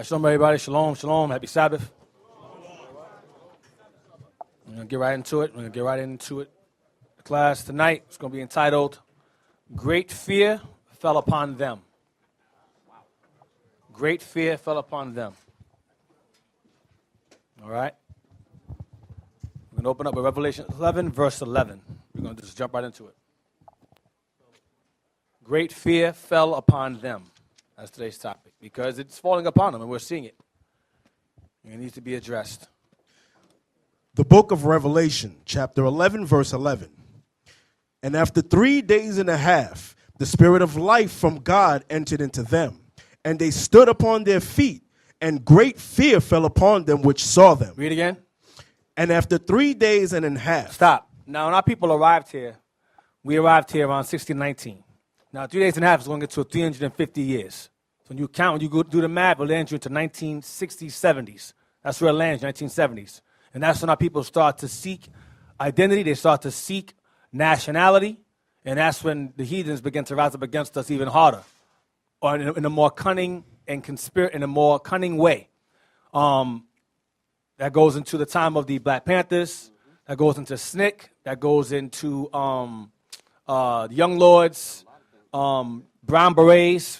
Shalom, everybody. Shalom, shalom. Happy Sabbath. We're going to get right into it. The class tonight is going to be entitled, Great Fear Fell Upon Them. Great fear fell upon them. All right? We're going to open up with Revelation 11, verse 11. We're going to just jump right into it. Great fear fell upon them. That's today's topic, because it's falling upon them, and we're seeing it. And it needs to be addressed. The book of Revelation, chapter 11, verse 11. And after 3 days and a half, the Spirit of life from God entered into them, and they stood upon their feet, and great fear fell upon them which saw them. Read again. And after 3 days and a half. Stop. Now, when our people arrived here, we arrived here around 1619. Now, 3 days and a half is going to get to 350 years. So when you count, when you go do the math, it lands you into 1960s, 70s. That's where it lands, 1970s. And that's when our people start to seek identity. They start to seek nationality. And that's when the heathens begin to rise up against us even harder, or in a more cunning and in a more cunning way. That goes into the time of the Black Panthers. That goes into SNCC. That goes into the Young Lords, Brown Berets,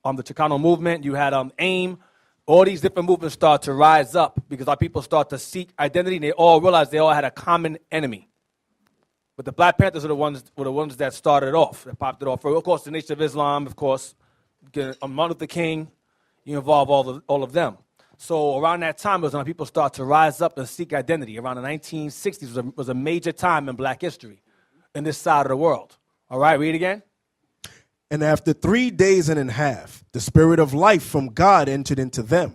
the Chicano movement. You had AIM. All these different movements start to rise up because our people start to seek identity, and they all realize they all had a common enemy. But the Black Panthers were the ones that started it off, that popped it off. Of course, the Nation of Islam, of course, Martin Luther King, you involve all of them. So around that time was when people start to rise up and seek identity. Around the 1960s was a major time in Black history in this side of the world. All right, read again. And after 3 days and a half, the Spirit of life from God entered into them,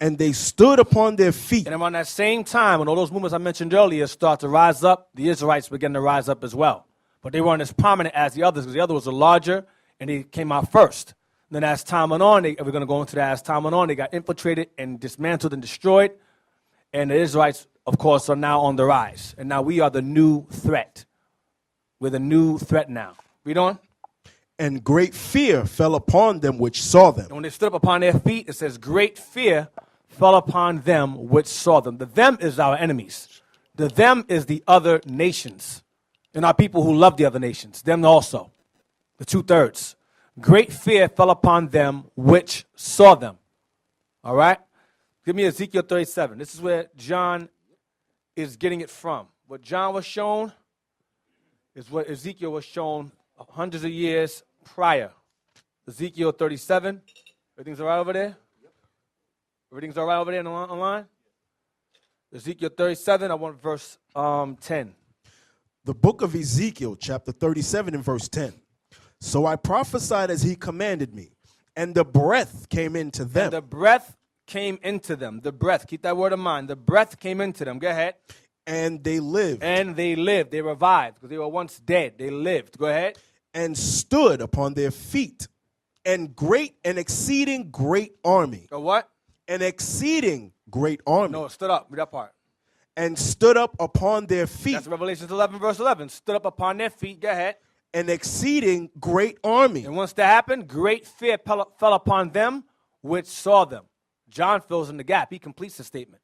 and they stood upon their feet. And around that same time, when all those movements I mentioned earlier start to rise up, the Israelites began to rise up as well. But they weren't as prominent as the others, because the others were larger, and they came out first. Then as time went on, we're going to go into that. As time went on, they got infiltrated and dismantled and destroyed. And the Israelites, of course, are now on the rise. And now we are the new threat. We're the new threat now. Read on. And great fear fell upon them which saw them. And when they stood up upon their feet, it says, great fear fell upon them which saw them. The them is our enemies. The them is the other nations. And our people who love the other nations. Them also. The 2/3. Great fear fell upon them which saw them. All right? Give me Ezekiel 37. This is where John is getting it from. What John was shown is what Ezekiel was shown hundreds of years prior. Ezekiel 37. Everything's all right over there? Everything's all right over there online? Ezekiel 37, I want verse 10. The book of Ezekiel, chapter 37 and verse 10. So I prophesied as he commanded me, and the breath came into them. And the breath came into them. The breath, keep that word in mind. The breath came into them. Go ahead. And they lived. And they lived. They revived because they were once dead. They lived. Go ahead. And stood upon their feet, and exceeding great army. A what? An exceeding great army. No, stood up. Read that part. And stood up upon their feet. That's Revelation 11, verse 11. Stood up upon their feet. Go ahead. An exceeding great army. And once that happened, great fear fell upon them which saw them. John fills in the gap. He completes the statement.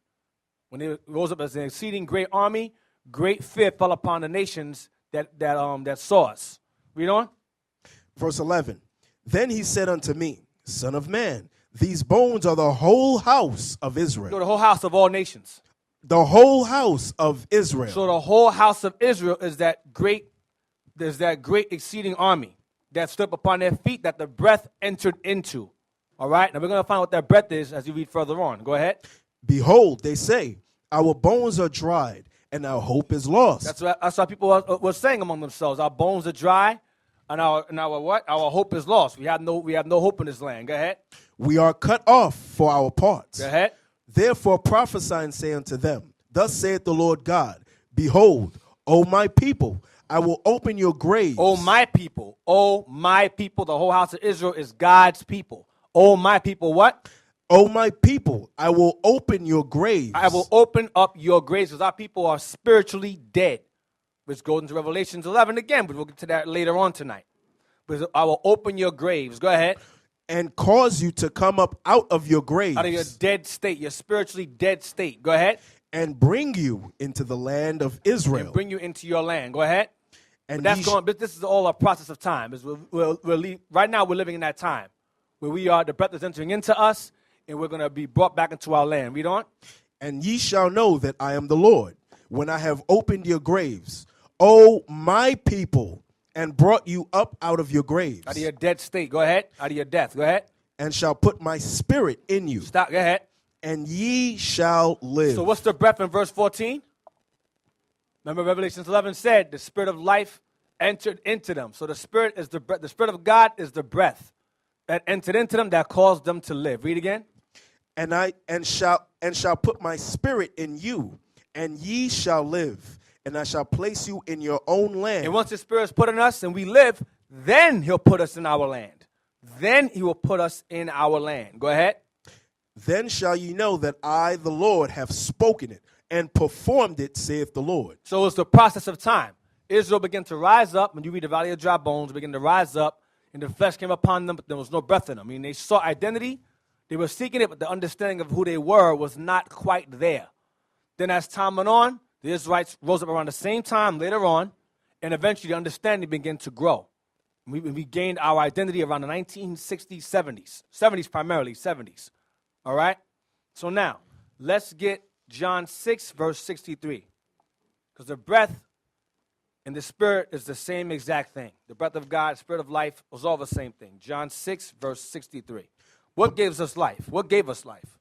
When he rose up as an exceeding great army, great fear fell upon the nations that saw us. Read on. Verse 11. Then he said unto me, Son of man, these bones are the whole house of Israel. So the whole house of all nations. The whole house of Israel. So the whole house of Israel is that great exceeding army that stood up upon their feet that the breath entered into. All right? Now we're going to find out what that breath is as you read further on. Go ahead. Behold, they say, our bones are dried, and our hope is lost. That's what people were saying among themselves. Our bones are dry, and our what? Our hope is lost. We have no hope in this land. Go ahead. We are cut off for our parts. Go ahead. Therefore prophesy and say unto them, Thus saith the Lord God, Behold, O my people, I will open your graves. O my people, the whole house of Israel is God's people. O my people, what? O my people, I will open your graves. I will open up your graves, because our people are spiritually dead. Which goes into Revelation 11 again, but we'll get to that later on tonight. But I will open your graves. Go ahead. and cause you to come up out of your graves, Out of your dead state, your spiritually dead state. Go ahead. and bring you into the land of Israel. And bring you into your land. Go ahead. And But ye but this is all a process of time. Right now we're living in that time where we are, the breath is entering into us, and we're going to be brought back into our land. Read on. And ye shall know that I am the Lord, when I have opened your graves, O my people, and brought you up out of your graves, Out of your dead state. Go ahead. Out of your death. Go ahead. and shall put my spirit in you, Stop. Go ahead. and ye shall live. So what's the breath in verse 14? Remember Revelation 11 said the spirit of life entered into them. So the spirit is the breath. The spirit of God is the breath that entered into them that caused them to live. Read again. and shall put my spirit in you, and ye shall live, and I shall place you in your own land. And once the spirit is put in us and we live, then he'll put us in our land. Then he will put us in our land. Go ahead. Then shall ye know that I, the Lord, have spoken it and performed it, saith the Lord. So it's the process of time. Israel began to rise up. When you read the Valley of Dry Bones, began to rise up, and the flesh came upon them, but there was no breath in them. I mean, they saw identity. They were seeking it, but the understanding of who they were was not quite there. Then as time went on, the Israelites rose up around the same time later on, and eventually the understanding began to grow. We gained our identity around the 1960s, 70s. 70s primarily, 70s. All right? So now, let's get John 6, verse 63. Because the breath and the spirit is the same exact thing. The breath of God, spirit of life, was all the same thing. John 6, verse 63. What gives us life? What gave us life?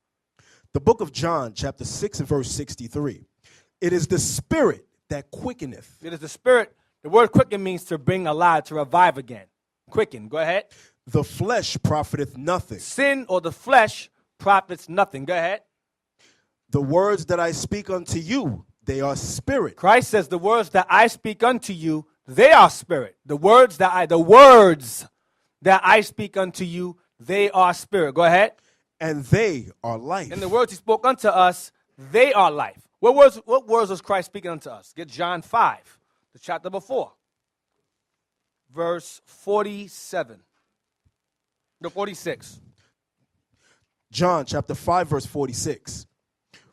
The book of John, chapter 6 and verse 63. It is the spirit that quickeneth. It is the spirit. The word quicken means to bring alive, to revive again. Quicken. Go ahead. The flesh profiteth nothing. Sin or the flesh profits nothing. Go ahead. The words that I speak unto you, they are spirit. Christ says, the words that I speak unto you, they are spirit. The words that I speak unto you, they are spirit. Go ahead. And they are life. And the words he spoke unto us, they are life. What words was Christ speaking unto us? Get John 5, the chapter before. Verse 47. No, 46. John chapter 5, verse 46.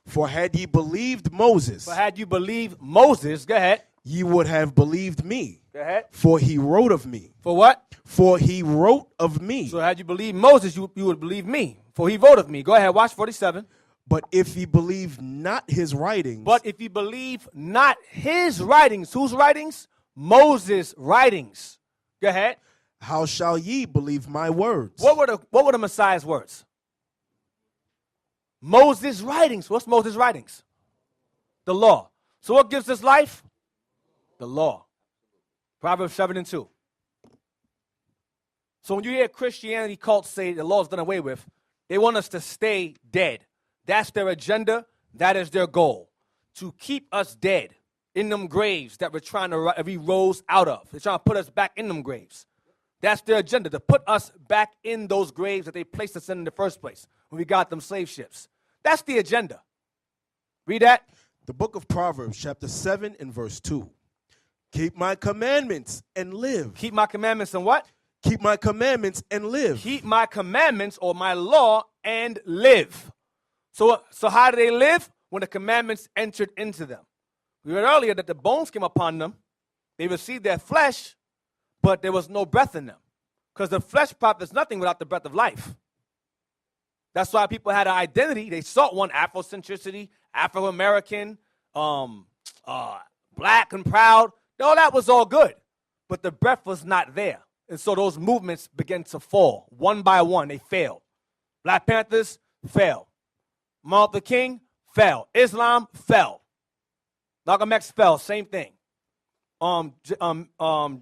For had ye believed Moses, But had you believed Moses, go ahead. ye would have believed me. Go ahead. For he wrote of me. For what? For he wrote of me. So had you believed Moses, you would believe me. For he wrote of me. Go ahead, watch 47. But if ye believe not his writings, But if you believe not his writings, whose writings? Moses' writings. Go ahead. how shall ye believe my words? What were the Messiah's words? Moses' writings. What's Moses' writings? The law. So what gives us life? The law. Proverbs 7 and 2. So when you hear Christianity cults say the law is done away with, they want us to stay dead. That's their agenda. That is their goal. To keep us dead in them graves that we're trying to we rose out of. They're trying to put us back in them graves. That's their agenda, to put us back in those graves that they placed us in the first place when we got them slave ships. That's the agenda. Read that. The book of Proverbs, chapter 7 and verse 2. Keep my commandments and live. Keep my commandments and what? Keep my commandments and live. Keep my commandments or my law and live. So how do they live? When the commandments entered into them. We read earlier that the bones came upon them. They received their flesh, but there was no breath in them. Because the flesh profits nothing without the breath of life. That's why people had an identity. They sought one: Afrocentricity, Afro-American, black and proud. All that was all good. But the breath was not there. And so those movements began to fall. One by one, they failed. Black Panthers fell. Martin Luther King fell. Islam fell. Malcolm X fell. Same thing. Medgar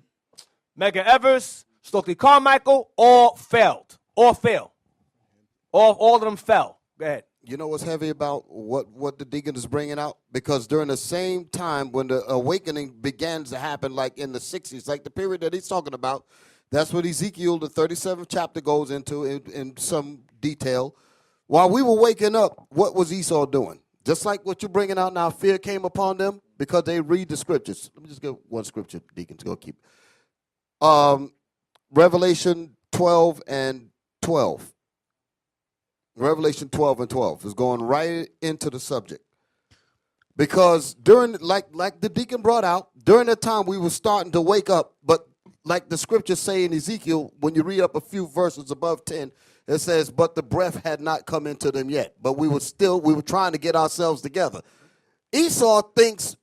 Evers, Stokely Carmichael, all failed. All failed. All of them fell. Go ahead. You know what's heavy about what the deacon is bringing out? Because during the same time when the awakening began to happen, like in the 60s, like the period that he's talking about, that's what Ezekiel, the 37th chapter, goes into in some detail. While we were waking up, what was Esau doing? Just like what you're bringing out now, fear came upon them because they read the scriptures. Let me just get one scripture, deacons, go keep. Revelation 12 and 12. Revelation 12 and 12 is going right into the subject. Because during, like the deacon brought out, during that time we were starting to wake up, but like the scriptures say in Ezekiel, when you read up a few verses above 10, it says, but the breath had not come into them yet. But we were trying to get ourselves together. Esau thinks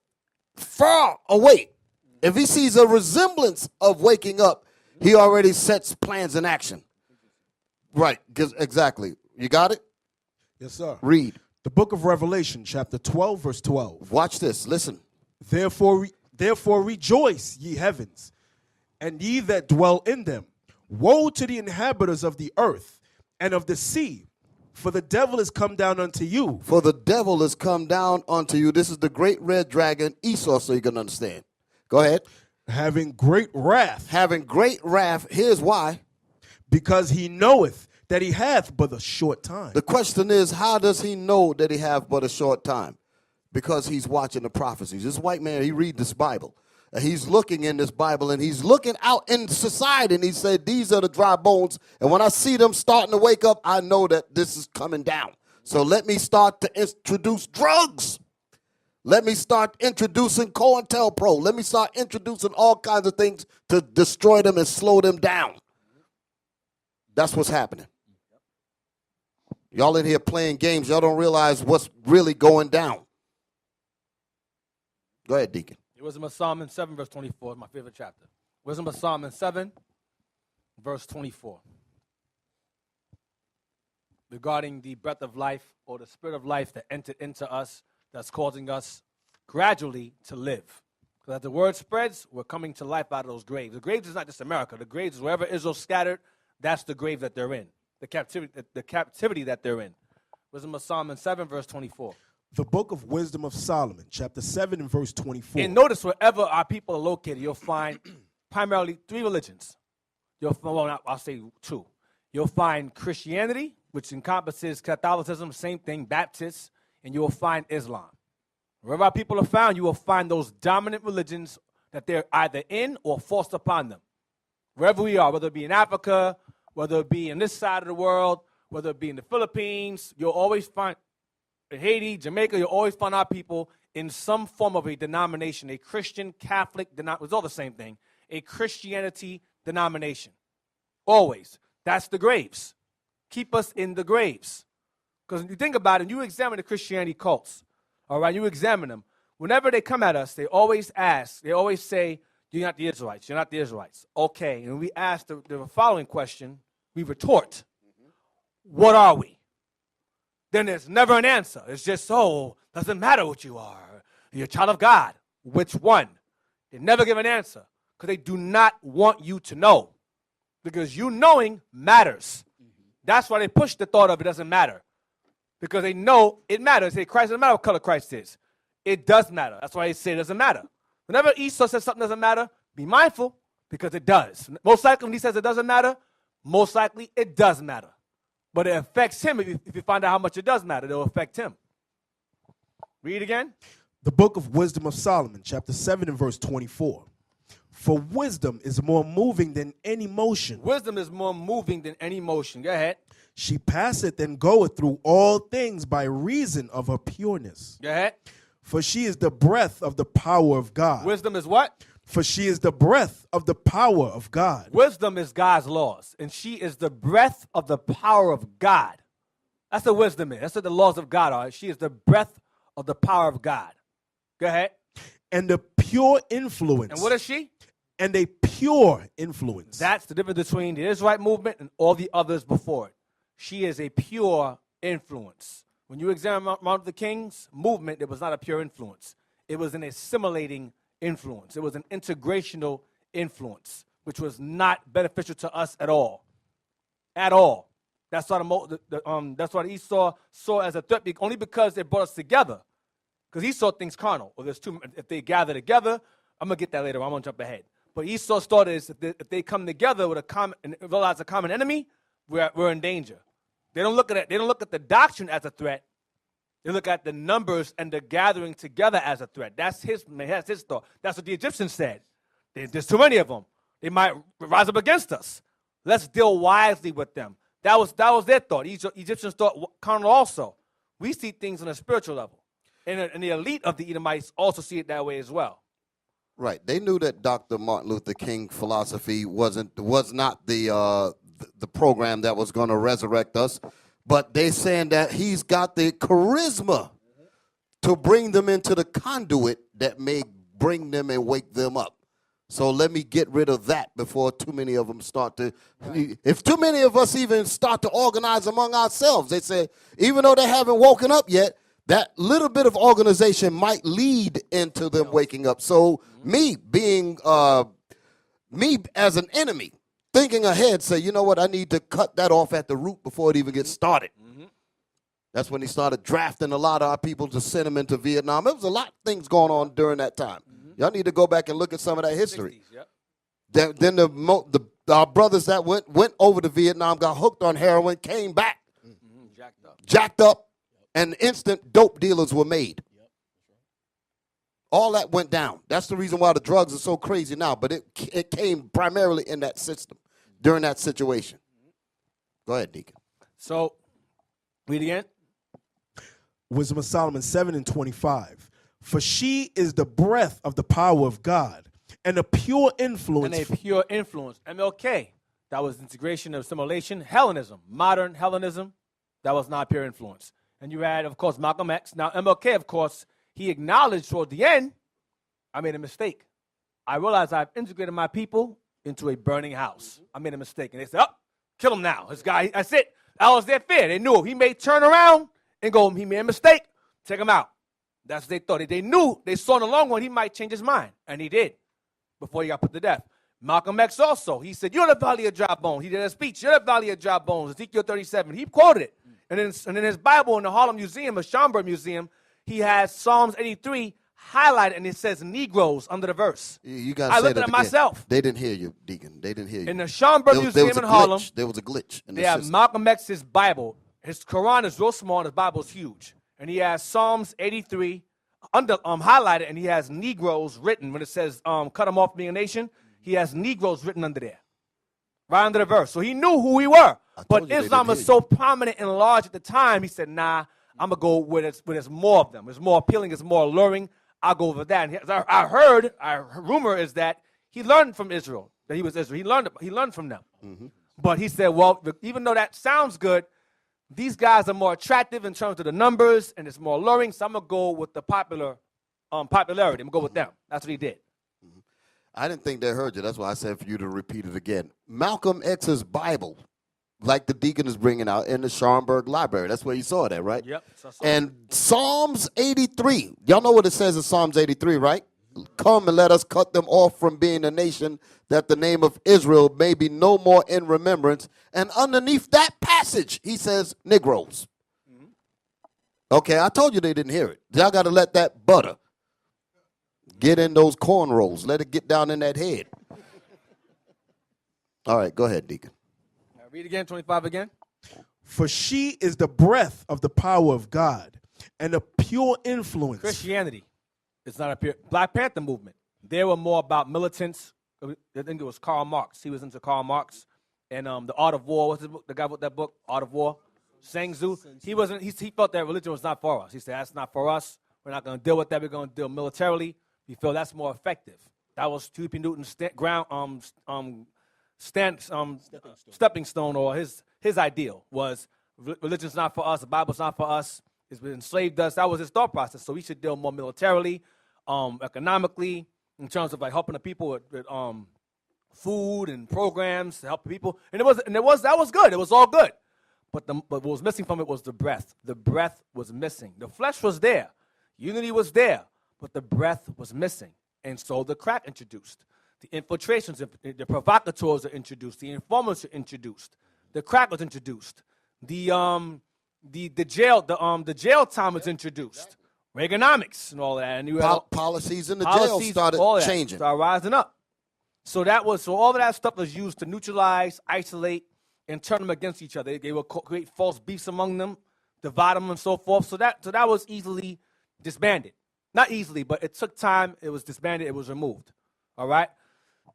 far away. If he sees a resemblance of waking up, he already sets plans in action. Right, exactly. You got it? Yes, sir. Read. The book of Revelation, chapter 12, verse 12. Watch this. Listen. Therefore rejoice, ye heavens, and ye that dwell in them. Woe to the inhabitants of the earth and of the sea, for the devil is come down unto you. For the devil is come down unto you. This is the great red dragon, Esau, so you can understand. Go ahead. Having great wrath. Having great wrath. Here's why. Because he knoweth that he hath but a short time. The question is, how does he know that he hath but a short time? Because he's watching the prophecies. This white man, he read this Bible. And he's looking in this Bible, and he's looking out in society, and he said, these are the dry bones. And when I see them starting to wake up, I know that this is coming down. So let me start to introduce drugs. Let me start introducing COINTELPRO. Let me start introducing all kinds of things to destroy them and slow them down. That's what's happening. Y'all in here playing games. Y'all don't realize what's really going down. Go ahead, Deacon. Wisdom of Solomon 7, verse 24, my favorite chapter. Wisdom of Solomon 7, verse 24. Regarding the breath of life or the spirit of life that entered into us, that's causing us gradually to live. Because as the word spreads, we're coming to life out of those graves. The graves is not just America. The graves is wherever Israel's scattered, that's the grave that they're in, the captivity that they're in. Wisdom of Solomon 7, verse 24. The book of Wisdom of Solomon, chapter 7 and verse 24. And notice wherever our people are located, you'll find primarily three religions. I'll say two. You'll find Christianity, which encompasses Catholicism, same thing, Baptists, and you will find Islam. Wherever our people are found, you will find those dominant religions that they're either in or forced upon them. Wherever we are, whether it be in Africa, whether it be in this side of the world, whether it be in the Philippines, you'll always find in Haiti, Jamaica, you'll always find our people in some form of a denomination, a Christian, Catholic, it's all the same thing, a Christianity denomination. Always. That's the graves. Keep us in the graves. Because when you think about it, you examine the Christianity cults, all right, you examine them. Whenever they come at us, they always say, you're not the Israelites, you're not the Israelites. Okay, and we ask the following question, we retort, what are we? Then there's never an answer. It's just, doesn't matter what you are. You're a child of God. Which one? They never give an answer because they do not want you to know. Because you knowing matters. That's why they push the thought of it doesn't matter. Because they know it matters. They say Christ doesn't matter what color Christ is. It does matter. That's why they say it doesn't matter. Whenever Esau says something doesn't matter, be mindful because it does. Most likely when he says it doesn't matter, most likely it does matter. But it affects him. If you find out how much it does matter, it'll affect him. Read again. The book of Wisdom of Solomon, chapter 7 and verse 24. For wisdom is more moving than any motion. Wisdom is more moving than any motion. Go ahead. She passeth and goeth through all things by reason of her pureness. Go ahead. For she is the breath of the power of God. Wisdom is what? For she is the breath of the power of God. Wisdom is God's laws, and she is the breath of the power of God. That's what wisdom is. That's what the laws of God are. She is the breath of the power of God. Go ahead. And the pure influence. And what is she? And a pure influence. That's the difference between the Israelite movement and all the others before it. She is a pure influence. When you examine Martin Luther King's movement, it was not a pure influence. It was an assimilating influence. It was an integrational influence, which was not beneficial to us at all. At all. That's what Esau saw as a threat, only because they brought us together. Because Esau thinks carnal. Or there's two. If they gather together, I'm gonna get that later. I'm gonna jump ahead. But Esau's thought is if they come together with realize a common enemy, we're in danger. They don't look at it. They don't look at the doctrine as a threat. They look at the numbers and the gathering together as a threat. That's his thought. That's what the Egyptians said. There's too many of them. They might rise up against us. Let's deal wisely with them. That was their thought. Egyptians thought carnal also. We see things on a spiritual level. And the elite of the Edomites also see it that way as well. Right. They knew that Dr. Martin Luther King philosophy was not the program that was going to resurrect us, but they saying that he's got the charisma to bring them into the conduit that may bring them and wake them up. So let me get rid of that before too many of them start to, if too many of us even start to organize among ourselves, they say, even though they haven't woken up yet, that little bit of organization might lead into them waking up. So me being, me as an enemy, thinking ahead, say, you know what, I need to cut that off at the root before it even gets started. That's when he started drafting a lot of our people to send them into Vietnam. There was a lot of things going on during that time. Y'all need to go back and look at some of that history. 60s, yep. Then our brothers that went over to Vietnam, got hooked on heroin, came back, jacked up, and instant dope dealers were made. All that went down. That's the reason why the drugs are so crazy now. But it came primarily in that system during that situation. Go ahead, Deacon. So, read again. Wisdom of Solomon 7:25. For she is the breath of the power of God and a pure influence. And a pure influence. MLK. That was integration of assimilation. Hellenism. Modern Hellenism. That was not pure influence. And you had, of course, Malcolm X. Now, MLK, of course, he acknowledged toward the end, I made a mistake. I realized I've integrated my people into a burning house. I made a mistake. And they said, oh, kill him now. This guy, that's it. That was their fear. They knew he may turn around and go, he made a mistake. Take him out. That's what they thought. They knew, they saw in the long run he might change his mind. And he did before he got put to death. Malcolm X also, he said, you're the valley of dry bones. He did a speech, you're the valley of dry bones, Ezekiel 37. He quoted it. And in his Bible in the Harlem Museum, the Schomburg Museum, he has Psalms 83 highlighted, and it says Negroes under the verse. You got I looked at it myself. They didn't hear you, Deacon. They didn't hear you. In the Schomburg Museum in Harlem, there was a glitch in the they have system. Malcolm X's Bible. His Quran is real small, and his Bible is huge. And he has Psalms 83 highlighted, and he has Negroes written. When it says cut them off being a nation, he has Negroes written under there, right under the verse. So he knew who we were. But Islam was so prominent and large at the time, he said, nah, I'm going to go where there's more of them. It's more appealing. It's more alluring. I'll go over that. And I heard, rumor is that he learned from Israel, that he was Israel. He learned from them. But he said, well, even though that sounds good, these guys are more attractive in terms of the numbers, and it's more alluring, so I'm going to go with the popularity. I'm going to go with them. That's what he did. I didn't think they heard you. That's why I said for you to repeat it again. Malcolm X's Bible, like the deacon is bringing out in the Schomburg Library. That's where you saw that, right? Yep. And Psalms 83. Y'all know what it says in Psalms 83, right? Come and let us cut them off from being a nation, that the name of Israel may be no more in remembrance. And underneath that passage, he says Negroes. Okay, I told you they didn't hear it. Y'all got to let that butter get in those cornrows. Let it get down in that head. All right, go ahead, Deacon. Read again, 25 again. For she is the breath of the power of God and a pure influence. Christianity. It's not a pure. Black Panther movement. They were more about militants. I think it was Karl Marx. He was into Karl Marx. And The Art of War. What's his book? The guy wrote that book, Art of War. Sang Tzu. He felt that religion was not for us. He said, that's not for us. We're not going to deal with that. We're going to deal militarily. We feel that's more effective. That was Huey Newton's stepping stone, or his ideal was religion's not for us, the Bible's not for us, it's enslaved us. That was his thought process. So we should deal more militarily, economically, in terms of like helping the people with food and programs to help the people. And that was good. It was all good. But what was missing from it was the breath. The breath was missing. The flesh was there. Unity was there. But the breath was missing. And so the crack introduced. The infiltrations, the provocateurs are introduced. The informants are introduced. The crack was introduced. The jail time was introduced. Reaganomics and all that. And you had policies in the jail started changing. Started rising up. So all of that stuff was used to neutralize, isolate, and turn them against each other. They would create false beefs among them, divide them, and so forth. So that was easily disbanded. Not easily, but it took time. It was disbanded. It was removed. All right?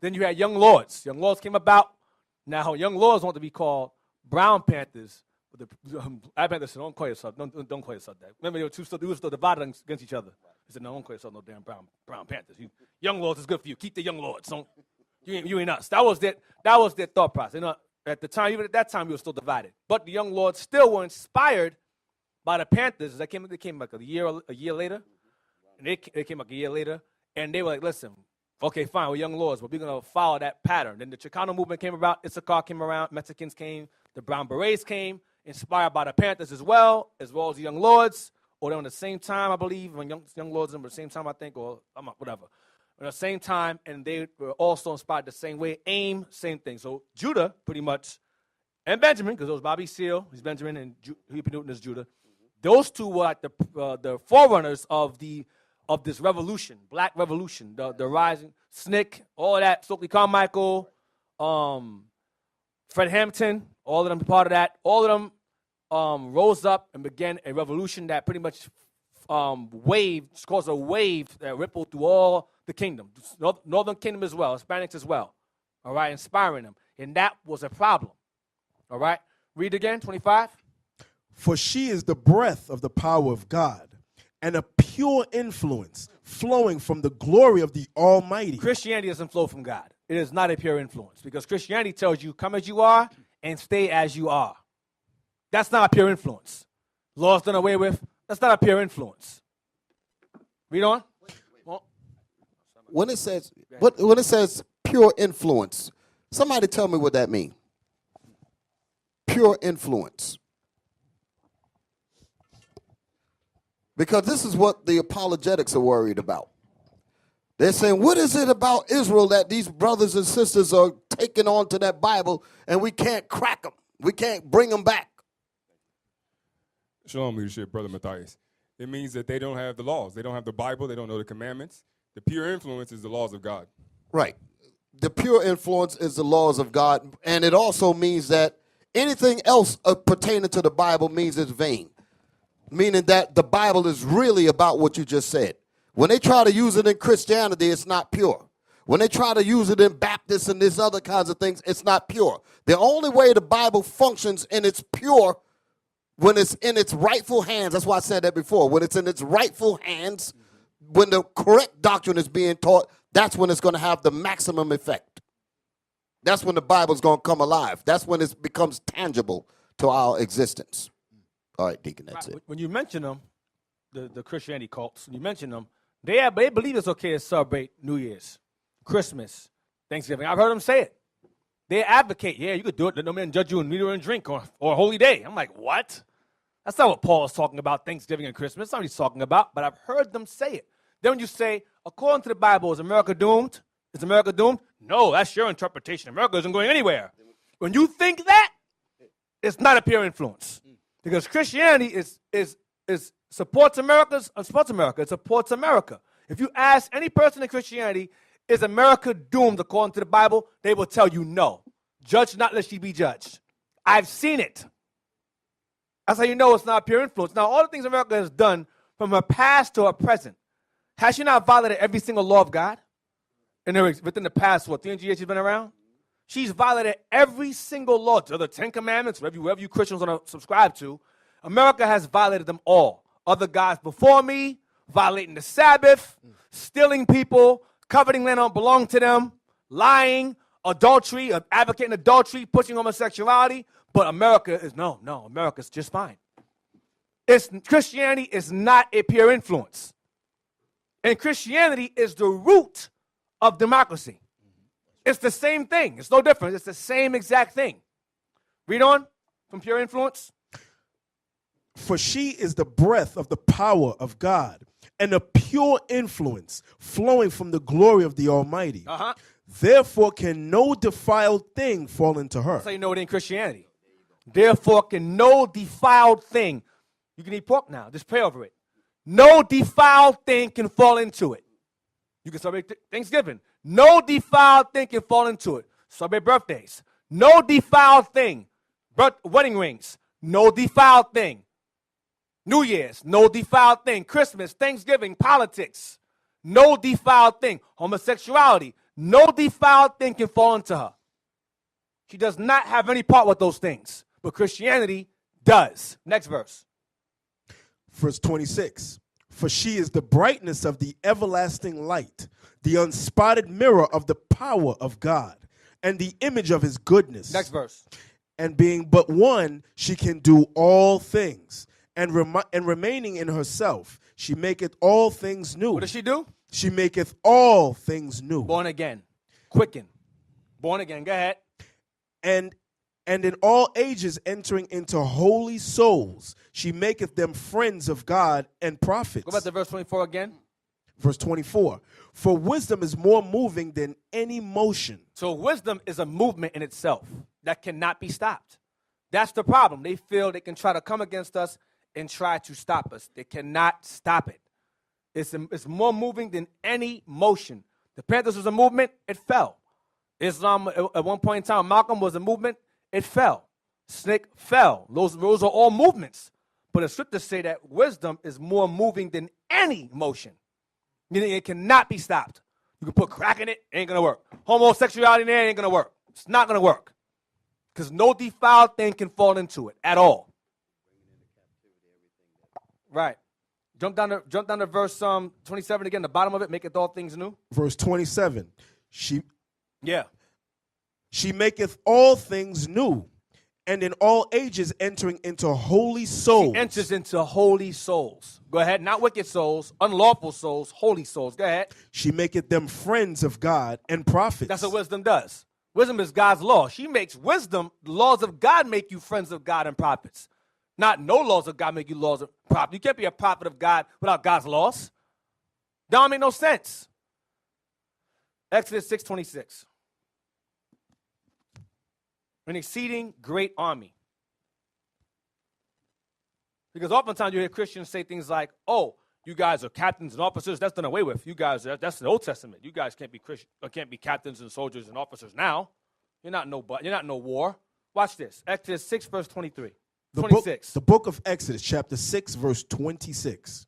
Then you had young lords. Young lords came about. Now, young lords want to be called Brown Panthers, Black Panthers said, don't call yourself that. Remember, they were still divided against each other. They said, no, don't call yourself no damn Brown Panthers. Young Lords is good for you. Keep the Young Lords. You ain't us. That was their thought process. You know, at the time, even at that time, we were still divided. But the Young Lords still were inspired by the Panthers. They came like a year later. And they came like a year later. And they were like, listen, okay, fine, we're Young Lords, but we're going to follow that pattern. Then the Chicano movement came about. Issachar came around. Mexicans came. The Brown Berets came, inspired by the Panthers as well as the Young Lords. Or they're on the same time, I believe. When Young Lords were the same time, I think, or whatever. At the same time, and they were also inspired the same way. AIM, same thing. So Judah, pretty much, and Benjamin, because it was Bobby Seale, he's Benjamin, and Huey Newton is Judah. Those two were like the forerunners of this revolution, Black Revolution, the rising, SNCC, all of that, Stokely Carmichael, Fred Hampton, all of them part of that. All of them rose up and began a revolution that pretty much caused a wave that rippled through all the kingdom, Northern Kingdom as well, Hispanics as well, all right, inspiring them. And that was a problem, all right? Read again, 25. For she is the breath of the power of God and a pure influence flowing from the glory of the Almighty. Christianity doesn't flow from God. It is not a pure influence because Christianity tells you, come as you are and stay as you are. That's not a pure influence. Law's done away with. That's not a pure influence. Read on. When it says pure influence, somebody tell me what that means. Pure influence. Because this is what the apologetics are worried about. They're saying, what is it about Israel that these brothers and sisters are taking on to that Bible and we can't crack them? We can't bring them back. Shalom, leadership, Brother Matthias. It means that they don't have the laws. They don't have the Bible. They don't know the commandments. The pure influence is the laws of God. Right. The pure influence is the laws of God. And it also means that anything else pertaining to the Bible means it's vain. Meaning that the Bible is really about what you just said. When they try to use it in Christianity, it's not pure. When they try to use it in Baptists and these other kinds of things, it's not pure. The only way the Bible functions and it's pure when it's in its rightful hands. That's why I said that before. When it's in its rightful hands, when the correct doctrine is being taught, that's when it's going to have the maximum effect. That's when the Bible's going to come alive. That's when it becomes tangible to our existence. All right, Deacon, that's it. When you mention them, the Christianity cults, when you mention them, they believe it's okay to celebrate New Year's, Christmas, Thanksgiving. I've heard them say it. They advocate, yeah, you could do it. Let no man judge you in meat or in drink or a holy day. I'm like, what? That's not what Paul is talking about, Thanksgiving and Christmas. That's not what he's talking about, but I've heard them say it. Then when you say, according to the Bible, is America doomed? Is America doomed? No, that's your interpretation. America isn't going anywhere. When you think that, it's not a pure influence. Because Christianity supports America. It supports America. If you ask any person in Christianity, is America doomed according to the Bible? They will tell you no. Judge not lest ye be judged. I've seen it. That's how you know it's not pure influence. Now, all the things America has done from her past to her present, has she not violated every single law of God? Within the past, 300 years she's been around? She's violated every single law. The 10 Commandments, whatever you Christians want to subscribe to, America has violated them all. Other gods before me, violating the Sabbath, stealing people, coveting land don't belong to them, lying, adultery, advocating adultery, pushing homosexuality. But America is, no, America's just fine. Christianity is not a pure influence. And Christianity is the root of democracy. It's the same thing. It's no different. It's the same exact thing. Read on from pure influence. For she is the breath of the power of God and a pure influence flowing from the glory of the Almighty. Therefore can no defiled thing fall into her. That's how you know it ain't Christianity. Therefore can no defiled thing. You can eat pork now. Just pray over it. No defiled thing can fall into it. You can celebrate Thanksgiving. No defiled thing can fall into it. Celebrate birthdays. No defiled thing. Wedding rings. No defiled thing. New Year's. No defiled thing. Christmas, Thanksgiving, politics. No defiled thing. Homosexuality. No defiled thing can fall into her. She does not have any part with those things. But Christianity does. Next verse. Verse 26. For she is the brightness of the everlasting light, the unspotted mirror of the power of God, and the image of his goodness. Next verse. And being but one, she can do all things. And remaining in herself, she maketh all things new. What does she do? She maketh all things new. Born again. Quicken. Born again. Go ahead. And in all ages entering into holy souls, she maketh them friends of God and prophets. Go back to verse 24 again. Verse 24. For wisdom is more moving than any motion. So wisdom is a movement in itself that cannot be stopped. That's the problem. They feel they can try to come against us and try to stop us. They cannot stop it. It's more moving than any motion. The Panthers was a movement, it fell. Islam, at one point in time, Malcolm was a movement, it fell. Snake fell. Those are all movements. But the scriptures say that wisdom is more moving than any motion. Meaning it cannot be stopped. You can put crack in it, ain't going to work. Homosexuality in there, ain't going to work. It's not going to work. Because no defiled thing can fall into it at all. Right. Jump down to verse 27 again, the bottom of it, maketh all things new. Verse 27. She She maketh all things new, and in all ages entering into holy souls. enters into holy souls. Go ahead. Not wicked souls, unlawful souls, holy souls. Go ahead. She maketh them friends of God and prophets. That's what wisdom does. Wisdom is God's law. She makes wisdom, the laws of God make you friends of God and prophets. Not no laws of God make you laws of prophets. You can't be a prophet of God without God's laws. That don't make no sense. Exodus 6:26. An exceeding great army. Because oftentimes you hear Christians say things like, oh, you guys are captains and officers. That's done away with. You guys, that's the Old Testament. You guys can't be Christian, or can't be captains and soldiers and officers now. You're not no war. Watch this. Exodus 6, verse 23. 26. The book of Exodus, chapter 6, verse 26.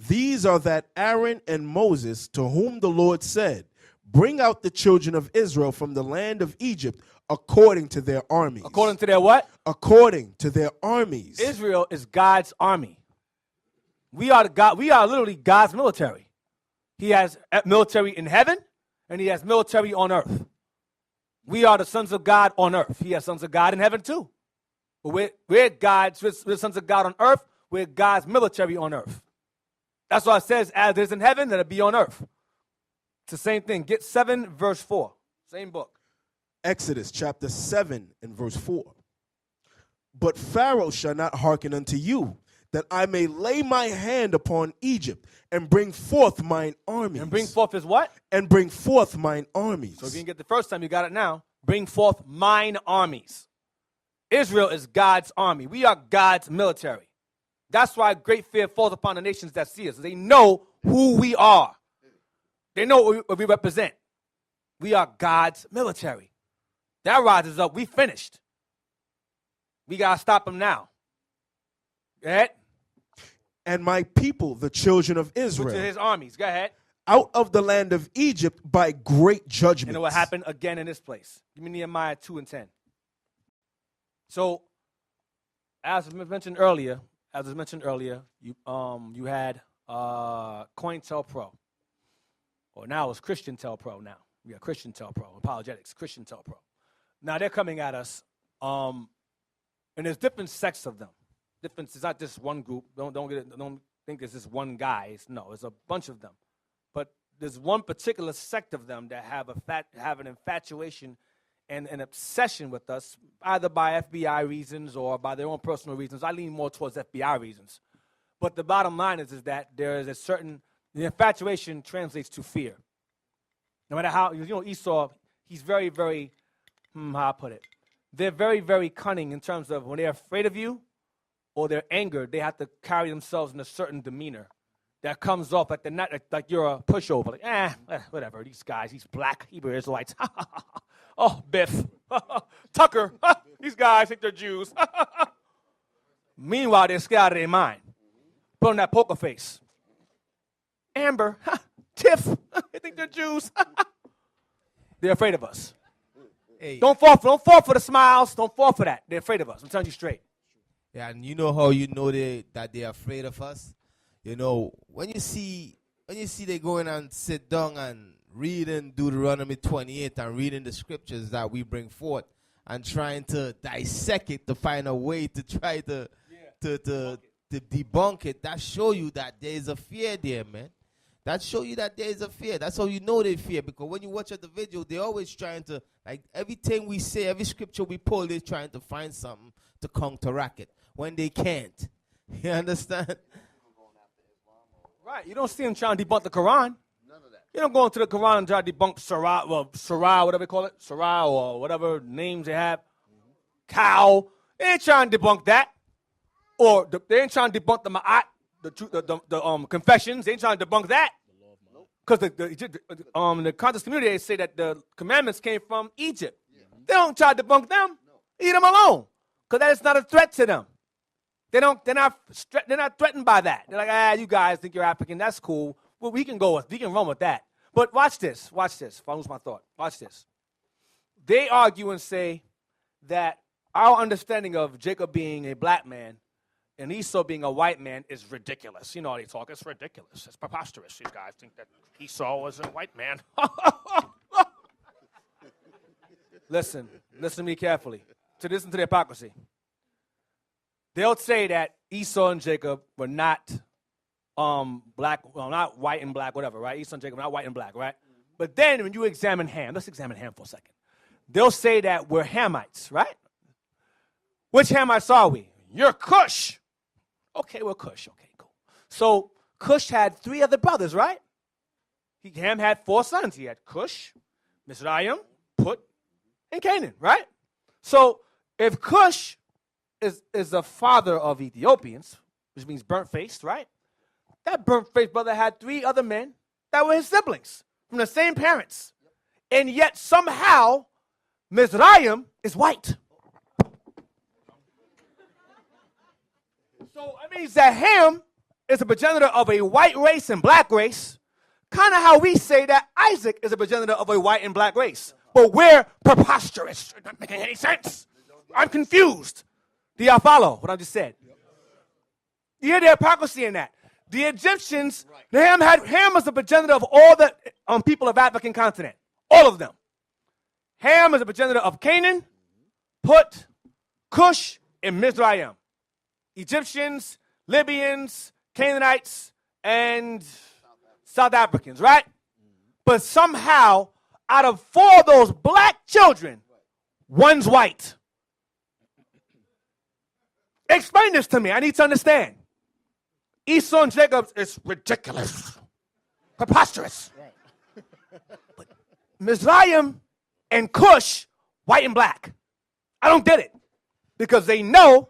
These are that Aaron and Moses, to whom the Lord said, bring out the children of Israel from the land of Egypt according to their armies. According to their what? According to their armies. Israel is God's army. We are literally God's military. He has military in heaven, and he has military on earth. We are the sons of God on earth. He has sons of God in heaven too. But we're sons of God on earth. We're God's military on earth. That's why it says, as it is in heaven, let it be on earth. It's the same thing. Get 7, verse 4. Same book. Exodus chapter 7 and verse 4. But Pharaoh shall not hearken unto you, that I may lay my hand upon Egypt and bring forth mine armies. And bring forth his what? And bring forth mine armies. So if you didn't get the first time, you got it now. Bring forth mine armies. Israel is God's army. We are God's military. That's why great fear falls upon the nations that see us. They know who we are. They know what we represent. We are God's military. That rises up. We finished. We got to stop them now. Go ahead. And my people, the children of Israel, Which are his armies. Go ahead. out of the land of Egypt by great judgment. And it will happen again in this place. Give me Nehemiah 2 and 10. So, as was mentioned earlier, you had COINTELPRO. Or now it's ChristianTelPro now. We got ChristianTelPro, apologetics, ChristianTelPro. Now they're coming at us, and there's different sects of them. It's not just one group. Don't think it's just one guy. It's a bunch of them. But there's one particular sect of them that have an infatuation and an obsession with us, either by FBI reasons or by their own personal reasons. I lean more towards FBI reasons. But the bottom line is that there is the infatuation translates to fear. No matter how, Esau, he's very, very, how I put it, they're very, very cunning in terms of when they're afraid of you or they're angered, they have to carry themselves in a certain demeanor that comes off like you're a pushover. Like, whatever, these guys, these black Hebrew Israelites. Oh, Biff. Tucker. These guys think they're Jews. Meanwhile, they're scared out of their mind. Put on that poker face. Amber. Tiff. They think they're Jews. They're afraid of us. Hey. Don't fall for the smiles. Don't fall for that. They're afraid of us. I'm telling you straight. Yeah, and you know how you know that they're afraid of us? You know, when you see they going and sit down and reading Deuteronomy 28 and reading the scriptures that we bring forth and trying to dissect it to find a way to try to debunk it, that show you that there is a fear there, man. That show you that there is a fear. That's how you know they fear, because when you watch the video, they're always trying to, like, everything we say, every scripture we pull, they're trying to find something to counteract it when they can't. You understand? Right. You don't see them trying to debunk the Quran. None of that. You don't go into the Quran and try to debunk Sarah, whatever they call it, Sarah or whatever names they have. Cow. They ain't trying to debunk that. Or they ain't trying to debunk the Ma'at, the confessions. They ain't trying to debunk that. Because the conscious community, they say that the commandments came from Egypt. They don't try to debunk them. Leave them alone. Because that is not a threat to them. They're not threatened by that. They're like, you guys think you're African. That's cool. Well, we can run with that. But watch this. If I lose my thought. Watch this. They argue and say that our understanding of Jacob being a black man and Esau being a white man is ridiculous. You know how they talk. It's ridiculous. It's preposterous. These guys think that Esau was a white man. Listen to me carefully. Listen to the hypocrisy. They'll say that Esau and Jacob were not black, well, not white and black, whatever, right? Esau and Jacob were not white and black, right? But then when you examine Ham, let's examine Ham for a second. They'll say that we're Hamites, right? Which Hamites are we? You're Cush. Okay, we're Cush. Okay, cool. So Cush had 3 other brothers, right? Ham had 4 sons. He had Cush, Mizraim, Put, and Canaan, right? So if Cush is the father of Ethiopians, which means burnt-faced, right? That burnt-faced brother had 3 other men that were his siblings from the same parents. And yet somehow Mizraim is white. So it means that Ham is a progenitor of a white race and black race, kind of how we say that Isaac is a progenitor of a white and black race. But we're preposterous. It's not making any sense. I'm confused. Do y'all follow what I just said? You hear the hypocrisy in that. The Egyptians, Ham was the progenitor of all the people of African continent. All of them. Ham is a progenitor of Canaan, Put, Cush, and Mizraim. Egyptians, Libyans, Canaanites, and South Africans, right? But somehow, out of 4 of those black children, one's white. Explain this to me. I need to understand. Esau and Jacob is ridiculous. Preposterous. But Mizraim and Cush, white and black. I don't get it. Because they know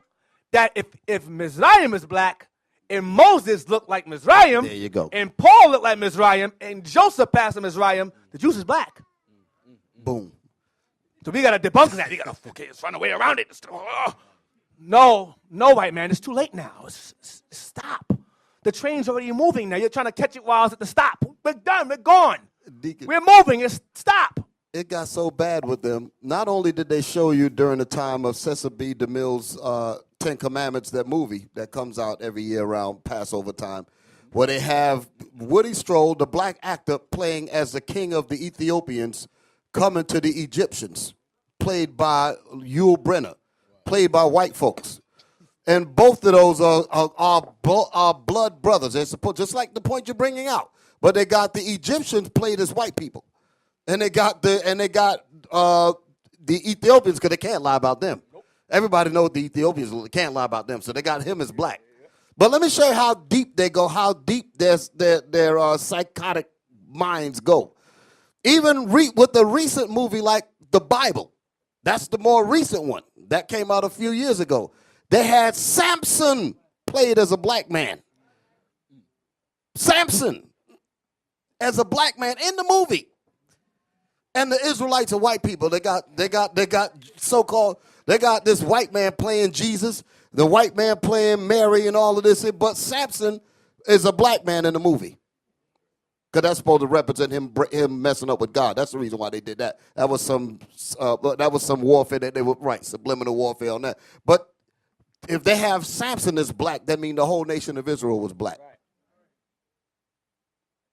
that if Mizraim is black, and Moses looked like Mizraim, there you go. And Paul looked like Mizraim, and Joseph passed him Mizraim, the Jews is black. Boom. So we got to debunk that. We got to find a way around it. No, white man, it's too late now. Stop. The train's already moving now. You're trying to catch it while it's at the stop. We're done. We're gone. Deacon, We're moving. Stop. it got so bad with them. Not only did they show you during the time of Cecil B. DeMille's 10 Commandments, that movie that comes out every year around Passover time, where they have Woody Stroll, the black actor, playing as the king of the Ethiopians, coming to the Egyptians, played by Yul Brynner, played by white folks. And both of those are blood brothers. They're supposed, just like the point you're bringing out. But they got the Egyptians played as white people, and they got the Ethiopians, because they can't lie about them. Everybody knows the Ethiopians can't lie about them, so they got him as black. But let me show you how deep they go, how deep their psychotic minds go. Even with the recent movie like The Bible, that's the more recent one that came out a few years ago. They had Samson played as a black man. Samson as a black man in the movie. And the Israelites are white people. They got so-called, they got this white man playing Jesus, the white man playing Mary and all of this, but Samson is a black man in the movie. Because that's supposed to represent him messing up with God. That's the reason why they did that. That was some warfare that they were, right, subliminal warfare on that. But if they have Samson as black, that means the whole nation of Israel was black. Right.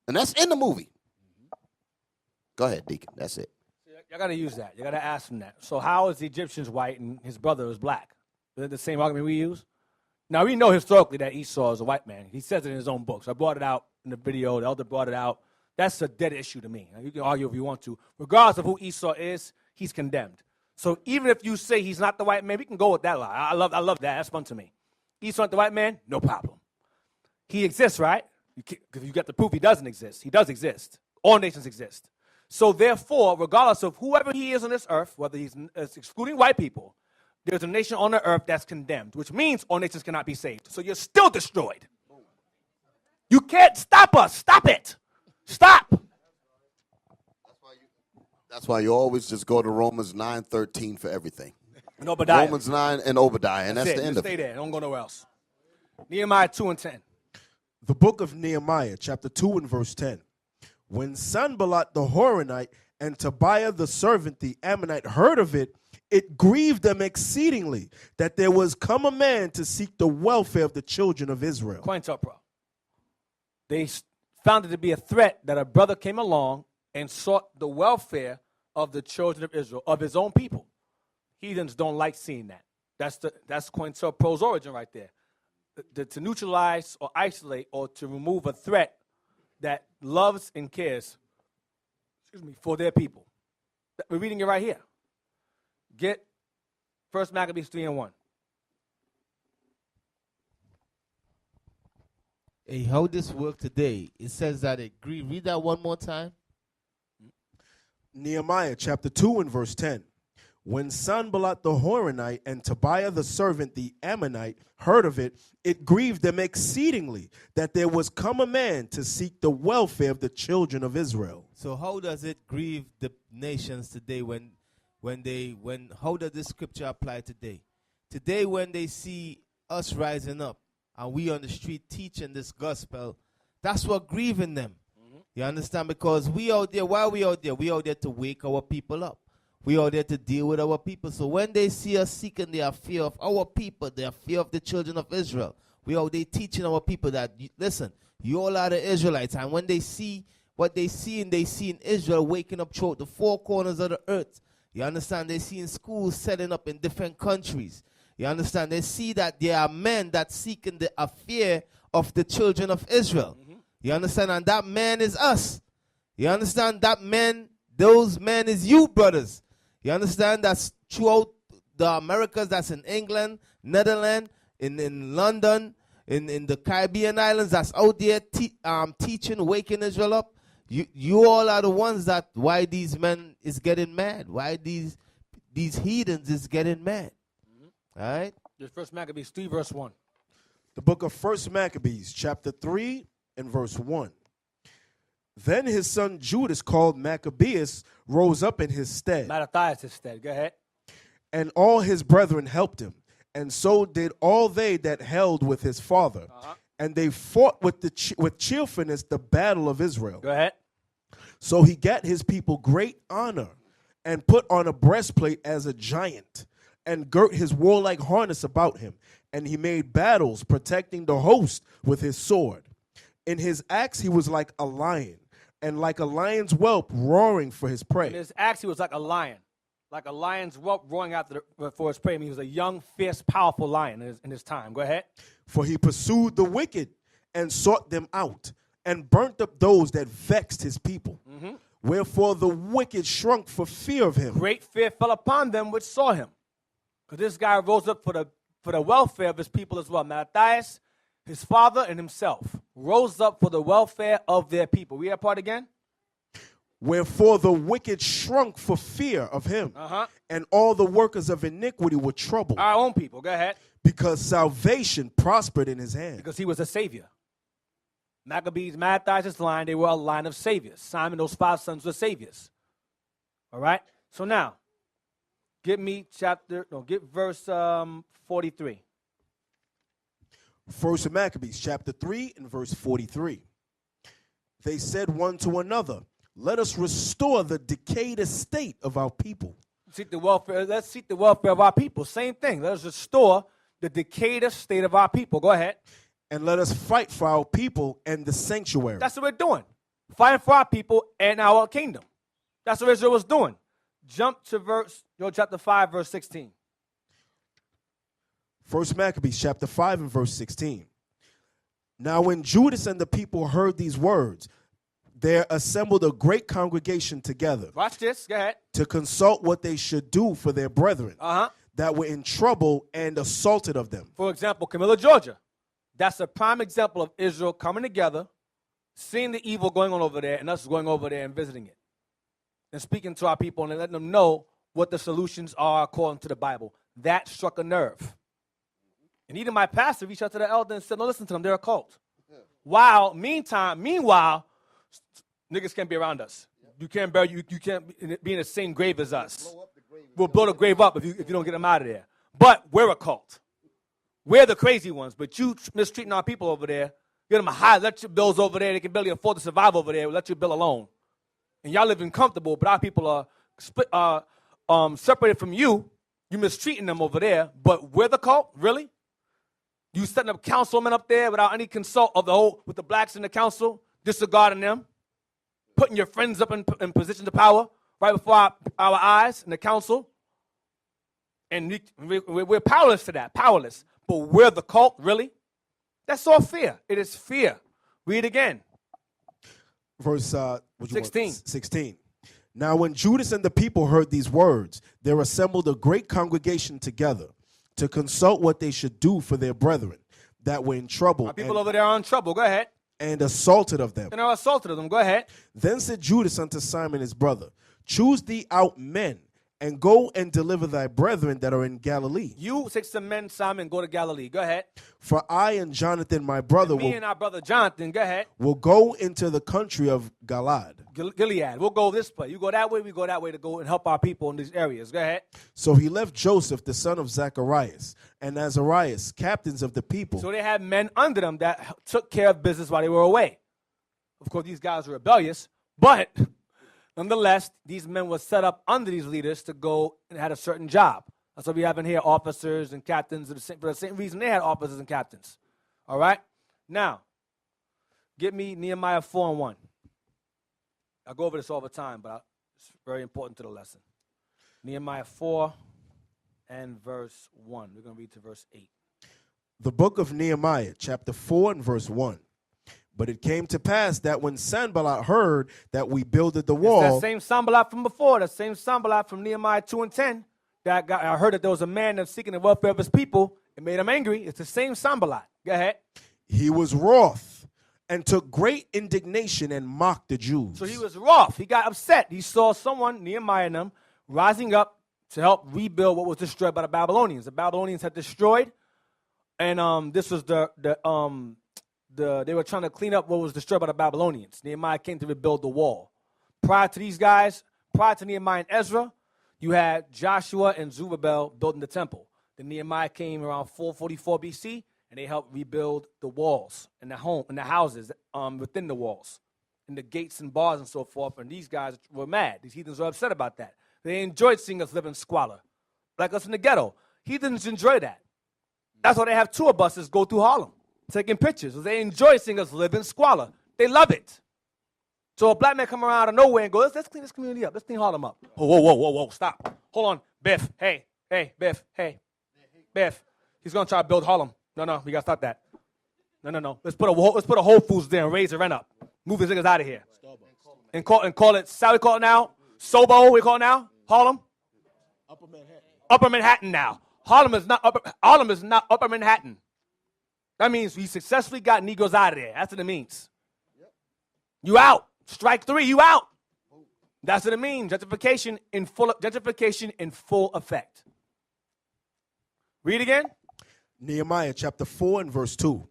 And that's in the movie. Go ahead, Deacon. That's it. You got to use that. You got to ask him that. So how is the Egyptians white and his brother is black? Is that the same argument we use? Now, we know historically that Esau is a white man. He says it in his own books. I brought it out in the video. The elder brought it out. That's a dead issue to me. Now, you can argue if you want to. Regardless of who Esau is, he's condemned. So even if you say he's not the white man, we can go with that lie. I love that. That's fun to me. Esau not the white man? No problem. He exists, right? Because you got the proof he doesn't exist. He does exist. All nations exist. So therefore, regardless of whoever he is on this earth, whether he's excluding white people, there's a nation on the earth that's condemned, which means all nations cannot be saved. So you're still destroyed. You can't stop us. Stop it. Stop. That's why you always just go to Romans 9:13 for everything. And Obadiah. Romans 9 and Obadiah, and that's the end of Stay it. there. Don't go nowhere else. Nehemiah 2 and 10. The book of Nehemiah, chapter 2 and verse 10. When Sanballat the Horonite and Tobiah the servant, the Ammonite, heard of it, it grieved them exceedingly that there was come a man to seek the welfare of the children of Israel. Point up, bro. They found it to be a threat that a brother came along and sought the welfare of the children of Israel, of his own people. Heathens don't like seeing that. That's COINTELPRO's origin right there. To neutralize or isolate or to remove a threat that loves and cares, for their people. We're reading it right here. Get 1 Maccabees 3 and 1. Hey, how this work today? It says that it grieved. Read that one more time. Nehemiah chapter 2 and verse 10. When Sanballat the Horonite and Tobiah the servant, the Ammonite, heard of it, it grieved them exceedingly that there was come a man to seek the welfare of the children of Israel. So how does it grieve the nations today how does this scripture apply today? Today when they see us rising up and we on the street teaching this gospel, that's what grieving them. You understand? Because we out there, why are we out there? We out there to wake our people up. We are there to deal with our people. So when they see us seeking their fear of our people, their fear of the children of Israel, we are there teaching our people that, listen, you all are the Israelites. And when they see what they see in Israel waking up throughout the four corners of the earth, you understand? They see in schools setting up in different countries. You understand? They see that there are men that seeking the affair of the children of Israel. You understand? And that man is us. You understand? That man, those men is you, brothers. You understand? That's throughout the Americas. That's in England, Netherlands, in London, in the Caribbean islands. That's out there teaching, waking Israel up. You all are the ones that why these men is getting mad. Why these heathens is getting mad. All right? Just 1 Maccabees 3 verse 1. The book of 1 Maccabees, chapter 3 and verse 1. Then his son Judas, called Maccabeus, rose up in his stead. Mattathias instead. Go ahead. And all his brethren helped him. And so did all they that held with his father. And they fought with cheerfulness the battle of Israel. Go ahead. So he gat his people great honor and put on a breastplate as a giant and girt his warlike harness about him. And he made battles, protecting the host with his sword. In his acts he was like a lion, and like a lion's whelp roaring for his prey. In his acts he was like a lion's whelp roaring for his prey. I mean, he was a young, fierce, powerful lion in his time. Go ahead. For he pursued the wicked and sought them out, and burnt up those that vexed his people. Wherefore the wicked shrunk for fear of him. Great fear fell upon them which saw him. Because this guy rose up for the welfare of his people as well. Mattathias, his father, and himself rose up for the welfare of their people. Read that part again. Wherefore the wicked shrunk for fear of him, and all the workers of iniquity were troubled. Our own people. Go ahead. Because salvation prospered in his hand. Because he was a savior. Mattathias' line, they were a line of saviors. Simon, those 5 sons were saviors. All right? So now, get verse 43. 1 Maccabees chapter 3 and verse 43. They said one to another, let us restore the decayed estate of our people. Seek the welfare. Let's seek the welfare of our people. Same thing. Let us restore the decayed estate of our people. Go ahead. And let us fight for our people and the sanctuary. That's what we're doing. Fighting for our people and our kingdom. That's what Israel was doing. Jump to chapter 5, verse 16. First Maccabees chapter 5 and verse 16. Now when Judas and the people heard these words, there assembled a great congregation together. Watch this. Go ahead. To consult what they should do for their brethren that were in trouble and assaulted of them. For example, Camilla, Georgia. That's a prime example of Israel coming together, seeing the evil going on over there, and us going over there and visiting it. And speaking to our people and letting them know what the solutions are according to the Bible. That struck a nerve. And even my pastor reached out to the elder and said, no, listen to them, they're a cult. Meanwhile, niggas can't be around us. You can't be in the same grave as us. We'll blow the grave up if you don't get them out of there. But we're a cult. We're the crazy ones, but you mistreating our people over there. Get them high, let your bills over there. They can barely afford to survive over there. We'll let your bill alone. And y'all living comfortable, but our people are split, separated from you. You mistreating them over there, but we're the cult? Really? You setting up councilmen up there without any consult of with the blacks in the council, disregarding them, putting your friends up in positions of power right before our eyes in the council. And we're powerless to that, powerless. But we're the cult, really? That's all fear. It is fear. Read again. Verse 16. 16. Now when Judas and the people heard these words, there assembled a great congregation together to consult what they should do for their brethren that were in trouble. Our people over there are in trouble. Go ahead. And assaulted of them. And are assaulted of them. Go ahead. Then said Judas unto Simon his brother, choose thee out men, and go and deliver thy brethren that are in Galilee. You take some men, Simon, go to Galilee. Go ahead. For I and Jonathan, my brother, and our brother Jonathan, go ahead. Will go into the country of Gilead. Gilead. We'll go this way. You go that way, we go that way to go and help our people in these areas. Go ahead. So he left Joseph, the son of Zacharias, and Azarias, captains of the people. So they had men under them that took care of business while they were away. Of course, these guys were rebellious, but nonetheless, these men were set up under these leaders to go and had a certain job. That's why we have in here officers and captains for the same reason they had officers and captains. All right? Now, get me Nehemiah 4 and 1. I go over this all the time, but it's very important to the lesson. Nehemiah 4 and verse 1. We're going to read to verse 8. The book of Nehemiah, chapter 4 and verse 1. But it came to pass that when Sanballat heard that we builded the wall. It's that same Sanballat from before, that same Sanballat from Nehemiah 2 and 10. I heard that there was a man that's seeking the welfare of his people. It made him angry. It's the same Sanballat. Go ahead. He was wroth and took great indignation and mocked the Jews. So he was wroth. He got upset. He saw someone, Nehemiah and them, rising up to help rebuild what was destroyed by the Babylonians. The Babylonians had destroyed, and this was they were trying to clean up what was destroyed by the Babylonians. Nehemiah came to rebuild the wall. Prior to these guys, prior to Nehemiah and Ezra, you had Joshua and Zerubbabel building the temple. Then Nehemiah came around 444 BC, and they helped rebuild the walls and the houses within the walls, and the gates and bars and so forth. And these guys were mad. These heathens were upset about that. They enjoyed seeing us live in squalor, like us in the ghetto. Heathens enjoy that. That's why they have tour buses go through Harlem, taking pictures. They enjoy seeing us live in squalor. They love it. So a black man come around out of nowhere and go, let's clean this community up. Let's clean Harlem up. Oh, whoa, stop. Hold on, Biff. Hey, Biff. Hey, Biff. He's gonna try to build Harlem. No, we gotta stop that. No. Let's put a Whole Foods there and raise the rent up. Move these niggas out of here. And call it. How we call it now? Sobo. We call it now. Harlem. Upper Manhattan now. Harlem is not Upper Manhattan. That means we successfully got Negroes out of there. That's what it means. You out. Strike 3. You out. That's what it means. Gentrification in full effect. Read again. Nehemiah chapter 4 and verse 2.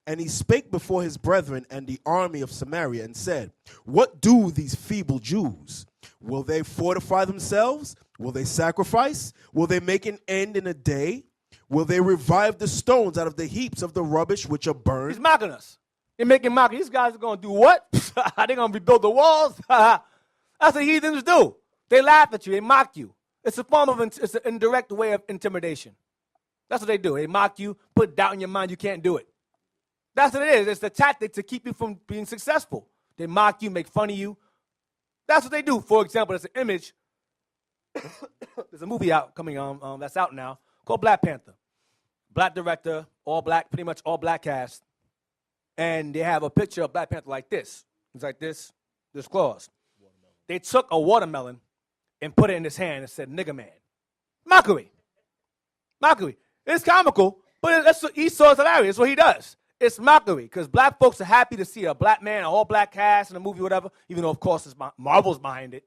And he spake before his brethren and the army of Samaria and said, what do these feeble Jews? Will they fortify themselves? Will they sacrifice? Will they make an end in a day? Will they revive the stones out of the heaps of the rubbish which are burned? He's mocking us. They're making mockery. These guys are going to do what? They're going to rebuild the walls? That's what heathens do. They laugh at you. They mock you. It's a form of, it's an indirect way of intimidation. That's what they do. They mock you, put doubt in your mind. You can't do it. That's what it is. It's the tactic to keep you from being successful. They mock you, make fun of you. That's what they do. For example, there's an image. There's a movie out coming on that's out now called Black Panther. Black director, all black, pretty much all black cast. And they have a picture of Black Panther like this. It's like this claws. They took a watermelon and put it in his hand and said, nigga man. Mockery. Mockery. It's comical, but Esau's hilarious. That's what he does. It's mockery because black folks are happy to see a black man, an all black cast in a movie, whatever, even though, of course, Marvel's behind it.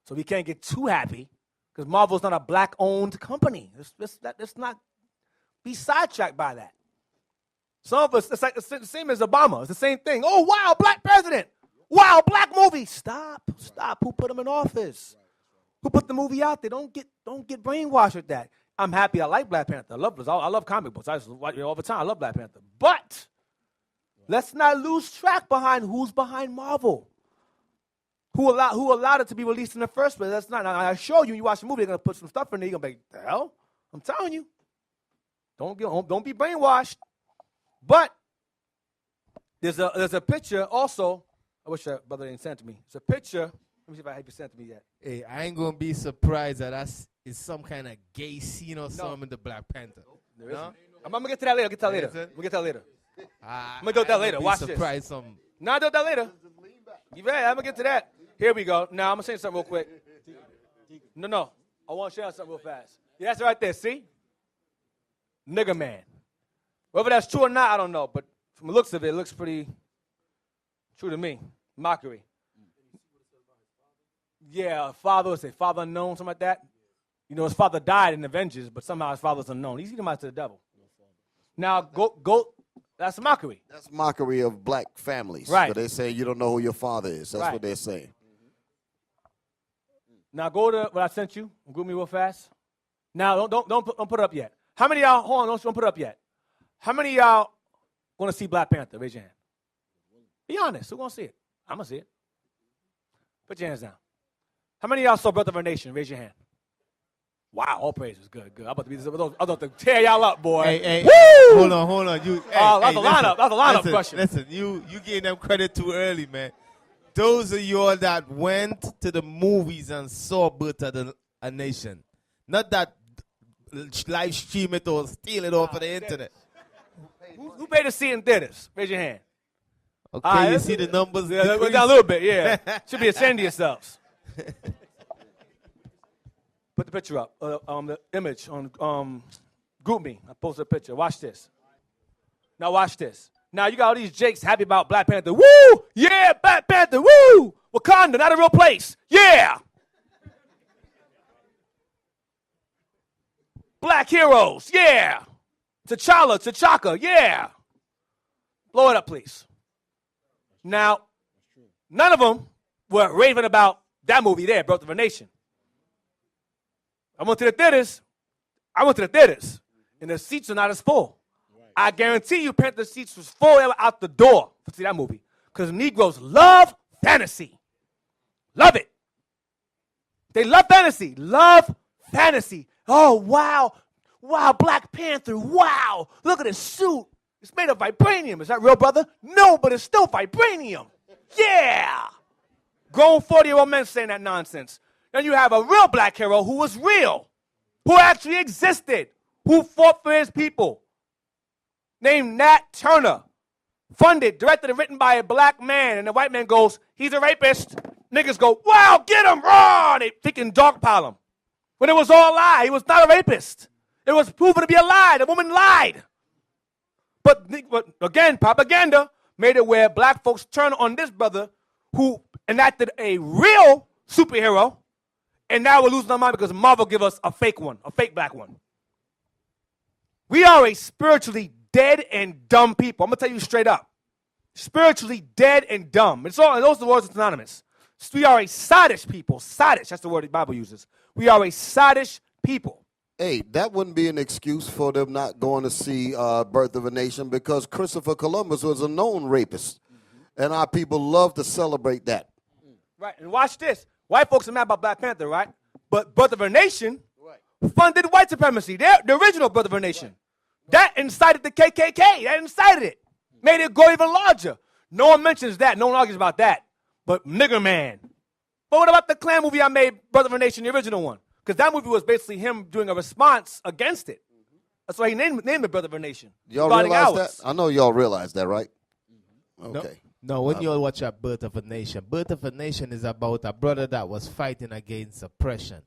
So we can't get too happy because Marvel's not a black-owned company. Let's not be sidetracked by that. Some of us, it's the same as Obama. It's the same thing. Oh, wow, black president. Wow, black movie. Stop. Who put him in office? Who put the movie out there? Don't get brainwashed with that. I'm happy. I like Black Panther. I love comic books. I just watch it all the time. I love Black Panther. But let's not lose track behind who's behind Marvel. Who allowed it to be released in the first place? That's not. Now, I show you. You watch the movie. They're gonna put some stuff in there. You're gonna be like, the hell? I'm telling you. Don't be brainwashed. But there's a picture also. I wish that brother didn't send to me. It's a picture. Let me see if I have you sent to me yet. Hey, I ain't gonna be surprised that it's some kind of gay scene or something in the Black Panther. No? I'm gonna get to that later. We'll get to that later. I'm gonna do that later. Watch this. No, I'll do that later. You ready? I'm gonna get to that. Here we go. Now I'm gonna say something real quick. No. I want to share something real fast. Yeah, that's right there. See? Nigga man. Whether that's true or not, I don't know. But from the looks of it, it looks pretty true to me. Mockery. Yeah, father unknown, something like that. You know, his father died in Avengers, but somehow his father's unknown. He's eating out to the devil. Now, go. That's mockery. That's mockery of black families. Right. But they say you don't know who your father is. That's right. what they're saying. Now go to what I sent you. Group me real fast. Now don't put it up yet. How many of y'all? Hold on, don't put it up yet. How many of y'all want to see Black Panther? Raise your hand. Be honest. Who's gonna see it? I'm gonna see it. Put your hands down. How many of y'all saw Birth of a Nation? Raise your hand. Wow, all praises. Good. I'm about to tear y'all up, boy. Hey, woo! Hold on. That's a lineup. That's a lineup question. Listen, you gave them credit too early, man. Those of y'all that went to the movies and saw Birth of a Nation, not that live stream it or steal it off of the internet. Who paid to see it in theaters? Raise your hand. Okay, you see the numbers? Yeah, we're down a little bit, yeah. Should be ashamed of yourselves. Put the picture up, the image on Group Me. I posted a picture. Watch this. Now watch this. Now you got all these jakes happy about Black Panther. Woo! Yeah, Black Panther. Woo! Wakanda, not a real place. Yeah! Black heroes. Yeah! T'Chaka. Yeah! Blow it up, please. Now, none of them were raving about that movie there, Birth of a Nation. I went to the theaters, and the seats are not as full. Right. I guarantee you Panther seats was full out the door to see that movie because Negroes love fantasy. Love it. They love fantasy. Oh, wow. Wow, Black Panther. Wow. Look at his suit. It's made of vibranium. Is that real, brother? No, but it's still vibranium. Yeah. Grown 40-year-old men saying that nonsense. Then you have a real black hero who was real, who actually existed, who fought for his people, named Nat Turner, funded, directed, and written by a black man. And the white man goes, he's a rapist. Niggas go, wow, get him, raw. They freaking dogpile him. When it was all a lie, he was not a rapist. It was proven to be a lie. The woman lied. But again, propaganda made it where black folks turn on this brother who enacted a real superhero. And now we're losing our mind because Marvel give us a fake one, a fake black one. We are a spiritually dead and dumb people. I'm going to tell you straight up. Spiritually dead and dumb. Those are the words are synonymous. We are a sottish people. Sottish, that's the word the Bible uses. We are a sottish people. Hey, that wouldn't be an excuse for them not going to see Birth of a Nation, because Christopher Columbus was a known rapist, and our people love to celebrate that. Right, and watch this. White folks are mad about Black Panther, right? But Birth of a Nation funded white supremacy. They're the original Birth of a Nation. That incited the KKK. That incited it. Made it go even larger. No one mentions that. No one argues about that. But Nigger Man. But what about the Klan movie I made, Birth of a Nation, the original one? Because that movie was basically him doing a response against it. That's why he named it Birth of a Nation. Y'all realize that? I know y'all realize that, right? Okay. No, when you watch a Birth of a Nation is about a brother that was fighting against oppression.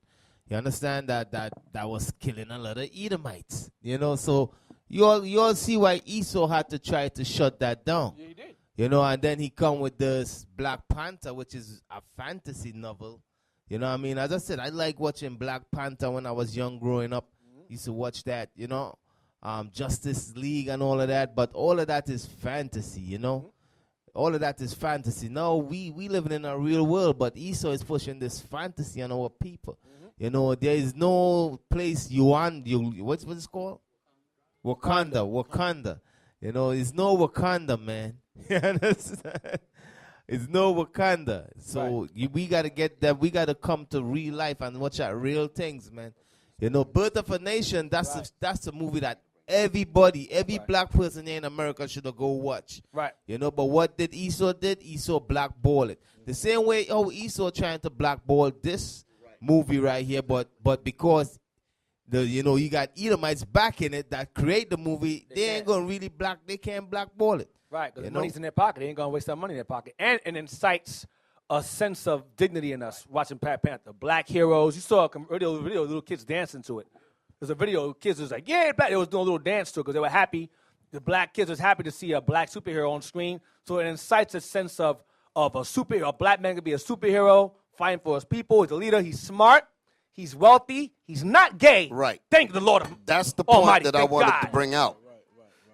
You understand that was killing a lot of Edomites. You know, so you all see why Esau had to try to shut that down. Yeah, he did. You know, and then he come with this Black Panther, which is a fantasy novel. You know what I mean? As I said, I like watching Black Panther when I was young growing up. Used to watch that, you know, Justice League and all of that. But all of that is fantasy, you know. All of that is fantasy. Now, we living in a real world, but Esau is pushing this fantasy on our people. You know, there is no place what's it called? Wakanda. You know, it's no Wakanda, man. You understand? It's no Wakanda. So we got to get that. We got to come to real life and watch out real things, man. You know, Birth of a Nation, that's a movie that every black person here in America should go watch. Right. You know, but what did Esau did? Esau blackball it. The same way, Esau trying to blackball this movie right here, but because you got Edomites back in it that create the movie, they ain't gonna really they can't blackball it. Right, because the money's in their pocket. They ain't going to waste that money in their pocket. And it incites a sense of dignity in us watching Black Panther. Black heroes. You saw a video of little kids dancing to it. There's a video of kids was like, yeah, black. They was doing a little dance to it because they were happy. The black kids was happy to see a black superhero on screen. So it incites a sense of a superhero. A black man could be a superhero, fighting for his people. He's a leader. He's smart. He's wealthy. He's not gay. Right. Thank the Lord. That's the point Almighty, that I wanted to bring out.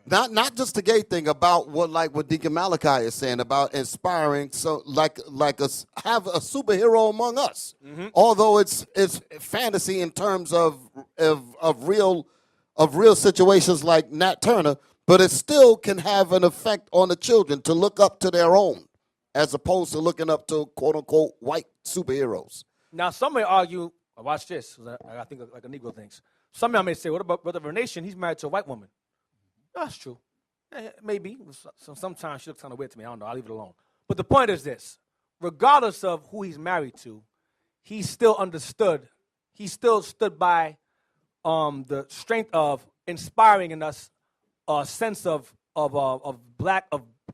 Not just the gay thing, about what Deacon Malachi is saying about inspiring, so have a superhero among us. Although it's fantasy in terms of real situations like Nat Turner, but it still can have an effect on the children to look up to their own, as opposed to looking up to quote unquote white superheroes. Now some may argue, watch this, I think like a Negro thinks. Some may say, what about Brother of a Nation? He's married to a white woman. That's true. Maybe. Sometimes she looks kind of weird to me. I don't know. I'll leave it alone. But the point is this. Regardless of who he's married to, he still understood. He still stood by the strength of inspiring in us a sense of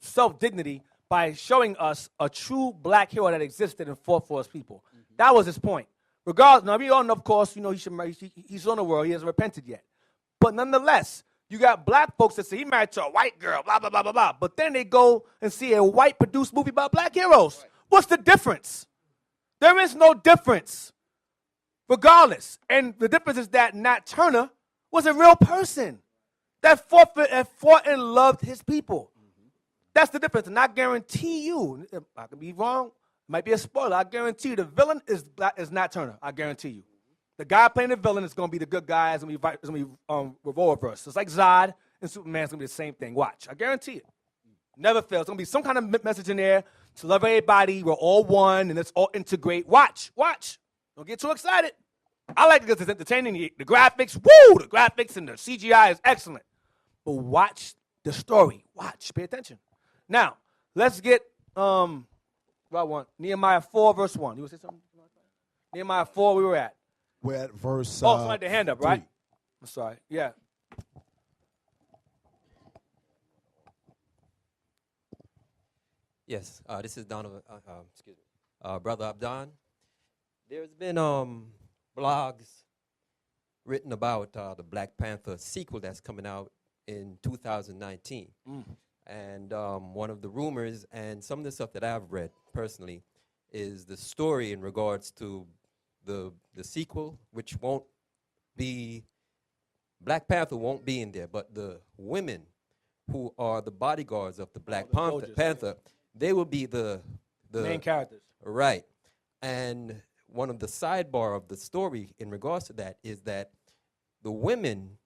self-dignity by showing us a true black hero that existed and fought for his people. That was his point. Regardless, now we all know, of course, he's on the world. He hasn't repented yet. But nonetheless, you got black folks that say he married to a white girl, blah, blah, blah, blah, blah. But then they go and see a white-produced movie about black heroes. Right. What's the difference? There is no difference, regardless. And the difference is that Nat Turner was a real person that fought and loved his people. That's the difference. And I guarantee you, I could be wrong, it might be a spoiler, I guarantee you the villain is Nat Turner. I guarantee you. The guy playing the villain is going to be the good guy. It's going to be reverse. It's like Zod and Superman's going to be the same thing. Watch. I guarantee it. Never fails. It's going to be some kind of message in there to love everybody. We're all one, and let's all integrate. Watch. Don't get too excited. I like it because it's entertaining. The graphics, the graphics and the CGI is excellent. But watch the story. Watch. Pay attention. Now, let's get Nehemiah 4, verse 1. You want to say something? Nehemiah 4, we were at. We're at verse somebody had their hand up, 3. right? I'm sorry. Yeah. Yes, this is Donovan, Brother Abdon. There's been blogs written about the Black Panther sequel that's coming out in 2019. And one of the rumors and some of the stuff that I've read personally is the story in regards to the sequel, which won't be, Black Panther won't be in there, but the women who are the bodyguards of the Black Panther, they will be the main characters. Right. And one of the sidebar of the story in regards to that is that the women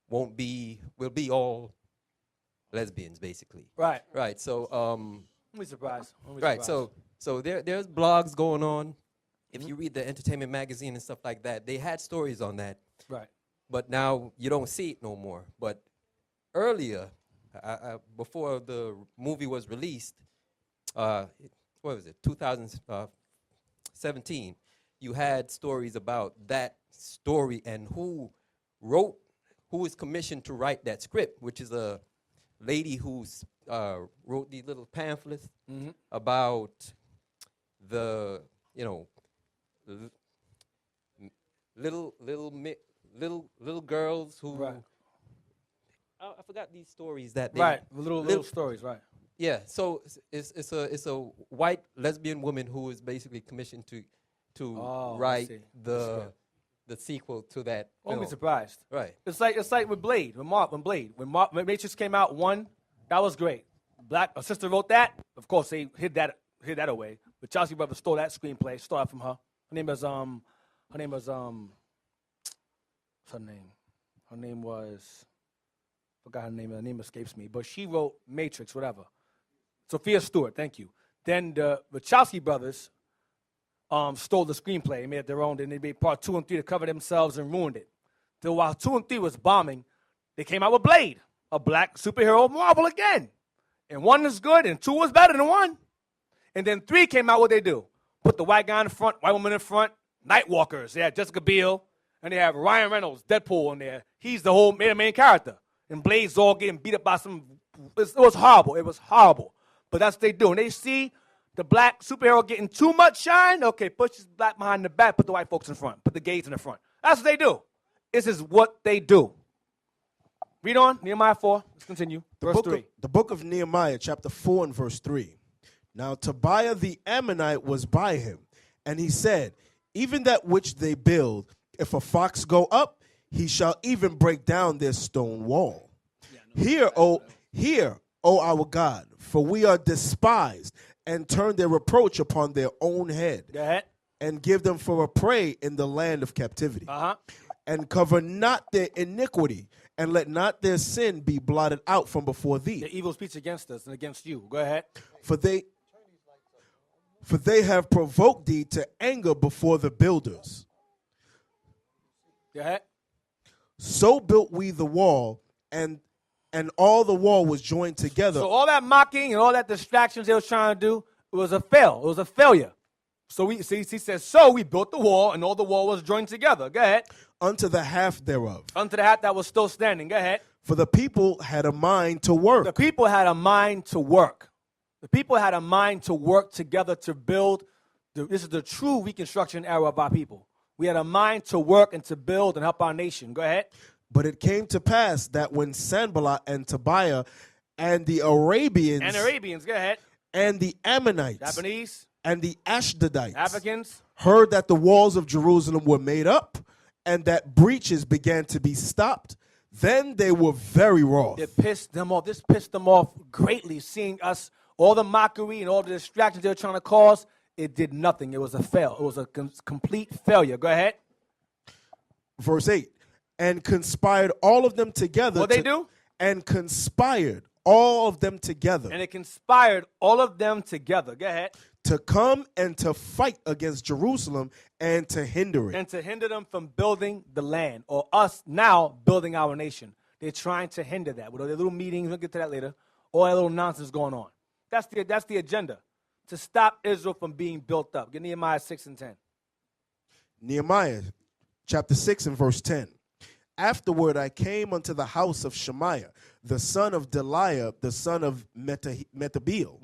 will be all lesbians, basically. Right. Right. So Don't be surprised. Don't be right. surprised. So there's blogs going on. If you read the entertainment magazine and stuff like that, they had stories on that. Right. But now you don't see it no more. But earlier, before the movie was released, what was it, 2017, you had stories about that story and who was commissioned to write that script, which is a lady who's wrote these little pamphlets about the, little girls who, Right. I forgot these stories that they, Right. Little stories. Right. yeah. So it's a white lesbian woman who is basically commissioned to Oh, I write see. the sequel to that Won't be film. surprised. Right. It's like with Blade. When Matrix came out, that was great. A sister wrote that. Of course, they hid that away. But Chelsea Brothers stole that screenplay. Stole it from her. Her name was what's her name? Her name was, forgot her name. Her name escapes me. But she wrote Matrix, whatever. Sophia Stewart. Thank you. Then the Wachowski brothers stole the screenplay and made it their own. Then they made part 2 and 3 to cover themselves and ruined it. Then while 2 and 3 was bombing, they came out with Blade, a black superhero Marvel again. And 1 is good and 2 was better than 1. And then 3 came out, what they do? Put the white guy in the front, white woman in front, Nightwalkers. They had Jessica Biel, and they have Ryan Reynolds, Deadpool in there. He's the main character. And Blade's all getting beat up by some, it was horrible. It was horrible. But that's what they do. And they see the black superhero getting too much shine, okay, push this black behind the back, put the white folks in front, put the gays in the front. That's what they do. This is what they do. Read on, Nehemiah 4. Let's continue. Verse 3. The book of Nehemiah, chapter 4 and verse 3. Now Tobiah the Ammonite was by him, and he said, even that which they build, if a fox go up, he shall even break down their stone wall. Hear, O our God, for we are despised, and turn their reproach upon their own head. Go ahead. And give them for a prey in the land of captivity. And cover not their iniquity, and let not their sin be blotted out from before thee. The evil speech against us and against you. Go ahead. For they have provoked thee to anger before the builders. Go ahead. So built we the wall, and all the wall was joined together. So all that mocking and all that distractions they was trying to do, it was a fail. It was a failure. So he says, so we built the wall, and all the wall was joined together. Go ahead. Unto the half thereof. Unto the half that was still standing. Go ahead. For the people had a mind to work. The people had a mind to work. The people had a mind to work together to build. This is the true reconstruction era of our people. We had a mind to work and to build and help our nation. Go ahead. But it came to pass that when Sanballat and Tobiah and the Arabians. Go ahead. And the Ammonites. Japanese. And the Ashdodites. Africans. Heard that the walls of Jerusalem were made up, and that breaches began to be stopped, then they were very wroth. It pissed them off. This pissed them off greatly, seeing us, all the mockery and all the distractions they were trying to cause. It did nothing. It was a fail. It was a complete failure. Go ahead. Verse 8. And conspired all of them together. What they do? And conspired all of them together. And it conspired all of them together. Go ahead. To come and to fight against Jerusalem and to hinder it. And to hinder them from building the land, or us now building our nation. They're trying to hinder that. With all their little meetings, we'll get to that later, all that little nonsense going on. That's the agenda, to stop Israel from being built up. Get Nehemiah 6 and 10. Nehemiah chapter 6 and verse 10. Afterward I came unto the house of Shemaiah, the son of Deliah, the son of Mahatabeel,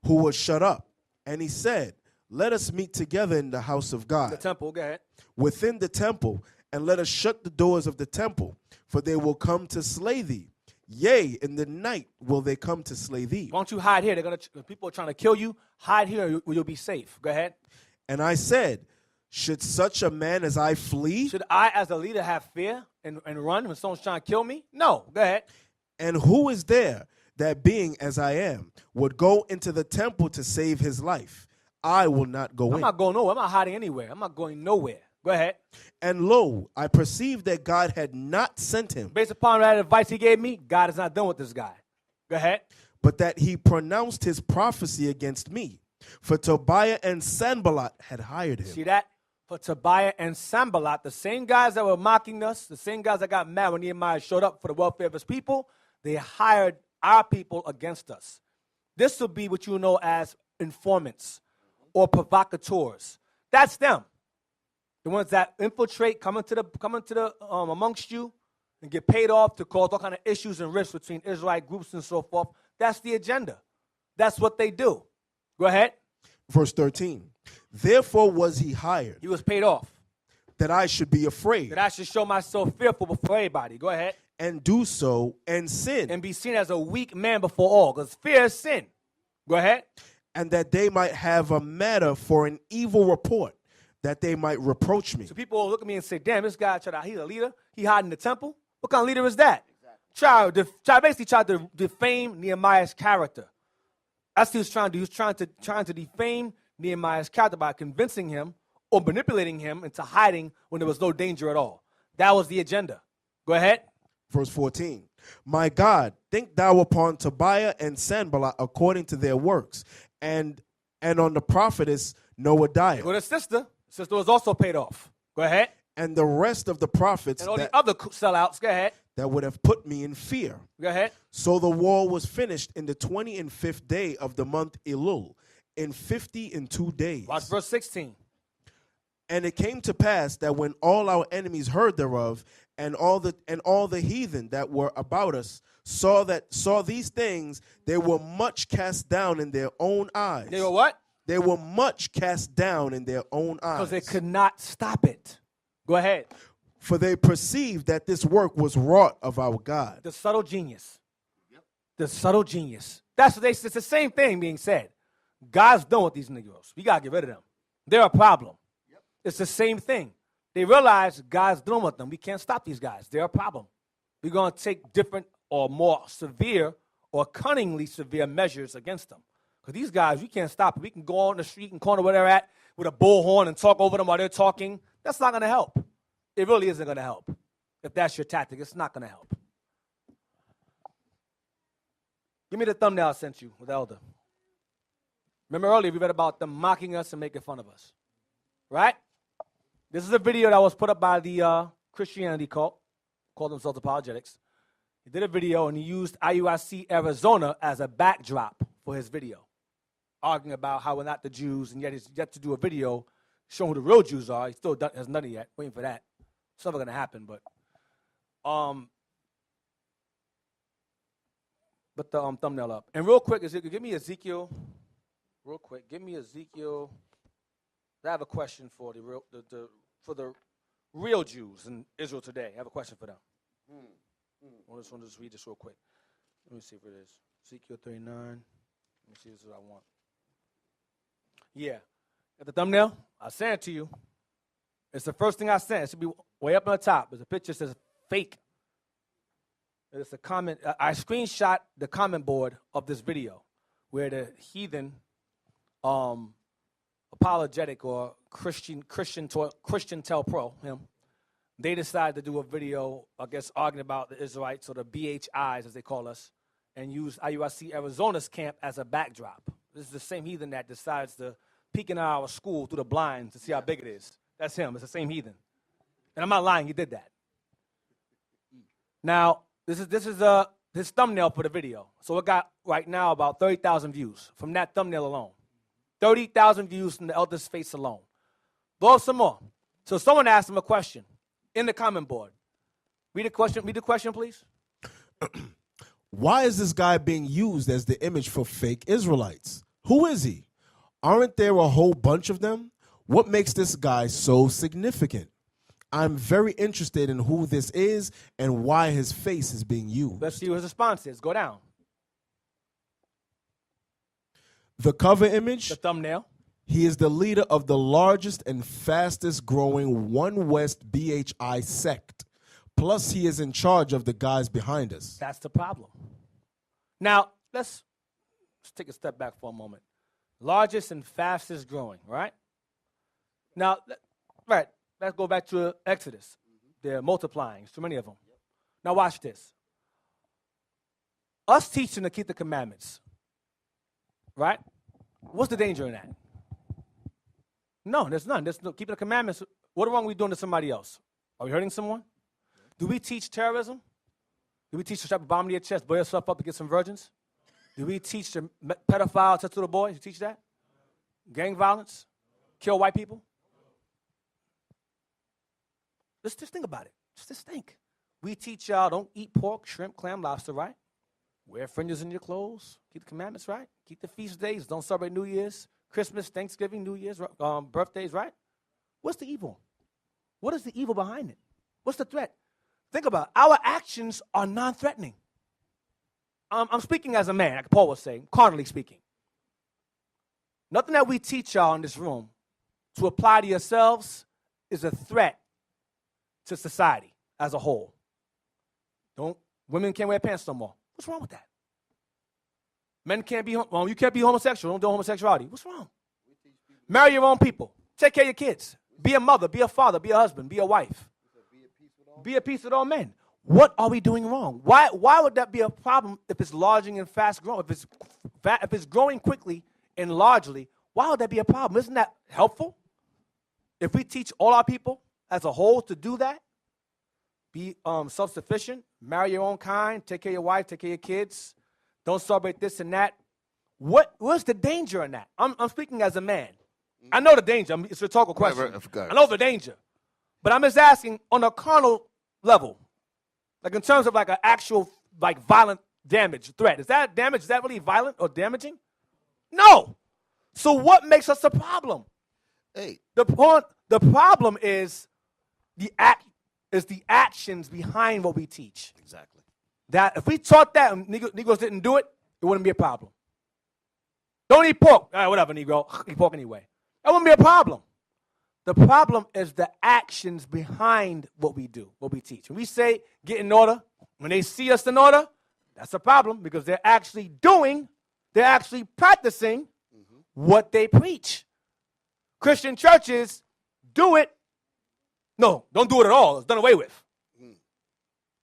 who was shut up. And he said, let us meet together in the house of God. The temple, go ahead. Within the temple, and let us shut the doors of the temple, for they will come to slay thee. Yea, in the night will they come to slay thee. Why don't you hide here? People are trying to kill you. Hide here, or you'll be safe. Go ahead. And I said, should such a man as I flee? Should I, as a leader, have fear and run when someone's trying to kill me? No. Go ahead. And who is there that, being as I am, would go into the temple to save his life? I will not go in. I'm not going nowhere. I'm not hiding anywhere. I'm not going nowhere. Go ahead. And lo, I perceived that God had not sent him, Based upon that advice he gave me, God is not done with this guy. Go ahead. but that he pronounced his prophecy against me. For Tobiah and Sanballat had hired him. See that? For Tobiah and Sanballat, the same guys that were mocking us, the same guys that got mad when Nehemiah showed up for the welfare of his people, they hired our people against us. This will be what you know as informants or provocateurs. That's them. The ones that infiltrate, come into the amongst you and get paid off to cause all kind of issues and rifts between Israelite groups and so forth. That's the agenda. That's what they do. Go ahead. Verse 13. Therefore was he hired, He was paid off. that I should be afraid, That I should show myself fearful before everybody. Go ahead. and do so, and sin, And be seen as a weak man before all. Because fear is sin. Go ahead. and that they might have a matter for an evil report, that they might reproach me. So people will look at me and say, damn, this guy he's a leader. He hiding in the temple. What kind of leader is that? Exactly. Basically tried to defame Nehemiah's character. That's what he was trying to do. He was trying to defame Nehemiah's character by convincing him or manipulating him into hiding when there was no danger at all. That was the agenda. Go ahead. Verse 14. My God, think thou upon Tobiah and Sanballat according to their works, and on the prophetess Noadiah, Go to sister. Sister was also paid off. Go ahead. and the rest of the prophets And all the other sellouts. Go ahead. that would have put me in fear. Go ahead. So the wall was finished in the 25th day of the month Elul, in 52 days. Watch verse 16. And it came to pass that when all our enemies heard thereof, and all the heathen that were about us saw these things, they were much cast down in their own eyes. They were what? They were much cast down in their own eyes. Because they could not stop it. Go ahead. For they perceived that this work was wrought of our God. The subtle genius. The subtle genius. That's what it's the same thing being said. God's done with these Negroes. We got to get rid of them. They're a problem. It's the same thing. They realize God's done with them. We can't stop these guys. They're a problem. We're going to take different or more severe or cunningly severe measures against them. Because these guys, we can't stop them. We can go on the street and corner where they're at with a bullhorn and talk over them while they're talking. That's not going to help. It really isn't going to help. If that's your tactic, it's not going to help. Give me the thumbnail I sent you with Elder. Remember earlier we read about them mocking us and making fun of us. Right? This is a video that was put up by the Christianity cult, called themselves Apologetics. He did a video and he used IUIC Arizona as a backdrop for his video, arguing about how we're not the Jews, and yet he's yet to do a video showing who the real Jews are. He still hasn't done it yet. Waiting for that. It's never going to happen, but the thumbnail up. And real quick, Ezekiel, give me Ezekiel. Real quick, give me Ezekiel. I have a question for the real Jews in Israel today. I have a question for them. I just want to read this real quick. Let me see if it is. Ezekiel 39. Let me see if this is what I want. Yeah. At the thumbnail, I sent it to you. It's the first thing I sent. It should be way up on the top. There's a picture that says fake. It's a comment. I screenshot the comment board of this video where the heathen apologetic or Christian Tel Pro, him, they decided to do a video, I guess, arguing about the Israelites or the BHIs, as they call us, and use IUIC Arizona's camp as a backdrop. This is the same heathen that decides to peek in our school through the blinds to see how big it is. That's him. It's the same heathen. And I'm not lying. He did that. Now, this is his thumbnail for the video. So it got right now about 30,000 views from that thumbnail alone. 30,000 views from the elder's face alone. Go some more. So someone asked him a question in the comment board. Read the question, please. Why is this guy being used as the image for fake Israelites? Who is he? Aren't there a whole bunch of them? What makes this guy so significant? I'm very interested in who this is and why his face is being used. Let's see what his response is. Go down. The cover image, The thumbnail. he is the leader of the largest and fastest growing One West BHI sect. Plus, he is in charge of the guys behind us. That's the problem. Now, let's take a step back for a moment. Largest and fastest growing, right? Now, right. Let's go back to Exodus. They're multiplying. It's too many of them. Now watch this. Us teaching to keep the commandments, right? What's the danger in that? No, there's none. There's no keeping the commandments. What wrong are we doing to somebody else? Are we hurting someone? Do we teach terrorism? Do we teach to strap a bomb to your chest, blow yourself up to get some virgins? Do we teach the pedophile to little boys? You teach that? Gang violence? Kill white people? Just think about it. Just think. We teach y'all don't eat pork, shrimp, clam, lobster, right? Wear fringes in your clothes. Keep the commandments, right? Keep the feast days. Don't celebrate New Year's, Christmas, Thanksgiving, New Year's, birthdays, right? What's the evil? What is the evil behind it? What's the threat? Think about it. Our actions are non-threatening. I'm speaking as a man, like Paul was saying, carnally speaking. Nothing that we teach y'all in this room to apply to yourselves is a threat to society as a whole. Women can't wear pants no more. What's wrong with that? Men can't be, you can't be homosexual. Don't do homosexuality. What's wrong? Marry your own people. Take care of your kids. Be a mother, be a father, be a husband, be a wife. Be at peace with all men. What are we doing wrong? Why would that be a problem if it's larging and fast growing? If it's growing quickly and largely, why would that be a problem? Isn't that helpful? If we teach all our people as a whole to do that, be self-sufficient, marry your own kind, take care of your wife, take care of your kids, don't celebrate this and that. What's the danger in that? I'm speaking as a man. I know the danger. It's a rhetorical question. I know the danger. But I'm just asking on a carnal level, like in terms of like an actual like violent damage, threat. Is that damage? Is that really violent or damaging? No. So what makes us a problem? Hey. The problem is the actions behind what we teach. Exactly. That if we taught that and Negroes didn't do it, it wouldn't be a problem. Don't eat pork. All right, whatever, Negro. Eat pork anyway. That wouldn't be a problem. The problem is the actions behind what we do, what we teach. When we say get in order, when they see us in order, that's a problem because they're actually practicing what they preach. Christian churches do it. No, don't do it at all. It's done away with.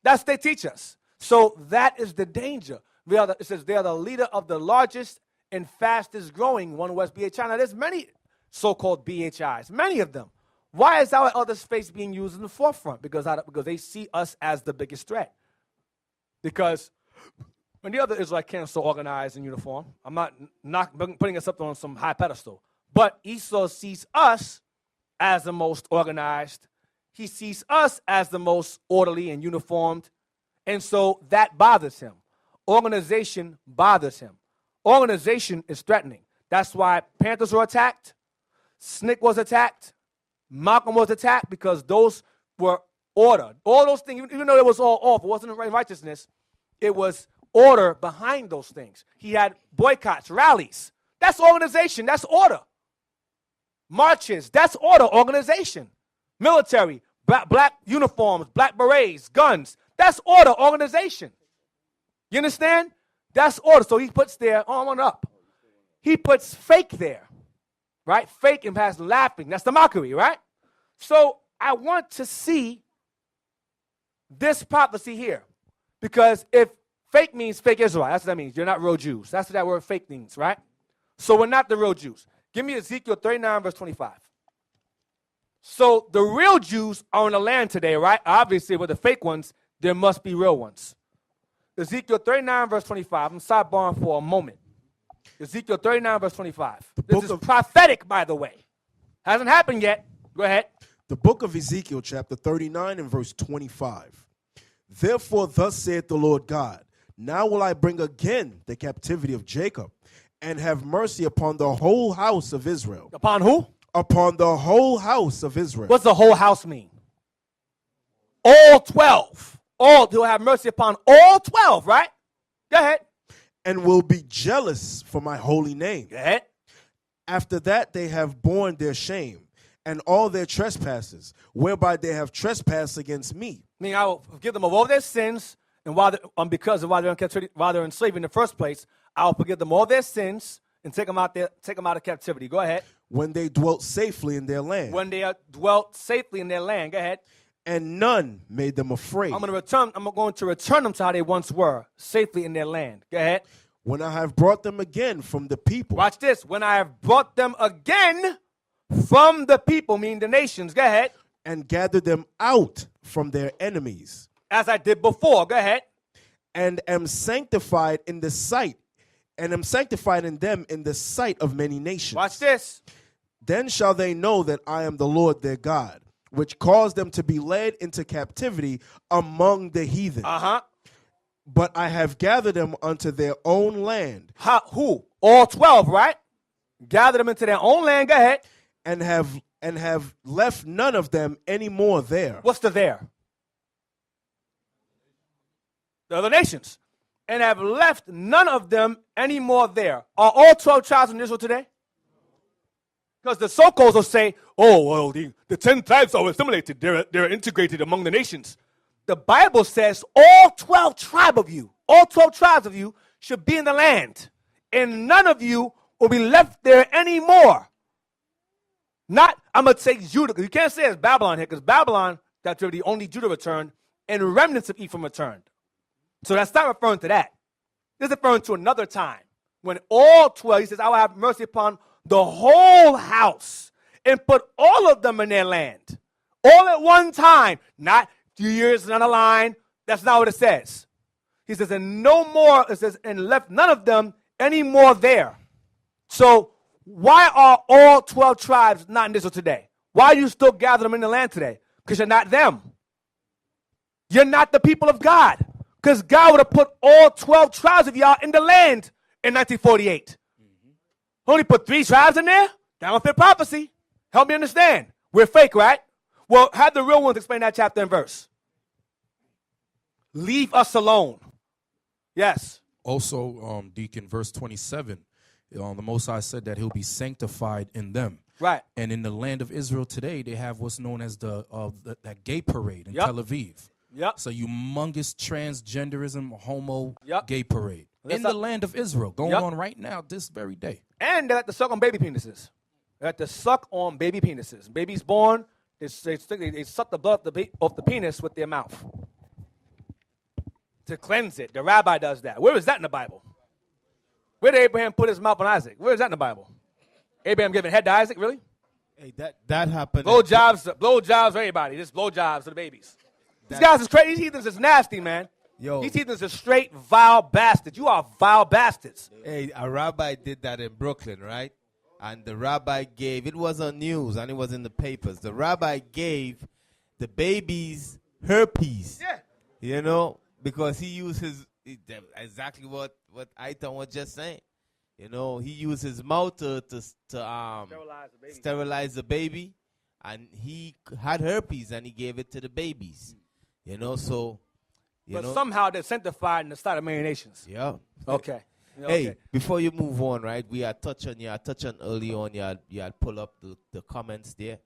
That's what they teach us. So that is the danger. It says they are the leader of the largest and fastest growing one West BHI. Now, there's many so-called BHIs, many of them. Why is our other space being used in the forefront? Because they see us as the biggest threat. Because when the other Israelites can't so organized and uniform, I'm not putting us up on some high pedestal, but Esau sees us as the most organized. He sees us as the most orderly and uniformed, and so that bothers him. Organization bothers him. Organization is threatening. That's why Panthers were attacked. SNCC was attacked. Malcolm was attacked because those were order. All those things, even though it was all off, it wasn't righteousness, it was order behind those things. He had boycotts, rallies. That's organization. That's order. Marches. That's order, organization. Military, black uniforms, black berets, guns. That's order, organization. You understand? That's order. So he puts their arm on up. He puts fake there, right? Fake and has laughing. That's the mockery, right? So I want to see this prophecy here. Because if fake means fake Israel, that's what that means. You're not real Jews. That's what that word fake means, right? So we're not the real Jews. Give me Ezekiel 39, verse 25. So the real Jews are in the land today, right? Obviously, with the fake ones, there must be real ones. Ezekiel 39, verse 25. I'm sidebarring for a moment. Ezekiel 39, verse 25. This is prophetic, by the way. Hasn't happened yet. Go ahead. The book of Ezekiel, chapter 39 and verse 25. Therefore, thus saith the Lord God, now will I bring again the captivity of Jacob, and have mercy upon the whole house of Israel. Upon who? Upon the whole house of Israel. What's the whole house mean? All 12. All, he'll have mercy upon all 12, right? Go ahead. And will be jealous for my holy name. Go ahead. After that they have borne their shame and all their trespasses, whereby they have trespassed against me. Meaning I will forgive them of all their sins, and because of why they're enslaved in the first place, I will forgive them all their sins and take them out of captivity. Go ahead. when they dwelt safely in their land, When they dwelt safely in their land. Go ahead. and none made them afraid. I'm going to return them to how they once were, safely in their land. Go ahead. When I have brought them again from the people, Watch this. When I have brought them again from the people, meaning the nations. Go ahead. and gathered them out from their enemies, As I did before. Go ahead. and am sanctified in the sight, and am sanctified in them in the sight of many nations. Watch this. Then shall they know that I am the Lord their God, which caused them to be led into captivity among the heathen. Uh-huh. But I have gathered them unto their own land, Who? All 12, right? Gather them into their own land. Go ahead. and have left none of them any more there. What's the there? The other nations. And have left none of them any more there. Are all 12 tribes in Israel today? Because the so-called will say, oh, well, the 10 tribes are assimilated. They're integrated among the nations. The Bible says all 12 tribes of you should be in the land. And none of you will be left there anymore. Not, I'm going to say Judah. You can't say it's Babylon here, because Babylon, that's where the only Judah returned, and remnants of Ephraim returned. So that's not referring to that. This is referring to another time. When all 12, he says, I will have mercy upon the whole house and put all of them in their land. All at one time. Not 2 years down the line. That's not what it says. He says, and no more, it says, and left none of them any more there. So why are all 12 tribes not in Israel today? Why do you still gather them in the land today? Because you're not them. You're not the people of God. Because God would have put all 12 tribes of y'all in the land in 1948. Only put 3 tribes in there? That don't fit prophecy. Help me understand. We're fake, right? Well, have the real ones explain that chapter and verse. Leave us alone. Yes. Also, Deacon, verse 27, the Most High said that he'll be sanctified in them. Right. And in the land of Israel today, they have what's known as that gay parade in Yep. Tel Aviv. Yep. It's a humongous transgenderism, homo Yep. gay parade That's in the up. land of Israel, going Yep. on right now, this very day. And they like to suck on baby penises. They like to suck on baby penises. Baby's born, they suck the blood off the penis with their mouth to cleanse it. The rabbi does that. Where is that in the Bible? Where did Abraham put his mouth on Isaac? Where is that in the Bible? Abraham giving head to Isaac, really? Hey, that happened. Blow jobs for everybody. Just blow jobs to the babies. These guys is crazy. These heathens is nasty, man. Yo. These heathens are straight vile bastards. You are vile bastards. Hey, a rabbi did that in Brooklyn, right? And the rabbi gave, it was on news and it was in the papers. The rabbi gave the babies herpes. Yeah. You know, because he used exactly what Aitan was just saying. You know, he used his mouth to sterilize the baby, and he had herpes and he gave it to the babies. You know, so But somehow they're sanctified in the sight of many nations. yeah. Okay. Hey, before you move on, right? We are touching early on. You had pull up the comments there.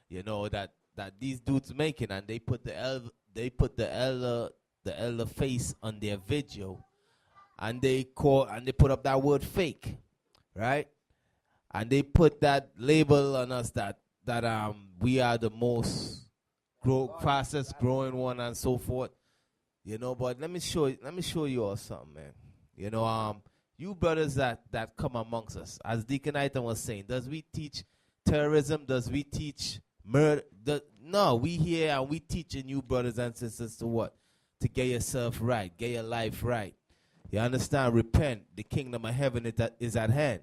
You know that these dudes making, and they put the elder face on their video, and they put up that word fake, right? And they put that label on us that we are the most fastest growing one and so forth. You know, but let me show you all something, man. You know, you brothers that come amongst us, as Deacon Aitan was saying, does we teach terrorism? Does we teach murder? No, we here and we teaching you brothers and sisters to what? To get yourself right, get your life right. You understand? Repent. The kingdom of heaven is at hand.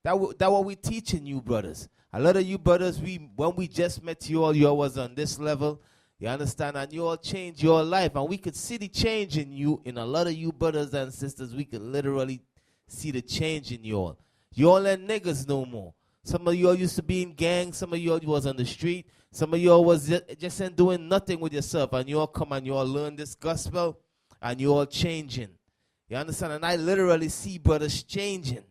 That what we teaching you brothers. A lot of you brothers, when we just met you all was on this level. You understand? And you all changed your life. And we could see the change in you, in a lot of you brothers and sisters. We could literally see the change in you all. You all ain't niggas no more. Some of you all used to be in gangs. Some of you all was on the street. Some of you all was just ain't doing nothing with yourself. And you all come and you all learn this gospel. And you all changing. You understand? And I literally see brothers changing.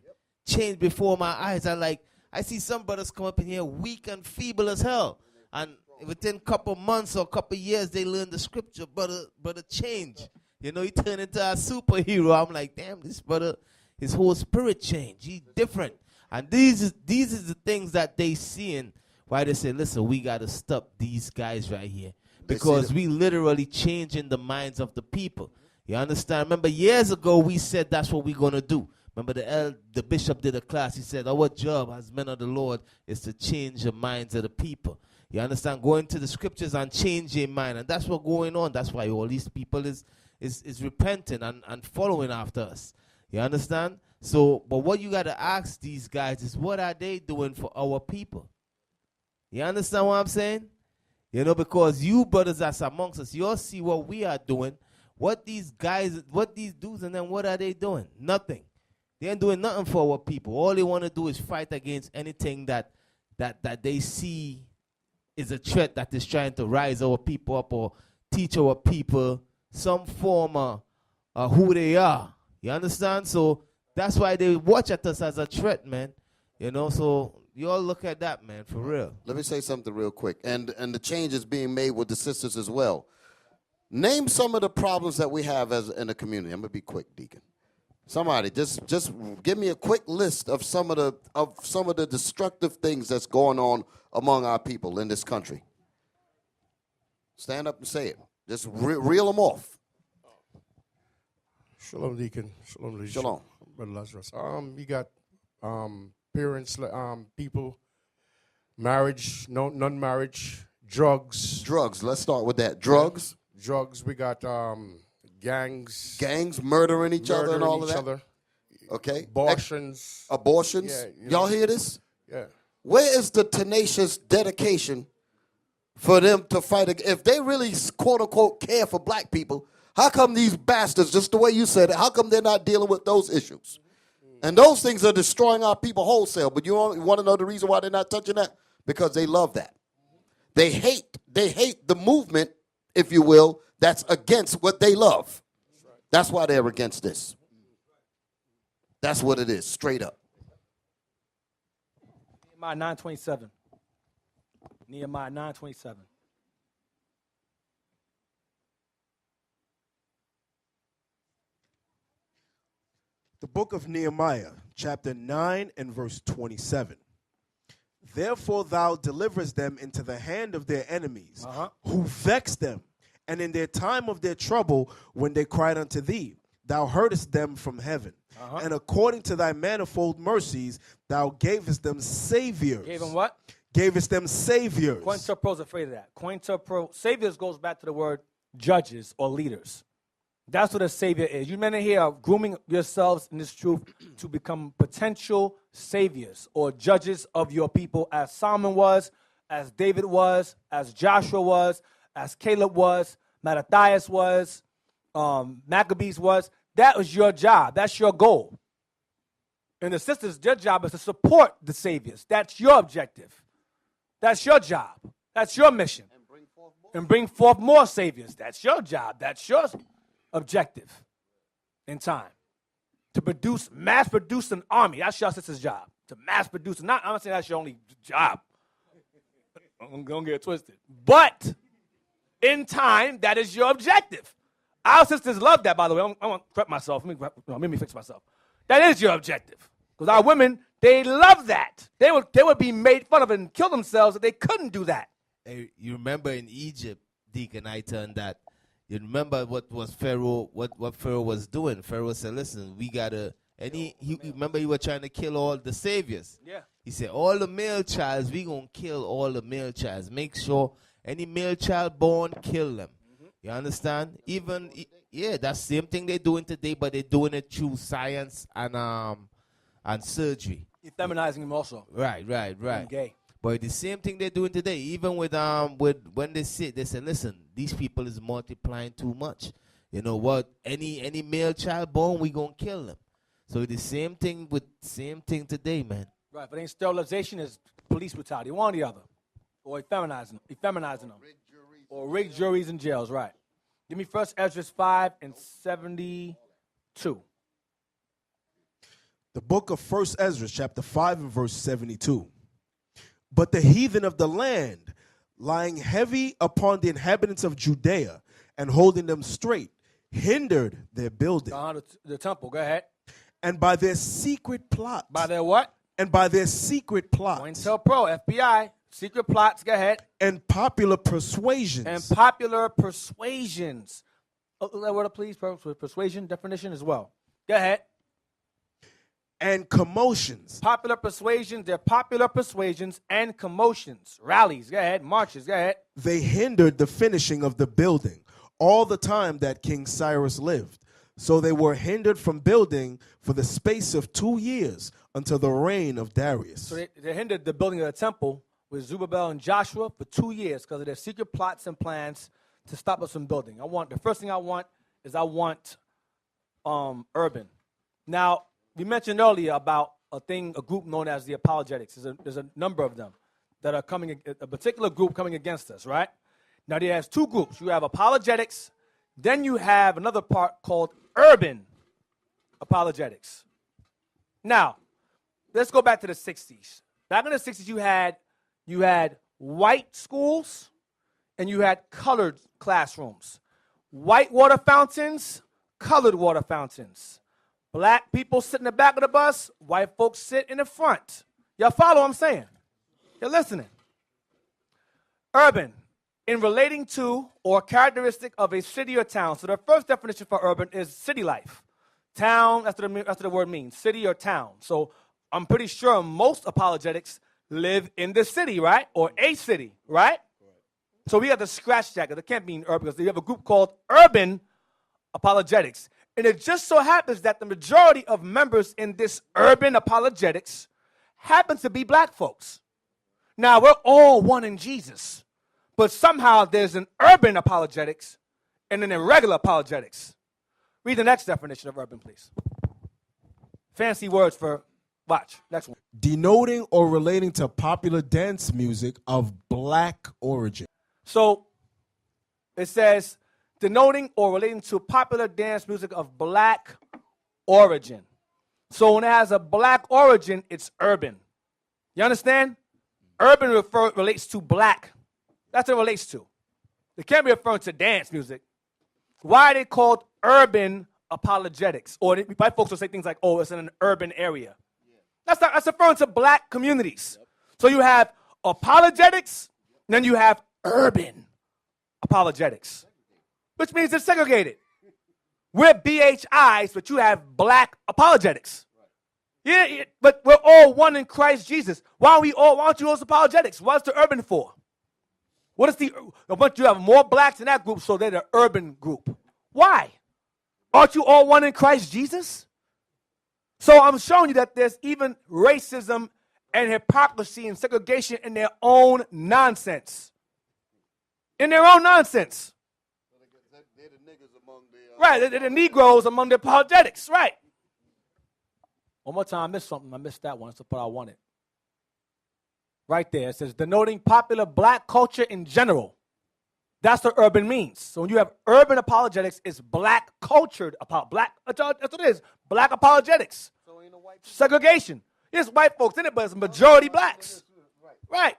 Change before my eyes. I see some brothers come up in here weak and feeble as hell. And within a couple months or a couple years, they learn the scripture. Brother change. You know, he turned into a superhero. I'm like, damn, this brother, his whole spirit changed. He's different. And these is the things that they seeing why they say, listen, we got to stop these guys right here. Because we literally changing the minds of the people. You understand? Remember, years ago, we said that's what we're going to do. Remember, the bishop did a class. He said, our job as men of the Lord is to change the minds of the people. You understand? Go into the scriptures and change your mind. And that's what's going on. That's why all these people is repenting and following after us. You understand? So, but what you got to ask these guys is, what are they doing for our people? You understand what I'm saying? You know, because you brothers that's amongst us, you'll see what we are doing. What these guys, what these dudes and them, what are they doing? Nothing. They ain't doing nothing for our people. All they want to do is fight against anything that they see is a threat that is trying to rise our people up or teach our people some form of who they are. You understand? So that's why they watch at us as a threat, man. You know, so you all look at that, man, for real. Let me say something real quick. And the change is being made with the sisters as well. Name some of the problems that we have in the community. I'm going to be quick, Deacon. Somebody, just give me a quick list of some of the destructive things that's going on among our people in this country. Stand up and say it. Just reel them off. Shalom, Deacon. Shalom, Lucia. Shalom. Brother Lazarus. You got parents, people, marriage, non-marriage, drugs. Drugs. Let's start with that. Drugs. Drugs. We got gangs. Gangs murdering each other and all of that. Other. Okay. Abortions. Abortions. Yeah, y'all hear this? Yeah. Where is the tenacious dedication for them to fight? If they really, quote unquote, care for black people, how come these bastards, just the way you said it, how come they're not dealing with those issues? And those things are destroying our people wholesale. But you want to know the reason why they're not touching that? Because they love that. They hate the movement, if you will, that's against what they love. That's why they're against this. That's what it is, straight up. Nehemiah 9:27. Nehemiah 9:27. The book of Nehemiah, chapter 9 and verse 27. Therefore thou deliverest them into the hand of their enemies, who vexed them, and in their time of their trouble, when they cried unto thee, thou heardest them from heaven. And according to thy manifold mercies, thou gavest them saviors. Gave them what? Gavest them saviors. Cointerpro is afraid of that. Cointerpro, saviors goes back to the word judges or leaders. That's what a savior is. You men here are grooming yourselves in this truth to become potential saviors or judges of your people, as Solomon was, as David was, as Joshua was, as Caleb was, Mattathias was, Maccabees was. That was your job. That's your goal. And the sisters, their job is to support the saviors. That's your objective. That's your job. That's your mission. And bring forth more saviors. That's your job. That's your objective in time. To produce, mass produce an army. That's your sister's job. To mass produce. I'm not saying that's your only job. Don't get it twisted. But in time, that is your objective. Our sisters love that, by the way. I want to prep myself. Let me fix myself. That is your objective. Because our women, they love that. They would be made fun of and kill themselves if they couldn't do that. Hey, you remember in Egypt, Deacon Iton, that you remember what was Pharaoh, what Pharaoh was doing. Pharaoh said, listen, we got to, remember he was trying to kill all the saviors. Yeah. He said, all the male childs, we going to kill all the male childs. Make sure any male child born, kill them. You understand? Even, that's the same thing they're doing today, but they're doing it through science and surgery. Feminizing him also. Right. Being gay. But the same thing they're doing today, even with when they say, listen, these people is multiplying too much. You know what? Any male child born, we gonna kill them. So the same thing today, man. Right, but ain't sterilization is police brutality, one or the other, or effeminizing them, or rigged juries in jails. Right. Give me 1 Ezra 5 and 72. The book of 1 Ezra, chapter 5 and verse 72. But the heathen of the land, lying heavy upon the inhabitants of Judea and holding them straight, hindered their building. The temple, go ahead. And by their secret plot. By their what? And by their secret plots COINTELPRO, FBI, secret plots, go ahead. and popular persuasions. And popular persuasions. Look that word up, please. Persuasion definition as well. Go ahead. And commotions. Popular persuasions. They're popular persuasions and commotions. Rallies. Go ahead. Marches. Go ahead. They hindered the finishing of the building all the time that King Cyrus lived. So they were hindered from building for the space of 2 years until the reign of Darius. So they hindered the building of the temple with Zerubbabel and Joshua for 2 years because of their secret plots and plans to stop us from building. The first thing I want is urban. Now, we mentioned earlier about a group known as the apologetics. There's a number of them that are coming, a particular group coming against us, right? Now, there has two groups. You have apologetics, then you have another part called urban apologetics. Now, let's go back to the 60s. Back in the 60s, you had white schools and you had colored classrooms. White water fountains, colored water fountains. Black people sit in the back of the bus, white folks sit in the front. Y'all follow what I'm saying? You're listening. Urban, in relating to or characteristic of a city or town. So the first definition for urban is city life. Town, that's what the word means, city or town. So I'm pretty sure most apologetics live in the city, right? Or a city, right? So we have to scratch that because it can't be urban because we have a group called urban apologetics. And it just so happens that the majority of members in this urban apologetics happen to be black folks. Now, we're all one in Jesus, but somehow there's an urban apologetics and an irregular apologetics. Read the next definition of urban, please. Fancy words for, watch, next one. Denoting or relating to popular dance music of black origin. So it says, denoting or relating to popular dance music of black origin. So when it has a black origin, it's urban. You understand? Urban relates to black. That's what it relates to. It can't be referring to dance music. Why are they called urban apologetics? Or white folks will say things like, oh, it's in an urban area. That's referring to black communities. So you have apologetics, and then you have urban apologetics, which means it's segregated. We're BHIs, but you have black apologetics. Yeah, but we're all one in Christ Jesus. Why aren't you all apologetics? What's the urban for? But you have more blacks in that group, so they're the urban group. Why? Aren't you all one in Christ Jesus? So I'm showing you that there's even racism and hypocrisy and segregation in their own nonsense. In their own nonsense. They're the niggas among the... Right, they're the Negroes among the apologetics, right. One more time, I missed something. I missed that one. That's the part I wanted. Right there, it says, denoting popular black culture in general. That's what urban means. So when you have urban apologetics, it's black cultured, that's what it is, black apologetics. So ain't no white segregation. There's white folks in it, but it's majority blacks. Right.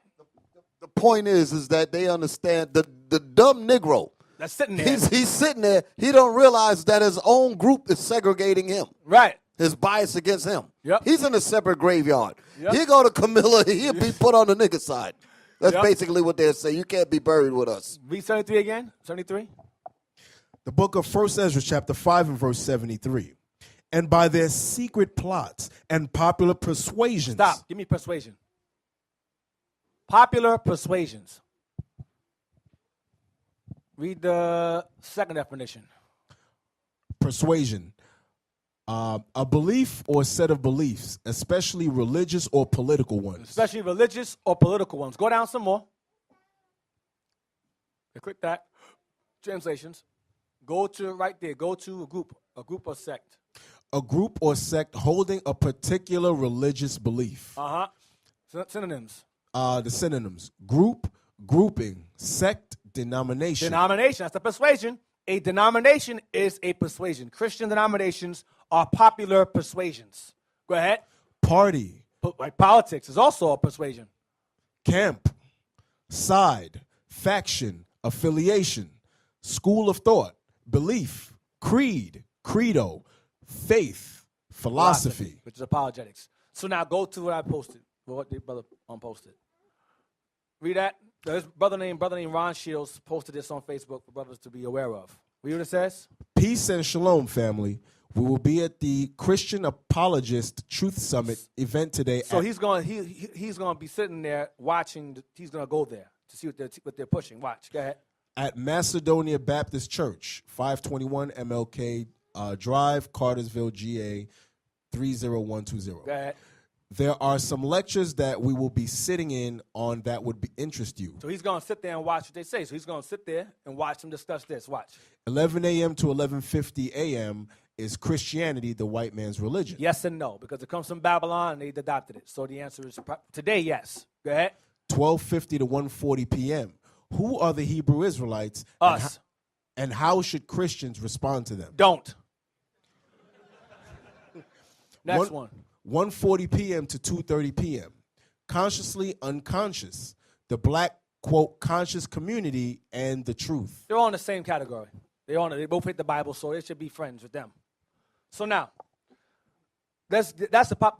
The point is that they understand the dumb Negro. That's sitting there. He's sitting there. He don't realize that his own group is segregating him. Right. His bias against him. Yep. He's in a separate graveyard. Yep. He go to Camilla, he'll be put on the nigga side. That's Yep. basically what they're saying. You can't be buried with us. Read 73 again. 73. The book of 1 Ezra chapter 5 and verse 73. And by their secret plots and popular persuasions. Stop. Give me persuasion. Popular persuasions. Read the second definition. Persuasion. A belief or set of beliefs, especially religious or political ones. Especially religious or political ones. Go down some more. Okay, click that. Translations. Go to right there. Go to a group or sect. A group or sect holding a particular religious belief. Synonyms. The synonyms: group, grouping, sect, denomination. Denomination. That's a persuasion. A denomination is a persuasion. Christian denominations are popular persuasions. Go ahead. Party. Like politics is also a persuasion. Camp, side, faction, affiliation, school of thought, belief, creed, credo, faith, philosophy. Which is apologetics. So now go to what I posted, what the brother posted. Read that. There's brother named Ron Shields posted this on Facebook for brothers to be aware of. Read what it says. Peace and shalom, family. We will be at the Christian Apologist Truth Summit event today. So he's going to be sitting there watching. He's going to go there to see what they're pushing. Watch. Go ahead. At Macedonia Baptist Church, 521 MLK Drive, Cartersville, GA 30120. Go ahead. There are some lectures that we will be sitting in on that would interest you. So he's going to sit there and watch what they say. So he's going to sit there and watch them discuss this. Watch. 11 a.m. to 11:50 a.m. is Christianity, the white man's religion. Yes and no, because it comes from Babylon and they adopted it. So the answer is today, yes. Go ahead. 12:50 to 1:40 p.m. Who are the Hebrew Israelites? Us. And how should Christians respond to them? Don't. Next one. 1:40 p.m. to 2:30 p.m. Consciously unconscious. The black, quote, conscious community and the truth. They're all in the same category. They both hate the Bible, so they should be friends with them. So now, that's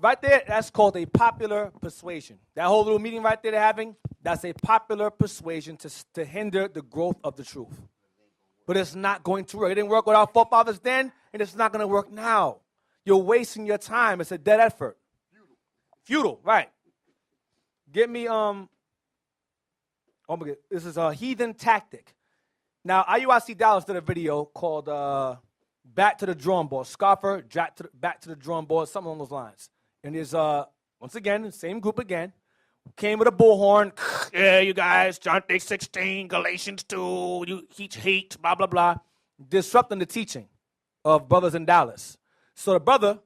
right there. That's called a popular persuasion. That whole little meeting right there they're having, that's a popular persuasion to hinder the growth of the truth. But it's not going to work. It didn't work with our forefathers then, and it's not going to work now. You're wasting your time. It's a dead effort. Futile, right. Get me, this is a heathen tactic. Now, IUIC Dallas did a video called Back to the Drawing Board. Scoffer, Back to the Drawing Board, something along those lines. And there's, once again, the same group again, came with a bullhorn. Yeah, you guys, John 3:16, Galatians 2, you hate, blah, blah, blah. Disrupting the teaching of brothers in Dallas. So the brother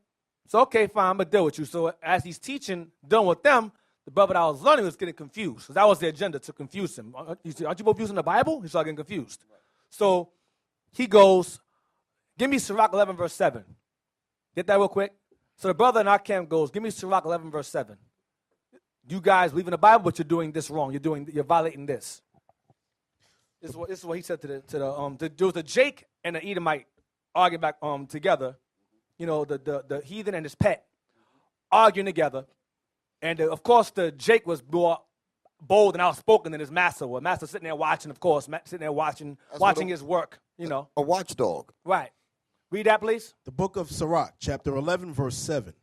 said, okay, fine, I'm going to deal with you. So as he's teaching, dealing with them, the brother that I was learning was getting confused. Because that was the agenda, to confuse him. He said, aren't you both using the Bible? He started getting confused. So he goes, give me Sirach 11, verse 7. Get that real quick? So the brother in our camp goes, give me Sirach 11, verse 7. You guys believe in the Bible, but you're doing this wrong. You're violating this. This is what he said there was a Jake and an Edomite arguing back together. You know, the heathen and his pet arguing together. And, of course, the Jake was more bold and outspoken than his master was. Master sitting there watching, of course, sitting there watching his work, you know. A watchdog. Right. Read that, please. The book of Sirach, chapter 11, verse 7.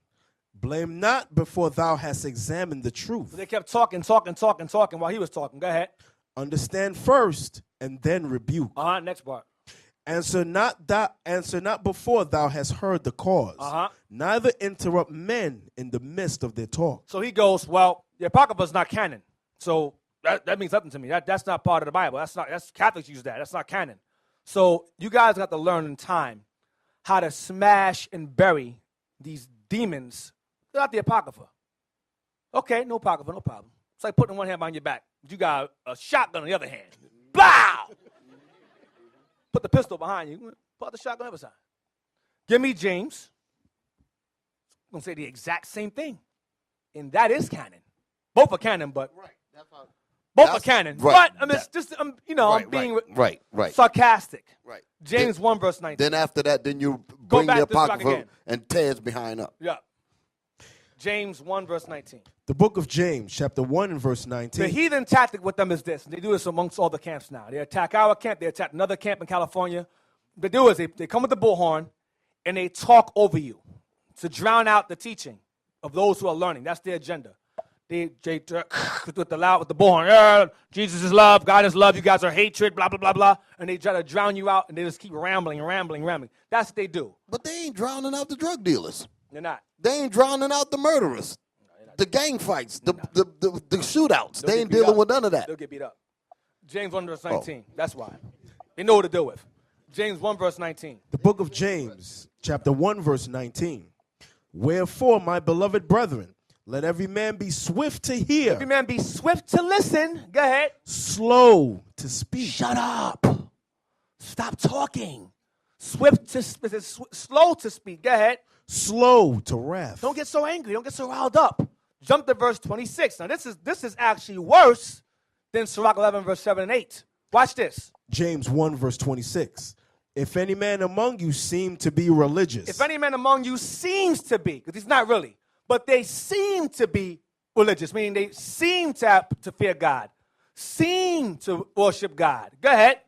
Blame not before thou hast examined the truth. They kept talking while he was talking. Go ahead. Understand first and then rebuke. Next part. Answer not before thou hast heard the cause. Neither interrupt men in the midst of their talk. So he goes, well, the Apocrypha is not canon. So that means nothing to me. That's not part of the Bible. That's Catholics use that. That's not canon. So you guys got to learn in time how to smash and bury these demons without the Apocrypha. Okay, no Apocrypha, no problem. It's like putting one hand behind your back. You got a shotgun on the other hand. Blow! Put the pistol behind you. Pull out the shotgun on the other side. Give me James. I'm going to say the exact same thing. And that is canon. Both are canon, but Right. both are canon. Right. But I mean, it's just, I'm being right. sarcastic. Right. James 1, verse 19. Then after that, then you bring back the to Sirach Apocrypha again. and tears behind up. Yeah. James 1, verse 19. The book of James, chapter 1 and verse 19. The heathen tactic with them is this. And they do this amongst all the camps now. They attack our camp. They attack another camp in California. What they do is they come with the bullhorn and they talk over you to drown out the teaching of those who are learning. That's their agenda. They with the bullhorn. Jesus is love. God is love. You guys are hatred. Blah, blah, blah, blah. And they try to drown you out and they just keep rambling. That's what they do. But they ain't drowning out the drug dealers. They're not. They ain't drowning out the murderers, the gang fights, the shootouts. They ain't beat dealing up. with none of that. They'll get beat up. James 1, verse 19. That's why. They know what to deal with. James 1, verse 19. The book of James, chapter 1, verse 19. Wherefore, my beloved brethren, let every man be swift to hear. Every man be swift to listen. Go ahead. Slow to speak. Shut up. Stop talking. Slow to speak. Go ahead. Slow to wrath. Don't get so angry. Don't get so riled up. Jump to verse 26. Now, this is actually worse than Sirach 11, verse 7 and 8. Watch this. James 1, verse 26. If any man among you seem to be religious. If any man among you seems to be, because he's not really, but they seem to be religious, meaning they seem to fear God, seem to worship God. Go ahead.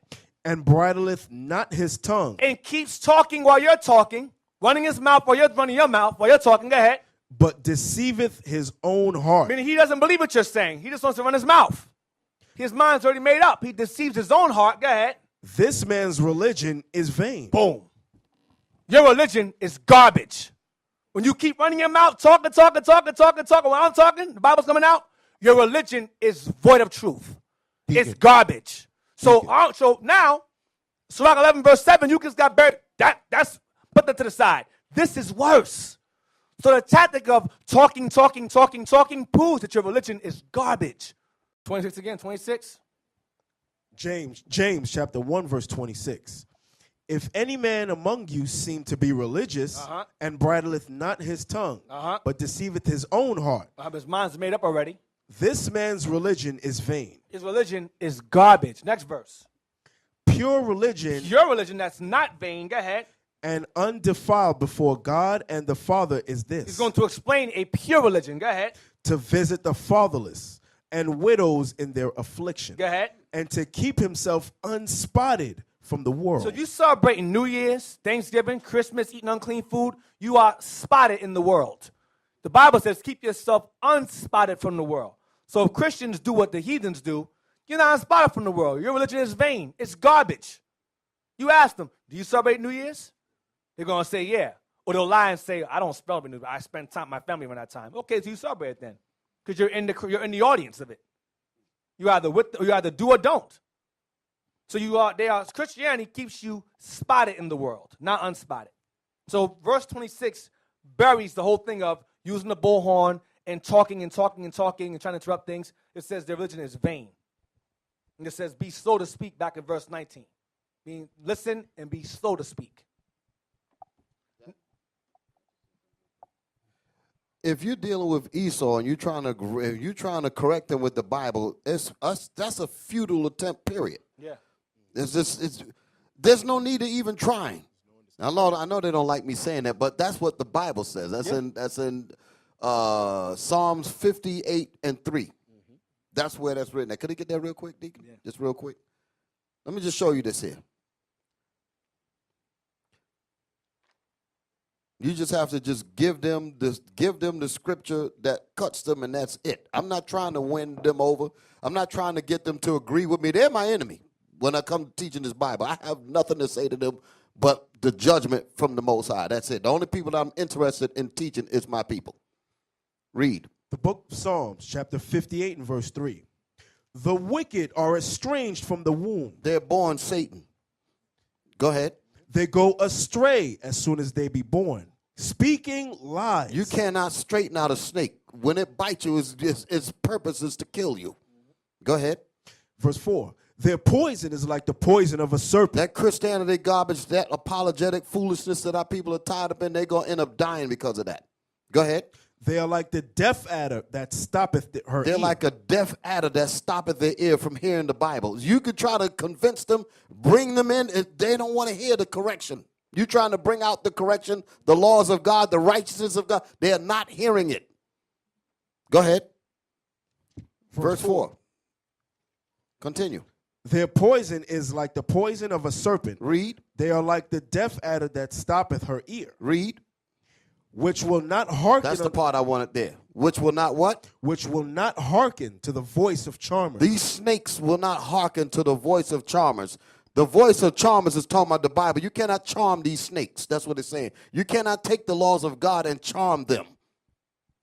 And bridleth not his tongue, And keeps talking while you're talking, running his mouth while you're running your mouth while you're talking. Go ahead. but deceiveth his own heart. Meaning he doesn't believe what you're saying. He just wants to run his mouth. His mind's already made up. He deceives his own heart. Go ahead. This man's religion is vain. Boom. Your religion is garbage. When you keep running your mouth, talking, while I'm talking, the Bible's coming out, your religion is void of truth. It's garbage. So now, Surah 11 verse 7, you just got buried. That's put that to the side. This is worse. So the tactic of talking proves that your religion is garbage. 26 again, 26. James chapter 1 verse 26. If any man among you seem to be religious, and bridleth not his tongue, but deceiveth his own heart, His mind's made up already. this man's religion is vain. His religion is garbage. Next verse. Pure religion Your religion that's not vain, go ahead. and undefiled before God and the Father is He's this: going to explain a pure religion. Go ahead. to visit the fatherless and widows in their affliction, Go ahead. and to keep himself unspotted from the world. So if you celebrating New Year's, Thanksgiving, Christmas, eating unclean food, you are spotted in the world. The Bible says keep yourself unspotted from the world. So if Christians do what the heathens do, you're not unspotted from the world. Your religion is vain. It's garbage. You ask them, do you celebrate New Year's? They're going to say, yeah. Or they'll lie and say, I don't celebrate New Year's. I spend time with my family around that time. Okay, so you celebrate it then. Because you're in the audience of it. You either do or don't. So Christianity keeps you spotted in the world, not unspotted. So verse 26 buries the whole thing of using the bullhorn and talking and trying to interrupt things. It says their religion is vain. And it says be slow to speak back in verse 19. Meaning listen and be slow to speak. If you're dealing with Esau and you're trying to correct them with the Bible, that's a futile attempt, period. Yeah. There's no need to even trying. Now, Lord, I know they don't like me saying that, but that's what the Bible says. That's in Psalms 58:3. That's where that's written. Could I get that real quick, Deacon? Yeah. Just real quick. Let me just show you this here. You just have to just give them the scripture that cuts them, and that's it. I'm not trying to win them over. I'm not trying to get them to agree with me. They're my enemy when I come to teaching this Bible. I have nothing to say to them but the judgment from the Most High. That's it. The only people that I'm interested in teaching is my people. Read. The book of Psalms, chapter 58 and verse 3. The wicked are estranged from the womb. They're born Satan. Go ahead. They go astray as soon as they be born, speaking lies. You cannot straighten out a snake. When it bites you, its purpose is to kill you. Go ahead. Verse 4. Their poison is like the poison of a serpent. That Christianity garbage, that apologetic foolishness that our people are tied up in, they're going to end up dying because of that. Go ahead. They are like the deaf adder that stoppeth her They're ear. like a deaf adder that stoppeth their ear from hearing the Bible. You could try to convince them, bring them in, if they don't want to hear the correction. You're trying to bring out the correction, the laws of God, the righteousness of God. They are not hearing it. Go ahead. Verse 4. Continue. Their poison is like the poison of a serpent. Read. They are like the deaf adder that stoppeth her ear. Read. Which will not hearken. That's the part I wanted there. Which will not what? Which will not hearken to the voice of charmers. These snakes will not hearken to the voice of charmers. The voice of charmers is talking about the Bible. You cannot charm these snakes. That's what it's saying. You cannot take the laws of God and charm them.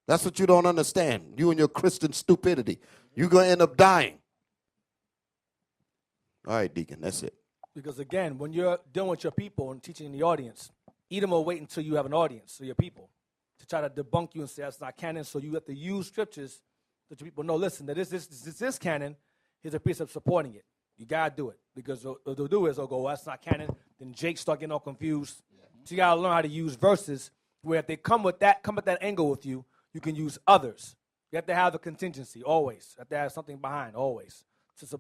That's what you don't understand. You and your Christian stupidity. You're going to end up dying. All right, Deacon, that's it. Because again, when you're dealing with your people and teaching in the audience, Edom will wait until you have an audience, so your people, to try to debunk you and say that's not canon. So you have to use scriptures that your people know. Listen, that this canon. Here's a precept supporting it. You gotta do it because what they'll do is they'll go, well, that's not canon. Then Jake start getting all confused. So you gotta learn how to use verses where if they come with that angle with you, you can use others. You have to have a contingency always. You have to have something behind always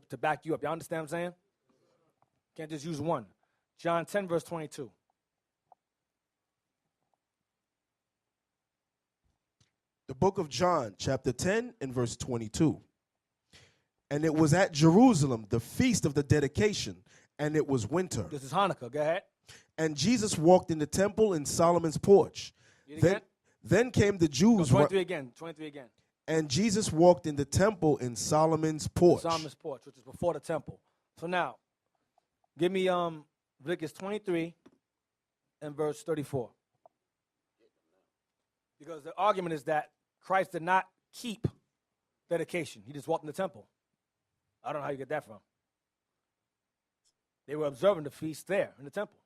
to back you up. Y'all understand what I'm saying? Can't just use one. John 10 verse 22. The book of John, chapter 10 and verse 22. And it was at Jerusalem, the feast of the dedication, and it was winter. This is Hanukkah. Go ahead. And Jesus walked in the temple in Solomon's porch. Then came the Jews. 23 again. 23 again. And Jesus walked in the temple in Solomon's porch. Solomon's porch, which is before the temple. So now, give me Leviticus 23 and verse 34. Because the argument is that Christ did not keep dedication. He just walked in the temple. I don't know how you get that from. They were observing the feast there in the temple.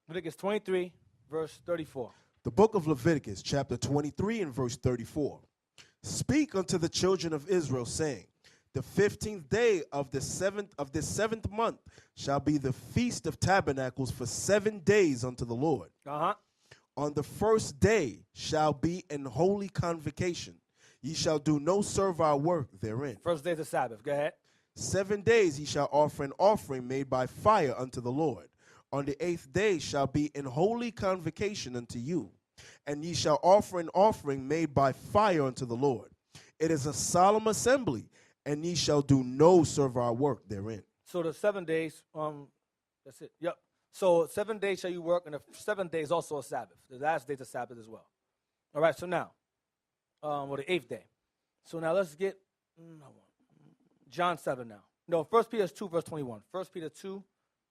Leviticus 23, verse 34. The book of Leviticus, chapter 23 and verse 34. Speak unto the children of Israel, saying, the 15th day of this seventh month shall be the feast of tabernacles for 7 days unto the Lord. On the first day shall be an holy convocation. Ye shall do no servile work therein. First day of the Sabbath. Go ahead. 7 days ye shall offer an offering made by fire unto the Lord. On the 8th day shall be an holy convocation unto you. And ye shall offer an offering made by fire unto the Lord. It is a solemn assembly, and ye shall do no servile work therein. So the 7 days, that's it. Yep. So 7 days shall you work, and the 7th day is also a Sabbath. The last day is a Sabbath as well. All right, so now, or the 8th day. So now let's get John 7 now. No, 1 Peter 2, verse 21. 1 Peter 2,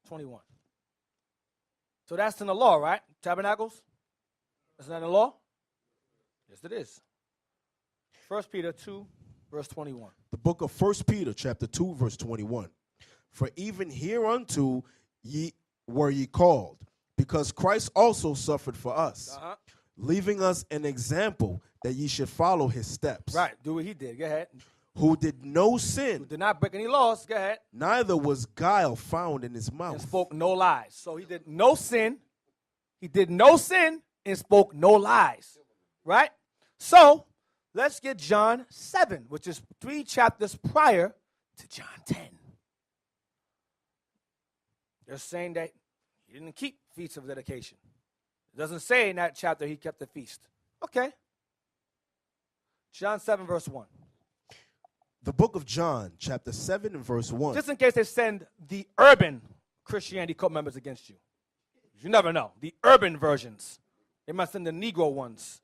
21. So that's in the law, right? Tabernacles? Isn't that in the law? Yes, it is. 1 Peter 2, verse 21. The book of 1 Peter, chapter 2, verse 21. For even hereunto were ye called, because Christ also suffered for us, leaving us an example that ye should follow his steps. Right, do what he did. Go ahead. Who did no sin, Who did not break any laws. Go ahead. neither was guile found in his mouth. And spoke no lies. So he did no sin. He did no sin and spoke no lies. Right? So let's get John 7, which is 3 chapters prior to John 10. They're saying that he didn't keep feasts of dedication. It doesn't say in that chapter he kept the feast. Okay. John 7, verse 1. The book of John, chapter 7 and verse 1. Just in case they send the urban Christianity cult members against you. You never know. The urban versions. They might send the Negro ones.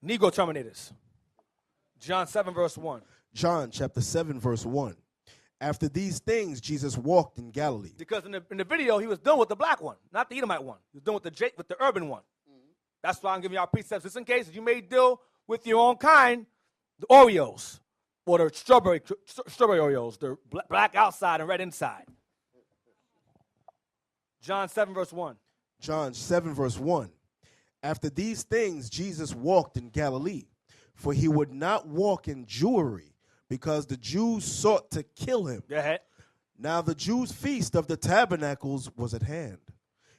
Negro terminators. John 7, verse 1. John chapter 7, verse 1. After these things, Jesus walked in Galilee. Because in the video, he was dealing with the black one, not the Edomite one. He was dealing with the urban one. That's why I'm giving y'all precepts. Just in case you may deal with your own kind, the Oreos, or the strawberry Oreos, the black outside and red inside. John 7, verse 1. John 7, verse 1. After these things, Jesus walked in Galilee, for he would not walk in Jewry, because the Jews sought to kill him. Go ahead. Now the Jews' feast of the tabernacles was at hand.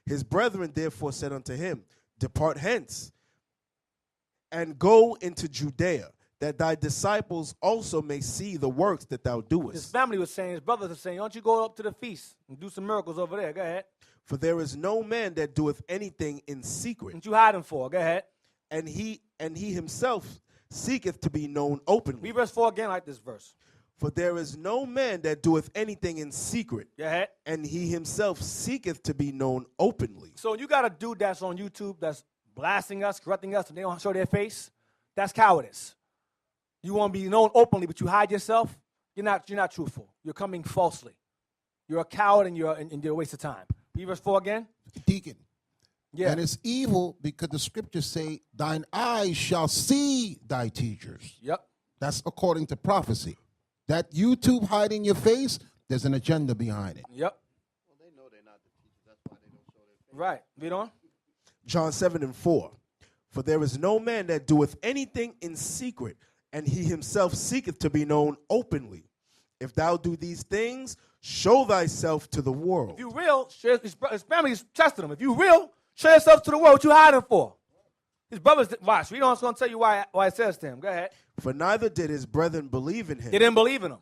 His brethren therefore said unto him, Depart hence, and go into Judea, that thy disciples also may see the works that thou doest. His family was saying, his brothers were saying, don't you go up to the feast and do some miracles over there. Go ahead. For there is no man that doeth anything in secret. What you hiding for? Go ahead. And he himself seeketh to be known openly. Read verse 4 again, like this verse. For there is no man that doeth anything in secret. Go ahead. And he himself seeketh to be known openly. So you got a dude that's on YouTube that's blasting us, correcting us, and they don't show their face. That's cowardice. You want to be known openly, but you hide yourself. You're not truthful. You're coming falsely. You're a coward, and you're a waste of time. Read verse 4 again. Deacon. Yeah. And it's evil because the scriptures say, thine eyes shall see thy teachers. Yep. That's according to prophecy. That YouTube hiding your face, there's an agenda behind it. Yep. Well, they know they're not the teachers. That's why they don't show their face. Right. Read on. John 7 and 4. For there is no man that doeth anything in secret, and he himself seeketh to be known openly. If thou do these things, show thyself to the world. If you real, his family's testing him. If you real, show yourself to the world. What you hiding for? His brothers, watch. Read on. It's going to tell you why it says to him. Go ahead. For neither did his brethren believe in him. They didn't believe in him.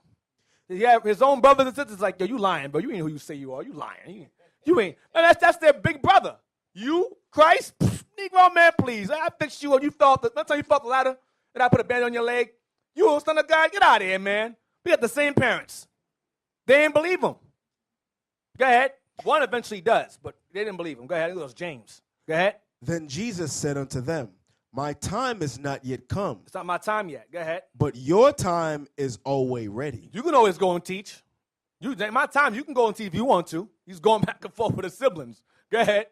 Yeah, his own brothers and sisters like, yo, you lying, bro. You ain't who you say you are. You lying. You ain't. And that's their big brother. You, Christ? Pfft, Negro man, please. I fixed you up. You felt the, that's how you felt the ladder, and I put a band on your leg. You a son of God? Get out of here, man. We got the same parents. They didn't believe him. Go ahead. One eventually does, but they didn't believe him. Go ahead. It was James. Go ahead. Then Jesus said unto them, my time is not yet come, It's not my time yet. Go ahead. but your time is always ready. You can always go and teach. My time, you can go and teach if you want to. He's going back and forth with his siblings. Go ahead.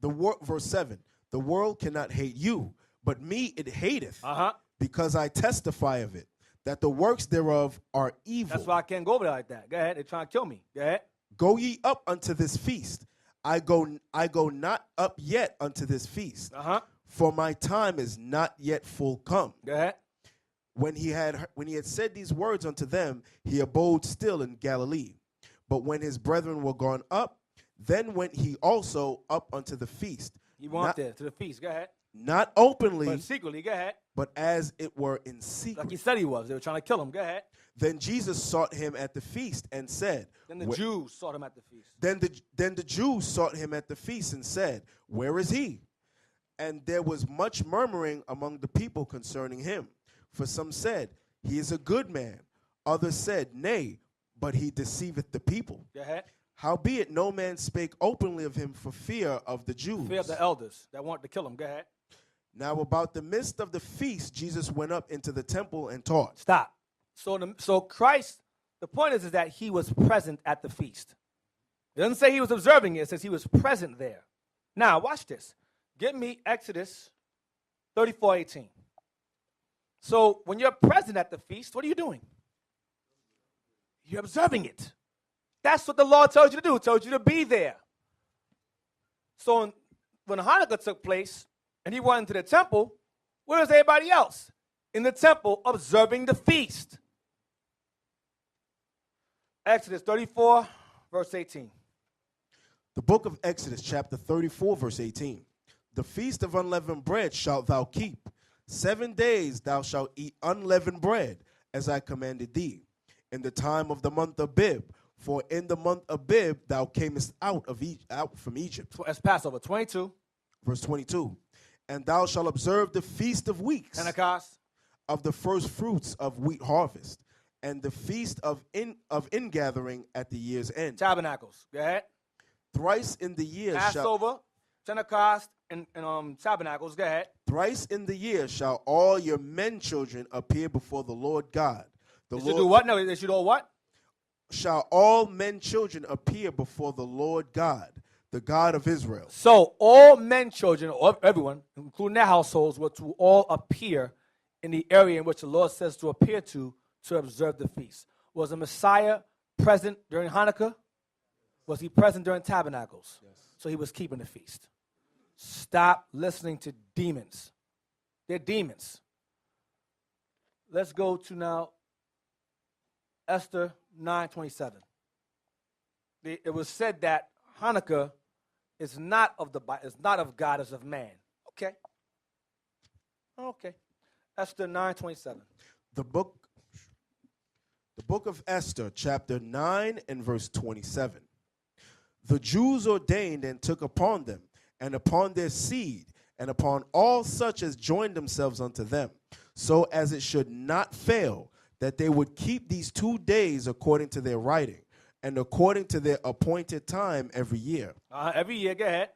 Verse 7, the world cannot hate you, but me it hateth, Uh-huh. because I testify of it, that the works thereof are evil. That's why I can't go over there like that. Go ahead. They're trying to kill me. Go ahead. Go ye up unto this feast. I go not up yet unto this feast, Uh-huh. for my time is not yet full come. Go ahead. When he had said these words unto them, he abode still in Galilee. But when his brethren were gone up, then went he also up unto the feast. You want there to the feast. Go ahead. Not openly, But secretly, go ahead. but as it were in secret. Like he said he was. They were trying to kill him. Go ahead. Then Jesus sought him at the feast and said, Then the "Wh- Jews sought him at the feast. Then the Jews sought him at the feast and said, where is he? And there was much murmuring among the people concerning him. For some said, he is a good man. Others said, nay, but he deceiveth the people. Go ahead. Howbeit no man spake openly of him for fear of the Jews. Fear of the elders that wanted to kill him. Go ahead. Now about the midst of the feast, Jesus went up into the temple and taught. Stop. So Christ, the point is that he was present at the feast. It doesn't say he was observing it. It says he was present there. Now, watch this. Give me Exodus 34:18. So when you're present at the feast, what are you doing? You're observing it. That's what the law tells you to do. It tells you to be there. So when Hanukkah took place and he went into the temple, where was everybody else? In the temple observing the feast. Exodus 34, verse 18. The book of Exodus, chapter 34, verse 18. The feast of unleavened bread shalt thou keep. 7 days thou shalt eat unleavened bread, as I commanded thee, in the time of the month of Abib. For in the month of Abib thou camest out from Egypt. That's Passover 22. Verse 22. And thou shalt observe the feast of weeks, Pentecost. of the first fruits of wheat harvest, and the feast of ingathering at the year's end. Tabernacles. Go ahead. Thrice in the year shall Passover, Pentecost, and Tabernacles. Go ahead. thrice in the year shall all your men children appear before the Lord God. The They should do what? No, they should do what? Shall all men children appear before the Lord God, the God of Israel. So all men, children, or everyone, including their households, were to all appear in the area in which the Lord says to appear to observe the feast. Was the Messiah present during Hanukkah? Was he present during Tabernacles? Yes. So he was keeping the feast. Stop listening to demons. They're demons. Let's go to now Esther 9:27. It was said that Hanukkah is not of God, it's of man. Okay. Esther 9:27. The book of Esther, chapter 9 and verse 27. The Jews ordained and took upon them, and upon their seed, and upon all such as joined themselves unto them, so as it should not fail, that they would keep these 2 days according to their writing, and according to their appointed time every year. Every year, go ahead.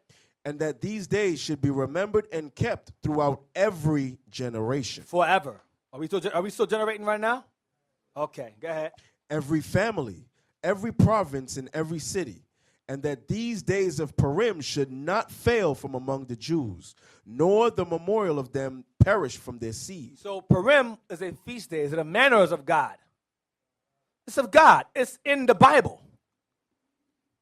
And that these days should be remembered and kept throughout every generation. Forever. Are we still generating right now? Okay, go ahead. Every family, every province, and every city. And that these days of Purim should not fail from among the Jews, nor the memorial of them perish from their seed. So Purim is a feast day. Is it a manners of God? It's of God. It's in the Bible.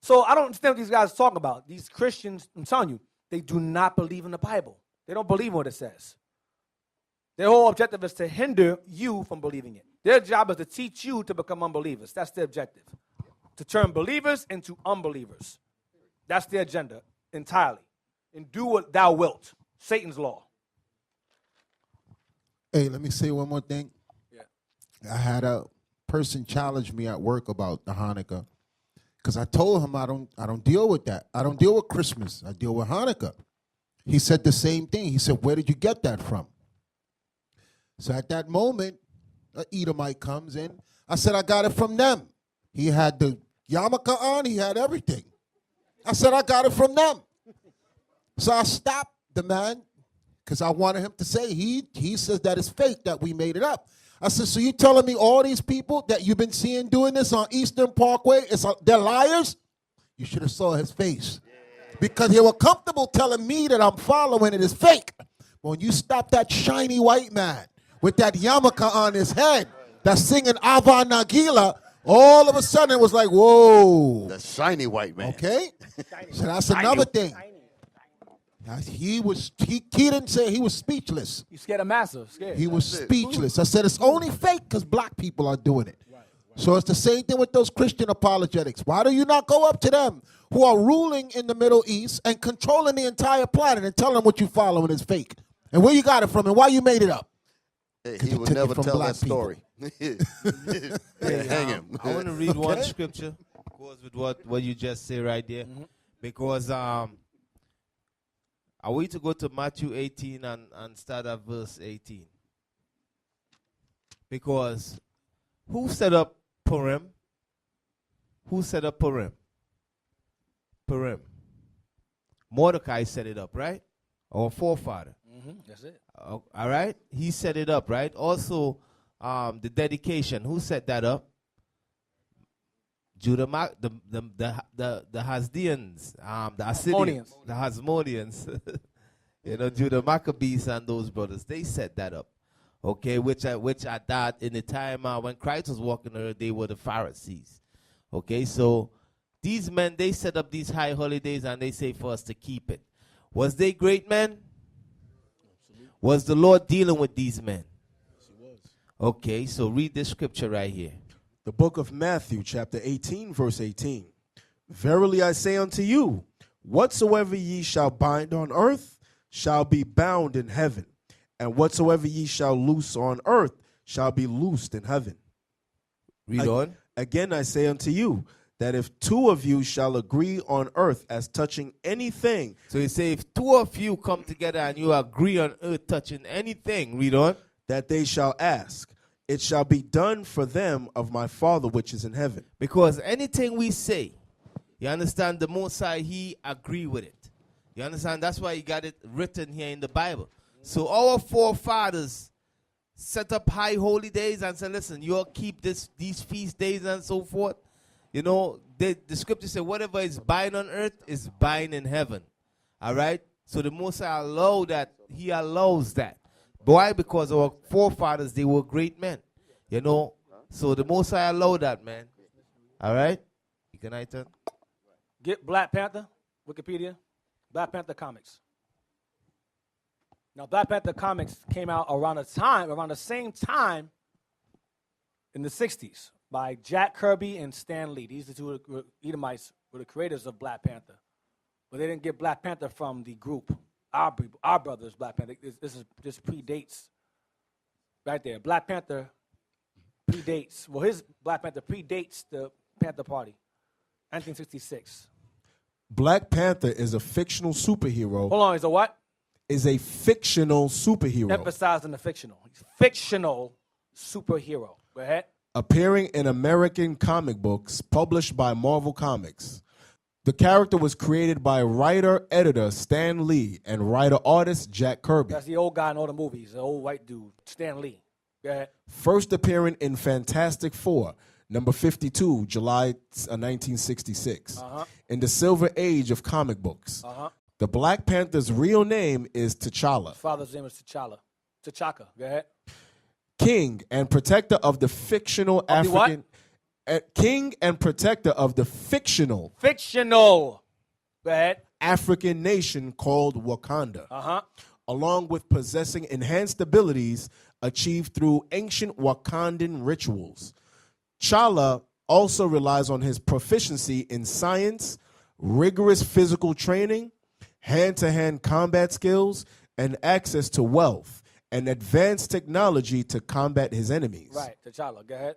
So I don't understand what these guys are talking about. These Christians, I'm telling you, they do not believe in the Bible. They don't believe what it says. Their whole objective is to hinder you from believing it. Their job is to teach you to become unbelievers. That's their objective. To turn believers into unbelievers. That's their agenda entirely. And do what thou wilt. Satan's law. Hey, let me say one more thing. Yeah. I had a person challenge me at work about the Hanukkah, because I told him I don't deal with that. I don't deal with Christmas. I deal with Hanukkah. He said the same thing. He said, where did you get that from? So at that moment, an Edomite comes in. I said, I got it from them. He had the yarmulke on. He had everything. I said, I got it from them. So I stopped the man because I wanted him to say, he says that it's fake, that we made it up. I said, so you telling me all these people that you've been seeing doing this on Eastern Parkway, they're liars? You should have saw his face. Because they were comfortable telling me that I'm following it is fake. But when you stop that shiny white man with that yarmulke on his head that's singing Ava Nagila, all of a sudden it was like, whoa. The shiny white man. Okay? So that's another thing. He didn't say he was speechless. You scared of massive. Scared. He was speechless. I said it's only fake because black people are doing it. So it's the same thing with those Christian apologetics. Why do you not go up to them who are ruling in the Middle East and controlling the entire planet and tell them what you following is fake? And where you got it from and why you made it up? Hey, he would never tell that story. Hang him. I want to read one scripture, goes with what you just say right there. Because I want you to go to Matthew 18 and start at verse 18. Because who set up Purim? Who set up Purim? Purim. Mordecai set it up, right? Our forefather. That's it. All right? He set it up, right? Also, the dedication. Who set that up? Judah, the Hasdians, the Assyrians, the Hasmoneans. Judah Maccabees and those brothers, they set that up. Okay, which at that in the time when Christ was walking earth, they were the Pharisees. Okay, so these men, they set up these high holidays and they say for us to keep it. Was they great men? Absolutely. Was the Lord dealing with these men? Yes, he was. Okay, so read this scripture right here. The book of Matthew, chapter 18, verse 18. Verily I say unto you, whatsoever ye shall bind on earth shall be bound in heaven, and whatsoever ye shall loose on earth shall be loosed in heaven. Read on. Again I say unto you, that if two of you shall agree on earth as touching anything. So you say if two of you come together and you agree on earth touching anything, read on. That they shall ask, it shall be done for them of my Father which is in heaven. Because anything we say, you understand, the Most High, he agree with it. You understand? That's why he got it written here in the Bible. So our forefathers set up high holy days and said, listen, you'll keep these feast days and so forth. The scripture says whatever is bind on earth is bind in heaven. All right? So the Most High allow that. He allows that. Why? Because our forefathers, they were great men. So the Most High allowed that, man. All right? Can I turn? Get Black Panther, Wikipedia. Black Panther comics. Now, Black Panther comics came out around the same time in the 60s by Jack Kirby and Stan Lee. These are the two Edomites were the creators of Black Panther. But they didn't get Black Panther from the group, our brothers, Black Panther. This predates, right there. Black Panther predates, his Black Panther predates the Panther Party, 1966. Black Panther is a fictional superhero. Hold on, is a what? Is a fictional superhero. Emphasizing the fictional. He's fictional superhero. Go ahead. Appearing in American comic books published by Marvel Comics. The character was created by writer-editor Stan Lee and writer-artist Jack Kirby. That's the old guy in all the movies, the old white dude, Stan Lee. Go ahead. First appearing in Fantastic Four, number 52, July 1966. In the Silver Age of comic books. The Black Panther's real name is T'Challa. His father's name is T'Challa. T'Chaka. Go ahead. King and protector of the fictional African. King and protector of the fictional. Go ahead. African nation called Wakanda. Along with possessing enhanced abilities achieved through ancient Wakandan rituals. T'Challa also relies on his proficiency in science, rigorous physical training, hand-to-hand combat skills, and access to wealth and advanced technology to combat his enemies. Right, T'Challa, go ahead.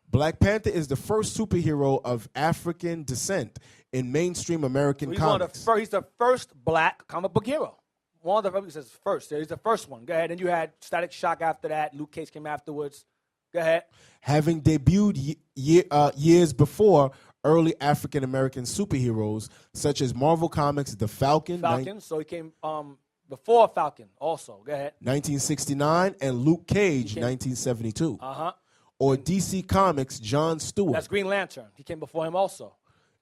Black Panther is the first superhero of African descent in mainstream American comics. He's the first black comic book hero. one of the, it says first. He's the first one. Go ahead. And you had Static Shock after that. Luke Cage came afterwards. Go ahead. Having debuted years before early African-American superheroes such as Marvel Comics' The Falcon, So he came before Falcon also. Go ahead. 1969, and Luke Cage, 1972. Uh-huh. Or DC Comics' John Stewart. That's Green Lantern. He came before him also.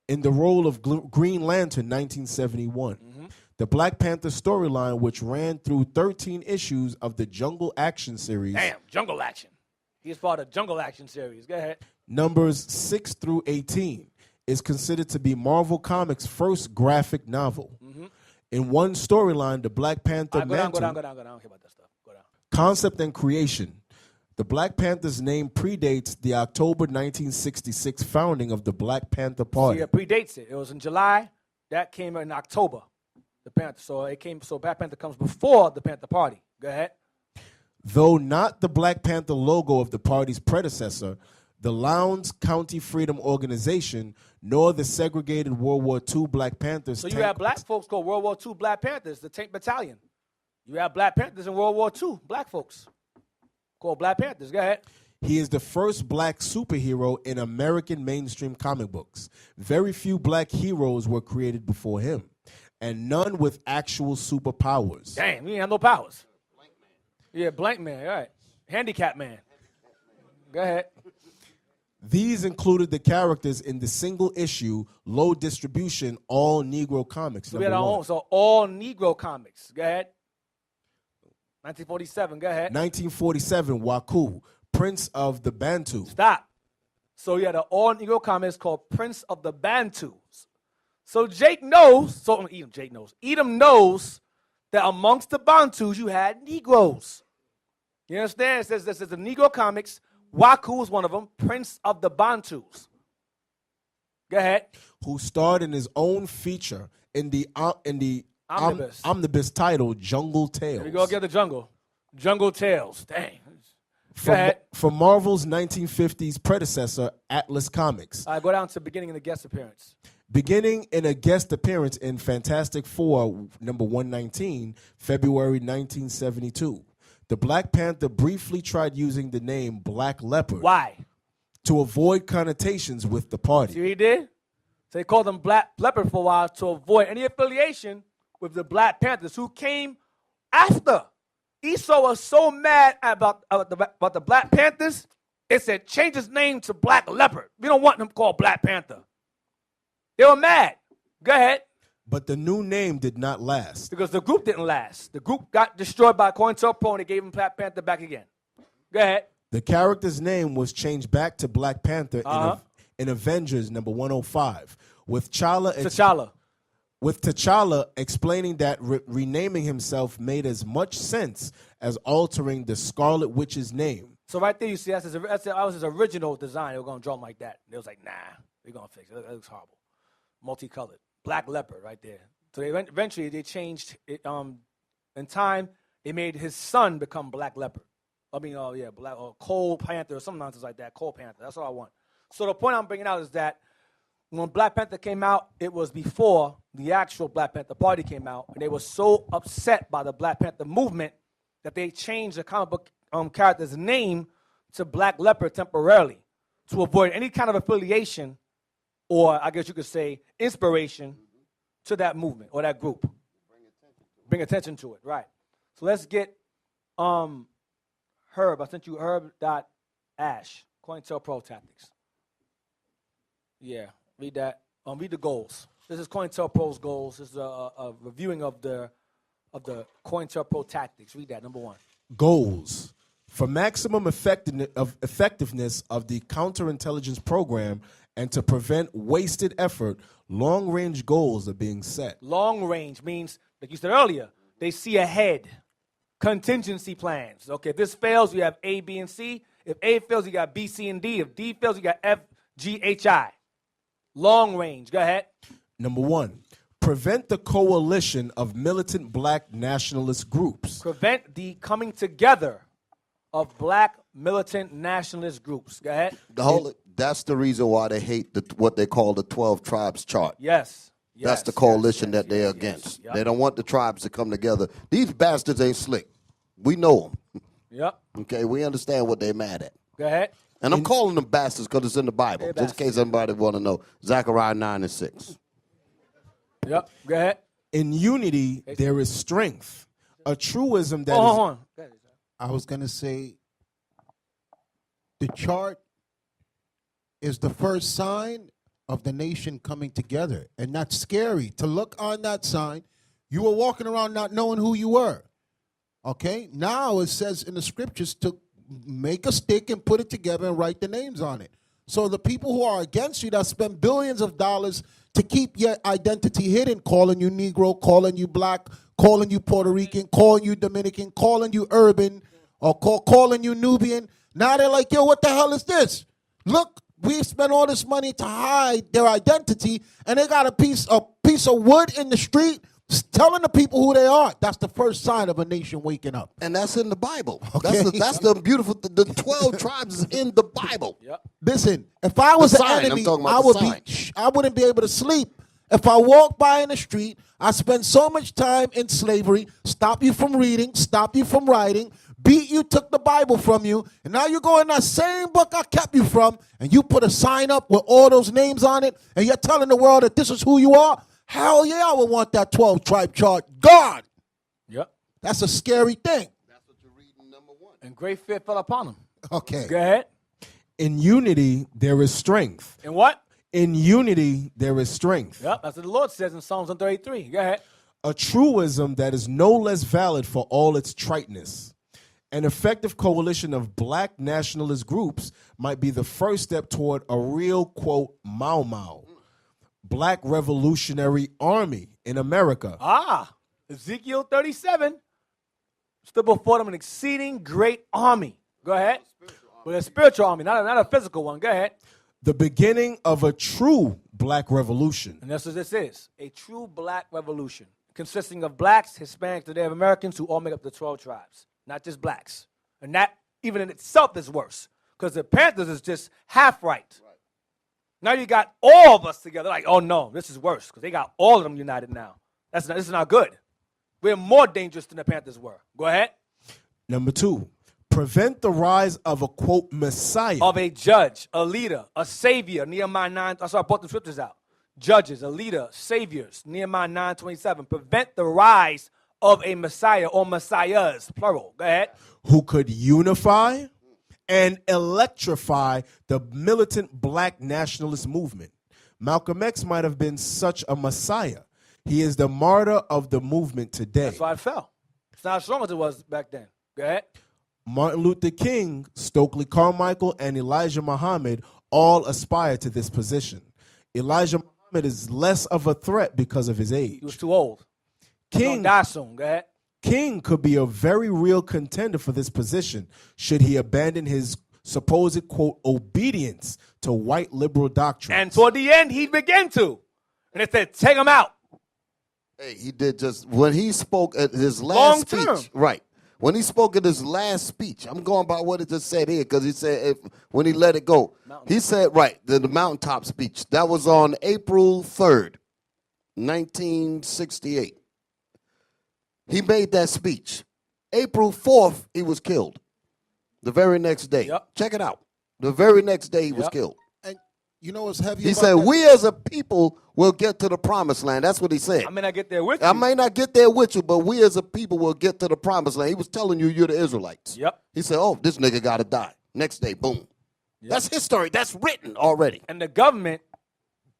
In the role of Green Lantern, 1971. Mm-hmm. The Black Panther storyline, which ran through 13 issues of the Jungle Action series. Damn, Jungle Action. He's part of Jungle Action series. Go ahead. Numbers 6 through 18, is considered to be Marvel Comics' first graphic novel. Mm-hmm. In one storyline, the Black Panther Go down. I don't care about that stuff. Go down. Concept and creation. The Black Panther's name predates the October 1966 founding of the Black Panther Party. See, it predates it. It was in July. That came in October. The Panther. So Black Panther comes before the Panther Party. Go ahead. Though not the Black Panther logo of the party's predecessor, the Lowndes County Freedom Organization, nor the segregated World War II Black Panthers. So you have black folks called World War II Black Panthers, the Tank Battalion. You have Black Panthers in World War II, black folks called Black Panthers. Go ahead. He is the first black superhero in American mainstream comic books. Very few black heroes were created before him, and none with actual superpowers. Damn, he ain't have no powers. Yeah, blank man, all right. Handicap man. Go ahead. These included the characters in the single issue, low distribution, all Negro comics. So we had our own, so all Negro comics. Go ahead. 1947, go ahead. 1947, Waku, Prince of the Bantu. Stop. So you had an all Negro comics called Prince of the Bantus. So Jake knows, Edom knows that amongst the Bantus you had Negroes. You understand? It says this is the Negro comics. Waku was one of them, Prince of the Bantus. Go ahead. Who starred in his own feature in the omnibus titled Jungle Tales. Here we go again, the jungle. Jungle Tales. Dang. Go ahead. For Marvel's 1950s predecessor, Atlas Comics. All right, go down to beginning of the guest appearance. Beginning in a guest appearance in Fantastic Four, number 119, February 1972. The Black Panther briefly tried using the name Black Leopard. Why? To avoid connotations with the party. See what he did? So they called them Black Leopard for a while to avoid any affiliation with the Black Panthers who came after. Esau was so mad about the Black Panthers, it said change his name to Black Leopard. We don't want them called Black Panther. They were mad. Go ahead. But the new name did not last. Because the group didn't last. The group got destroyed by COINTELPRO and they gave him Black Panther back again. Go ahead. The character's name was changed back to Black Panther in Avengers number 105 with T'Challa explaining that renaming himself made as much sense as altering the Scarlet Witch's name. So right there you see that was his original design. They were going to draw him like that. They was like, nah, we're going to fix it. That looks horrible. Multicolored. Black Leopard right there. So eventually they changed it. In time, they made his son become Black Leopard. Black or Cold Panther or some nonsense like that. Cold Panther. That's what I want. So the point I'm bringing out is that when Black Panther came out, it was before the actual Black Panther Party came out, and they were so upset by the Black Panther movement that they changed the comic book character's name to Black Leopard temporarily to avoid any kind of affiliation or I guess you could say inspiration to that movement or that group. Bring attention to it, right. So let's get Herb. I sent you herb.ash, COINTELPRO Tactics. Yeah, read that. Read the goals. This is COINTELPRO's goals. This is a reviewing of the COINTELPRO Tactics. Read that, number 1. Goals. For maximum effectiveness of the counterintelligence program and to prevent wasted effort, long-range goals are being set. Long range means, like you said earlier, they see ahead. Contingency plans. Okay, if this fails, you have A, B, and C. If A fails, you got B, C, and D. If D fails, you got F, G, H, I. Long range. Go ahead. Number 1, prevent the coalition of militant black nationalist groups. Prevent the coming together of black militant nationalist groups. Go ahead. That's the reason why they hate what they call the 12 tribes chart. Yes. That's the Yes, coalition yes, that they're yes, against. yes. They don't want the tribes to come together. These bastards ain't slick. We know them. Yep. Okay, we understand what they're mad at. Go ahead. And I'm calling them bastards because it's in the Bible, They're just in case anybody want to know. Zechariah 9 and 6. Yep. Go ahead. In unity, there is strength. A truism that Hold is. on. Go ahead. I was going to say the chart is the first sign of the nation coming together. And that's scary. To look on that sign, you were walking around not knowing who you were. Okay? Now it says in the scriptures to make a stick and put it together and write the names on it. So the people who are against you that spend billions of dollars to keep your identity hidden, calling you Negro, calling you black, calling you Puerto Rican, calling you Dominican, calling you urban, or calling you Nubian. Now they're like, yo, what the hell is this? Look, we spent all this money to hide their identity, and they got a piece of wood in the street telling the people who they are. That's the first sign of a nation waking up. And that's in the Bible. Okay. That's the beautiful, the 12 tribes is in the Bible. Yep. Listen, if I was The an sign, I'm enemy, talking about the sign. I wouldn't be able to sleep. If I walk by in the street, I spend so much time in slavery, stop you from reading, stop you from writing, beat you, took the Bible from you, and now you go in that same book I kept you from, and you put a sign up with all those names on it, and you're telling the world that this is who you are. Hell yeah, I would want that 12 tribe chart gone. Yep. That's a scary thing. That's what you read in number 1. And great fear fell upon them. Okay. Go ahead. In unity, there is strength. And what? In unity, there is strength. Yep. That's what the Lord says in Psalms 133. Go ahead. A truism that is no less valid for all its triteness. An effective coalition of black nationalist groups might be the first step toward a real, quote, Mau Mau, Black Revolutionary Army in America. Ezekiel 37 stood before them an exceeding great army. Go ahead. Well, a spiritual army, not a physical one. Go ahead. The beginning of a true black revolution. And that's what this is, a true black revolution consisting of blacks, Hispanics, and Native Americans who all make up the 12 tribes, not just blacks. And that, even in itself, is worse because the Panthers is just half right. Now you got all of us together. Like, oh, no, this is worse because they this is them united now. This is not good. We're more dangerous than the Panthers were. Go ahead. Number 2, prevent the rise of a, quote, Messiah. Of a judge, a leader, a savior. Nehemiah 9. That's why I brought the scriptures out. Judges, a leader, saviors. Nehemiah 9:27. Prevent the rise of a Messiah or Messiahs, plural. Go ahead. Who could unify and electrify the militant black nationalist movement. Malcolm X might have been such a Messiah. He is the martyr of the movement today. That's why it fell. It's not as strong as it was back then. Go ahead. Martin Luther King, Stokely Carmichael, and Elijah Muhammad all aspire to this position. Elijah Muhammad is less of a threat because of his age. He was too old. King die soon. Go ahead. King could be a very real contender for this position should he abandon his supposed, quote, obedience to white liberal doctrines. And toward the end, he began to. And they said, take him out. Hey, he did just, when he spoke at his last Long term. speech, right, when he spoke at his last speech, I'm going by what it just said here, because he said when he let it go, he said, right, the mountaintop speech, that was on April 3rd, 1968. He made that speech. April 4th, he was killed. The very next day. Yep. Check it out. The very next day, he was Yep. killed. And you know what's heavy He about said, that? we as a people will get to the promised land. That's what he said. I may not get there with you. I may not get there with you, but we as a people will get to the promised land. He was telling you you're the Israelites. Yep. He said, oh, this nigga got to die. Next day, boom. Yep. That's history. That's written already. And the government,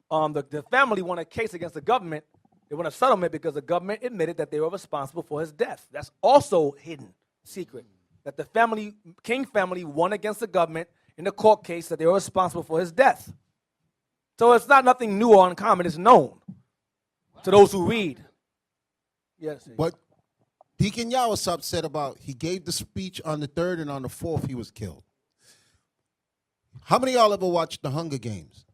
the family won a case against the government. They won a settlement because the government admitted that they were responsible for his death. That's also hidden secret. That the family, King family, won against the government in the court case that they were responsible for his death. So it's not nothing new or uncommon. It's known to those who read. Yes. What Deacon Yawasop said about he gave the speech on the 3rd and on the 4th he was killed. How many of y'all ever watched the Hunger Games?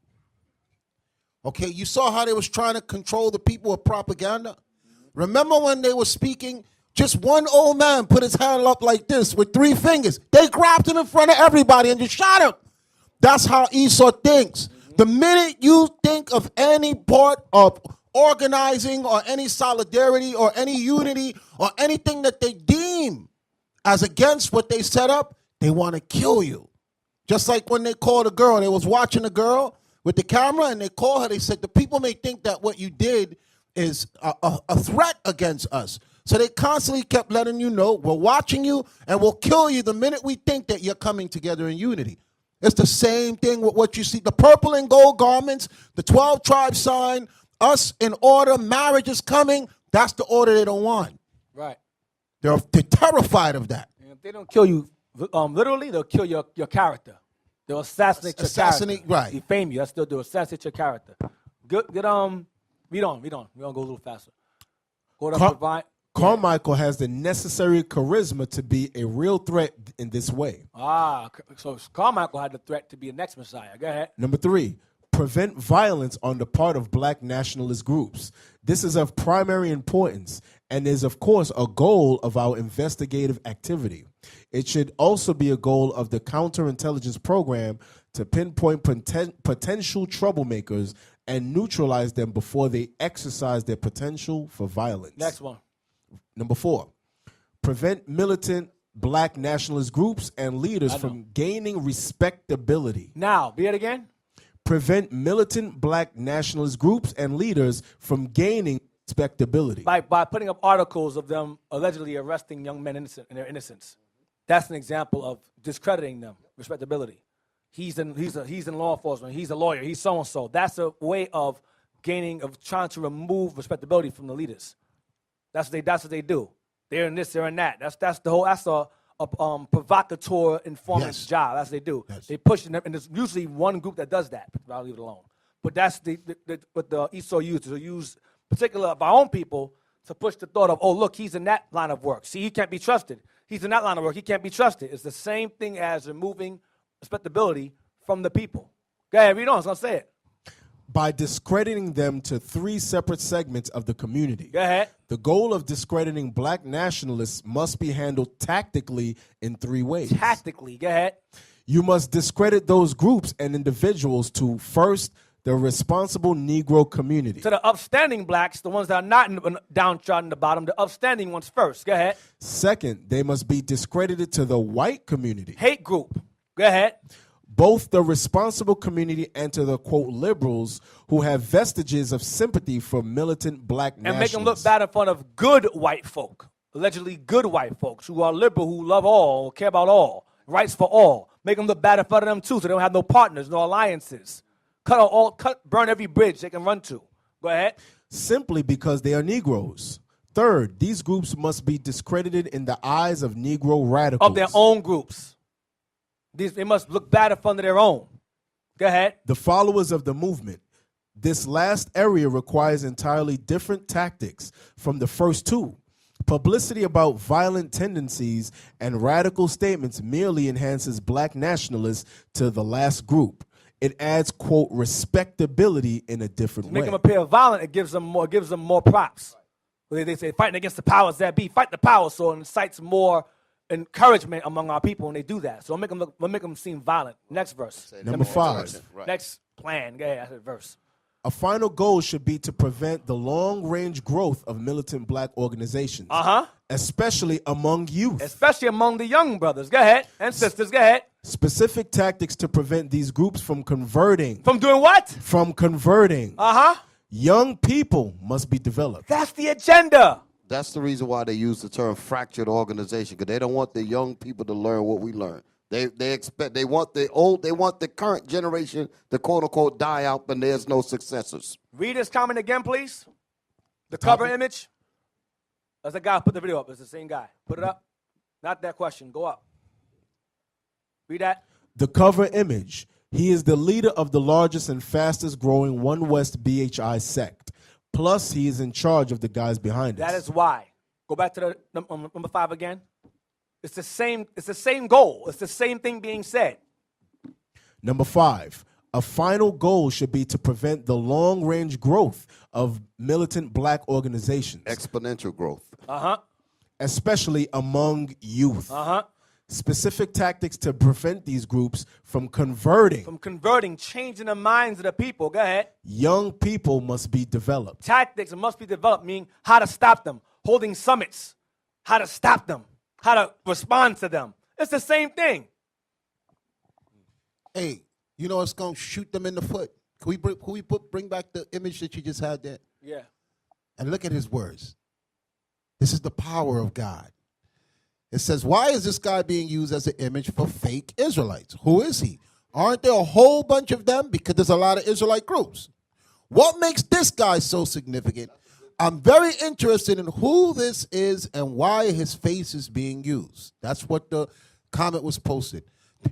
Okay, you saw how they was trying to control the people with propaganda? Remember when they were speaking, just one old man put his hand up like this with 3 fingers. They grabbed him in front of everybody and just shot him. That's how Esau thinks. The minute you think of any part of organizing or any solidarity or any unity or anything that they deem as against what they set up, they want to kill you. Just like when they called a girl, they was watching a girl with the camera and they called her, they said, the people may think that what you did is a threat against us. So they constantly kept letting you know, we're watching you and we'll kill you the minute we think that you're coming together in unity. It's the same thing with what you see. The purple and gold garments, the 12 tribe sign, us in order, marriage is coming. That's the order they don't want. Right. They're terrified of that. And if they don't kill you literally, they'll kill your character. They'll assassinate your character. Right. Defame you. That's still do. Assassinate your character. Read on. We don't go a little faster. Go to provide. Carmichael has the necessary charisma to be a real threat in this way. So Carmichael had the threat to be a next Messiah. Go ahead. Number 3, prevent violence on the part of black nationalist groups. This is of primary importance and is, of course, a goal of our investigative activity. It should also be a goal of the counterintelligence program to pinpoint potential troublemakers and neutralize them before they exercise their potential for violence. Next one. Number 4, prevent militant black nationalist groups and leaders from gaining respectability. Now, be it again. Prevent militant black nationalist groups and leaders from gaining respectability. By putting up articles of them allegedly arresting young men in their innocence. That's an example of discrediting them, respectability. He's in law enforcement. He's a lawyer. He's so and so. That's a way of trying to remove respectability from the leaders. That's what they do. They're in this, they're in that. That's a provocateur informant's job. That's what they do. Yes. They push them, and there's usually one group that does that. But I'll leave it alone. But that's what the ESO uses. They'll use particular of our own people to push the thought of, oh, look, he's in that line of work. See, he can't be trusted. He's in that line of work. He can't be trusted. It's the same thing as removing respectability from the people. Go ahead, read on. I was going to say it. By discrediting them to 3 separate segments of the community. Go ahead. The goal of discrediting black nationalists must be handled tactically in 3 ways. Tactically, go ahead. You must discredit those groups and individuals to, first, the responsible Negro community. To the upstanding blacks, the ones that are not downtrodden at the bottom, the upstanding ones first. Go ahead. Second, they must be discredited to the white community. Hate group. Go ahead. Both the responsible community and to the, quote, liberals who have vestiges of sympathy for militant black nationalists. And make them look bad in front of good white folk, allegedly good white folks who are liberal, who love all, care about all, rights for all. Make them look bad in front of them, too, so they don't have no partners, no alliances. Burn every bridge they can run to. Go ahead. Simply because they are Negroes. Third, these groups must be discredited in the eyes of Negro radicals. Of their own groups. They must look bad in front of their own. Go ahead. The followers of the movement. This last area requires entirely different tactics from the first 2. Publicity about violent tendencies and radical statements merely enhances black nationalists to the last group. It adds, quote, respectability in a different way. Make them appear violent, it gives them more props. They say fighting against the powers that be. Fight the powers, so it incites more encouragement among our people when they do that. So we'll make them seem violent. Next verse. Number 5. Right. Next plan. Go ahead, I said verse. A final goal should be to prevent the long-range growth of militant black organizations, especially among youth. Especially among the young brothers. Go ahead. And sisters. Go ahead. Specific tactics to prevent these groups from converting. From doing what? From converting. Young people must be developed. That's the agenda. That's the reason why they use the term fractured organization, because they don't want the young people to learn what we learn. They want the current generation to quote unquote die out, but there's no successors. Read this comment again, please. The cover image. That's the guy who put the video up. It's the same guy. Put it up. Not that question. Go up. Read that. The cover image. He is the leader of the largest and fastest growing One West BHI sect. Plus, he is in charge of the guys behind us. That is why. Go back to the number 5 again. It's the same goal. It's the same thing being said. Number 5. A final goal should be to prevent the long-range growth of militant black organizations. Exponential growth. Especially among youth. specific tactics to prevent these groups from converting. From converting, changing the minds of the people. Go ahead. Young people must be developed. Tactics must be developed, meaning how to stop them. Holding summits, how to stop them, how to respond to them. It's the same thing. Hey, you know it's going to shoot them in the foot. Can we bring back the image that you just had there? Yeah. And look at his words. This is the power of God. It says, why is this guy being used as an image for fake Israelites? Who is he? Aren't there a whole bunch of them? Because there's a lot of Israelite groups. What makes this guy so significant? I'm very interested in who this is and why his face is being used. That's what the comment was posted.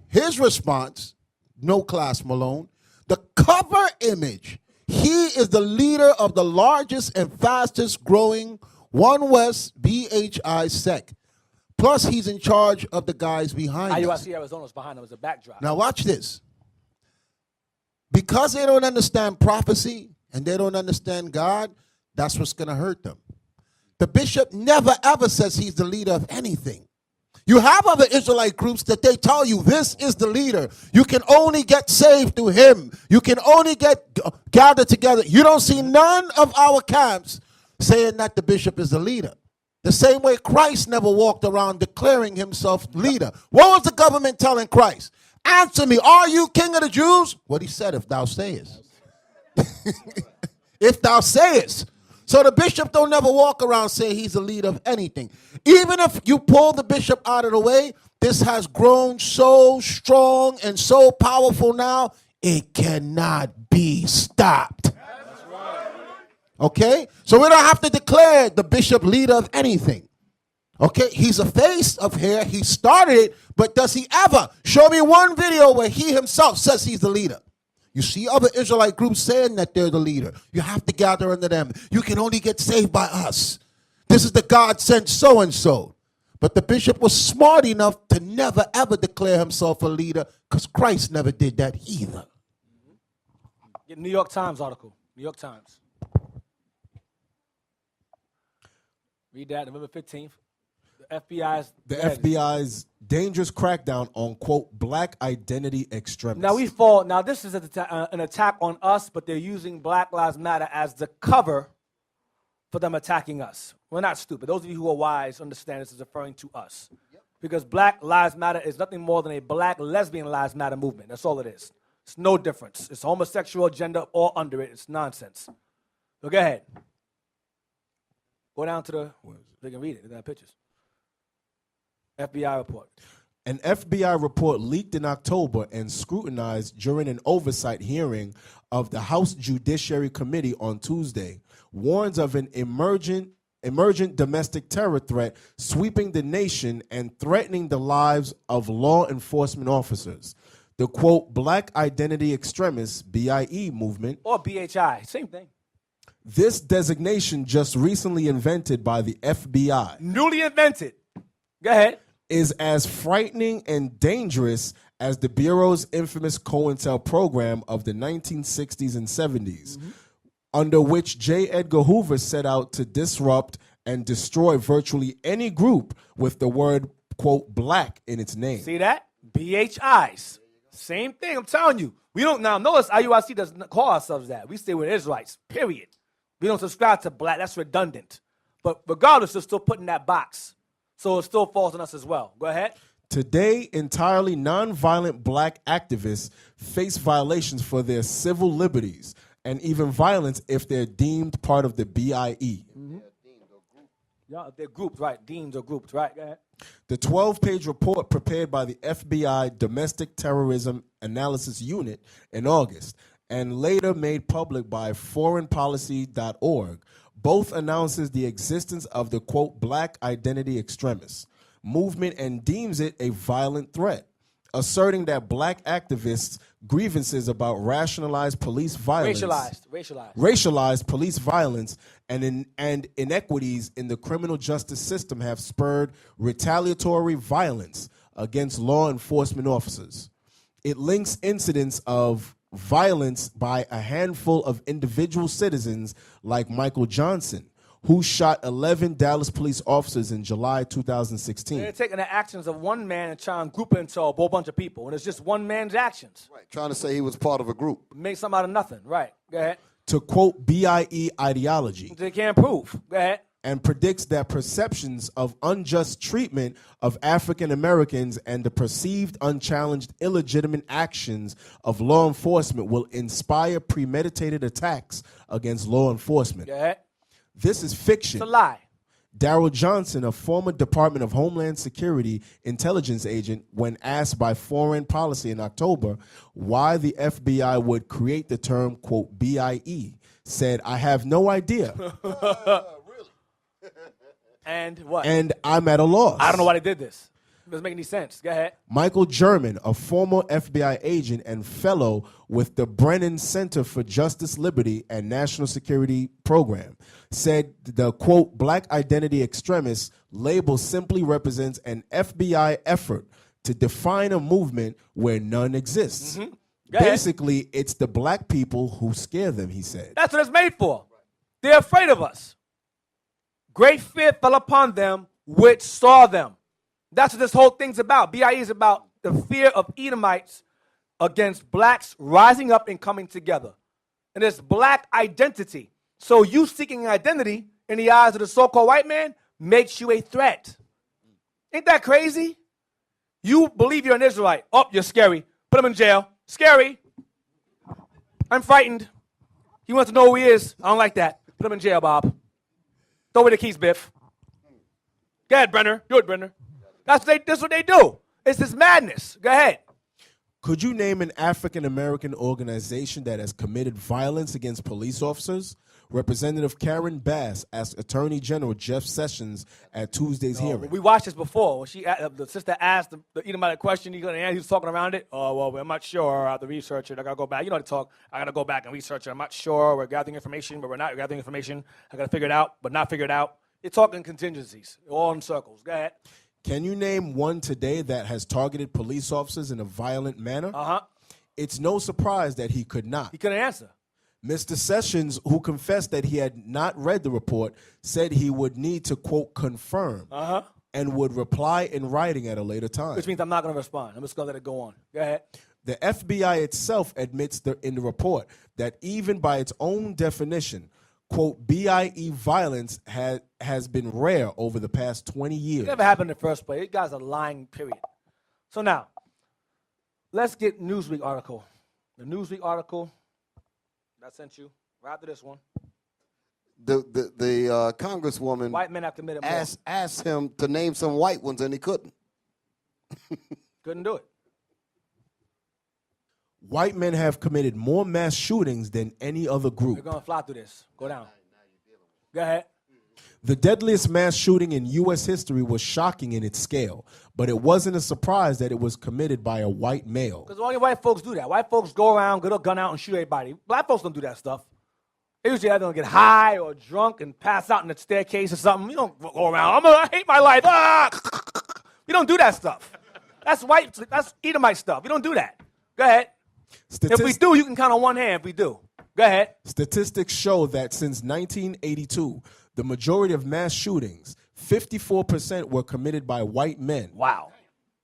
His response, no class, Malone. The cover image. He is the leader of the largest and fastest growing One West BHI sect. Plus, he's in charge of the guys behind us. IUIC Arizona was behind him as a backdrop. Now, watch this. Because they don't understand prophecy and they don't understand God, that's what's going to hurt them. The bishop never, ever says he's the leader of anything. You have other Israelite groups that they tell you this is the leader. You can only get saved through him. You can only get gathered together. You don't see none of our camps saying that the bishop is the leader. The same way Christ never walked around declaring himself leader. What was the government telling Christ? Answer me, are you king of the Jews? What he said, if thou sayest. If thou sayest. So the bishop don't never walk around saying he's the leader of anything. Even if you pull the bishop out of the way, this has grown so strong and so powerful now, it cannot be stopped. Okay? So we don't have to declare the bishop leader of anything. Okay? He's a face of hair. He started it, but does he ever show me one video where he himself says he's the leader? You see other Israelite groups saying that they're the leader. You have to gather under them. You can only get saved by us. This is the God sent so-and-so. But the bishop was smart enough to never, ever declare himself a leader because Christ never did that either. Get New York Times article. New York Times. Read that, November 15th. The FBI's dangerous crackdown on, quote, black identity extremists. Now this is an attack on us, but they're using Black Lives Matter as the cover for them attacking us. We're not stupid. Those of you who are wise understand this is referring to us. Yep. Because Black Lives Matter is nothing more than a black lesbian lives matter movement. That's all it is. It's no difference. It's homosexual agenda all under it. It's nonsense. So go ahead. Go down to they can read it. They got pictures. FBI report. An FBI report leaked in October and scrutinized during an oversight hearing of the House Judiciary Committee on Tuesday warns of an emergent domestic terror threat sweeping the nation and threatening the lives of law enforcement officers. The, quote, Black Identity Extremists, BIE movement. Or BHI, same thing. This designation, just recently invented by the FBI. Newly invented. Go ahead. Is as frightening and dangerous as the Bureau's infamous COINTEL program of the 1960s and 70s, under which J. Edgar Hoover set out to disrupt and destroy virtually any group with the word, quote, black in its name. See that? BHIs. Same thing, I'm telling you. We don't now notice IUIC doesn't call ourselves that. We stay with Israelites, period. We don't subscribe to black. That's redundant. But regardless, they're still putting that box. So it still falls on us as well. Go ahead. Today, entirely nonviolent black activists face violations for their civil liberties and even violence if they're deemed part of the BIE. Mm-hmm. Yeah, they're grouped, right? Deemed or grouped, right? Go ahead. The 12-page report prepared by the FBI Domestic Terrorism Analysis Unit in August and later made public by foreignpolicy.org both announces the existence of the, quote, Black Identity Extremists movement and deems it a violent threat, asserting that black activists' grievances about racialized police violence, racialized police violence and inequities in the criminal justice system have spurred retaliatory violence against law enforcement officers. It links incidents of violence by a handful of individual citizens like Michael Johnson, who shot 11 Dallas police officers in July 2016. They're taking the actions of one man and trying to group it into a whole bunch of people. And it's just one man's actions. Right, trying to say he was part of a group. Make something out of nothing. Right. Go ahead. To quote BIE ideology. They can't prove. Go ahead. And predicts that perceptions of unjust treatment of African Americans and the perceived unchallenged illegitimate actions of law enforcement will inspire premeditated attacks against law enforcement. Go ahead. This is fiction. It's a lie. Darrell Johnson, a former Department of Homeland Security intelligence agent, when asked by Foreign Policy in October why the FBI would create the term, quote, BIE, said, "I have no idea." And what? And I'm at a loss. I don't know why they did this. It doesn't make any sense. Go ahead. Michael German, a former FBI agent and fellow with the Brennan Center for Justice, Liberty, and National Security Program, said the, quote, black identity extremist label simply represents an FBI effort to define a movement where none exists. Mm-hmm. Basically, it's the black people who scare them, he said. That's what it's made for. They're afraid of us. Great fear fell upon them which saw them. That's what this whole thing's about. BIE is about the fear of Edomites against blacks rising up and coming together. And it's black identity. So you seeking identity in the eyes of the so-called white man makes you a threat. Ain't that crazy? You believe you're an Israelite. Oh, you're scary. Put him in jail. Scary. I'm frightened. He wants to know who he is. I don't like that. Put him in jail, Bob. Throw away the keys, Biff. Go ahead, Brenner. Do it, Brenner. That's what they do. It's this madness. Go ahead. Could you name an African-American organization that has committed violence against police officers? Representative Karen Bass asked Attorney General Jeff Sessions at Tuesday's hearing. We watched this before. When the sister asked the Edomite question, he was talking around it. Oh, well, I'm not sure. I have to research it. I got to go back. You know how to talk. I got to go back and research it. I'm not sure. We're gathering information, but we're not gathering information. I got to figure it out, but not figure it out. You're talking contingencies, all in circles. Go ahead. Can you name one today that has targeted police officers in a violent manner? Uh-huh. It's no surprise that he could not. He couldn't answer. Mr. Sessions, who confessed that he had not read the report, said he would need to, quote, confirm and would reply in writing at a later time. Which means I'm not going to respond. I'm just going to let it go on. Go ahead. The FBI itself admits in the report that even by its own definition, quote, BIE violence has been rare over the past 20 years. It never happened in the first place. You guys are lying, period. So now, let's get Newsweek article. The Newsweek article I sent you right after this one. The congresswoman white men have committed more. asked him to name some white ones, and he couldn't. Couldn't do it. White men have committed more mass shootings than any other group. We're going to fly through this. Go down. Go ahead. The deadliest mass shooting in U.S. history was shocking in its scale, but it wasn't a surprise that it was committed by a white male. Because only white folks do that. White folks go around, get a gun out, and shoot everybody. Black folks don't do that stuff. They usually either get high or drunk and pass out in the staircase or something. You don't go around, I hate my life. Ah! You don't do that stuff. That's white. That's Edomite stuff. You don't do that. Go ahead. If we do, you can count on one hand if we do. Go ahead. Statistics show that since 1982, the majority of mass shootings, 54%, were committed by white men. Wow.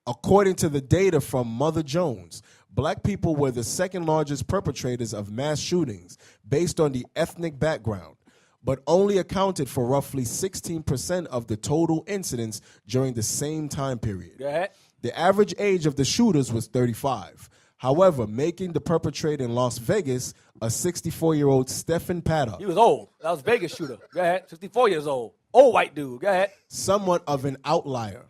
According to the data from Mother Jones, black people were the second largest perpetrators of mass shootings based on the ethnic background, but only accounted for roughly 16% of the total incidents during the same time period. Go ahead. The average age of the shooters was 35. However, making the perpetrator in Las Vegas a 64-year-old Stephen Paddock. He was old. That was Vegas shooter. Go ahead. 64 years old. Old white dude. Go ahead. Somewhat of an outlier.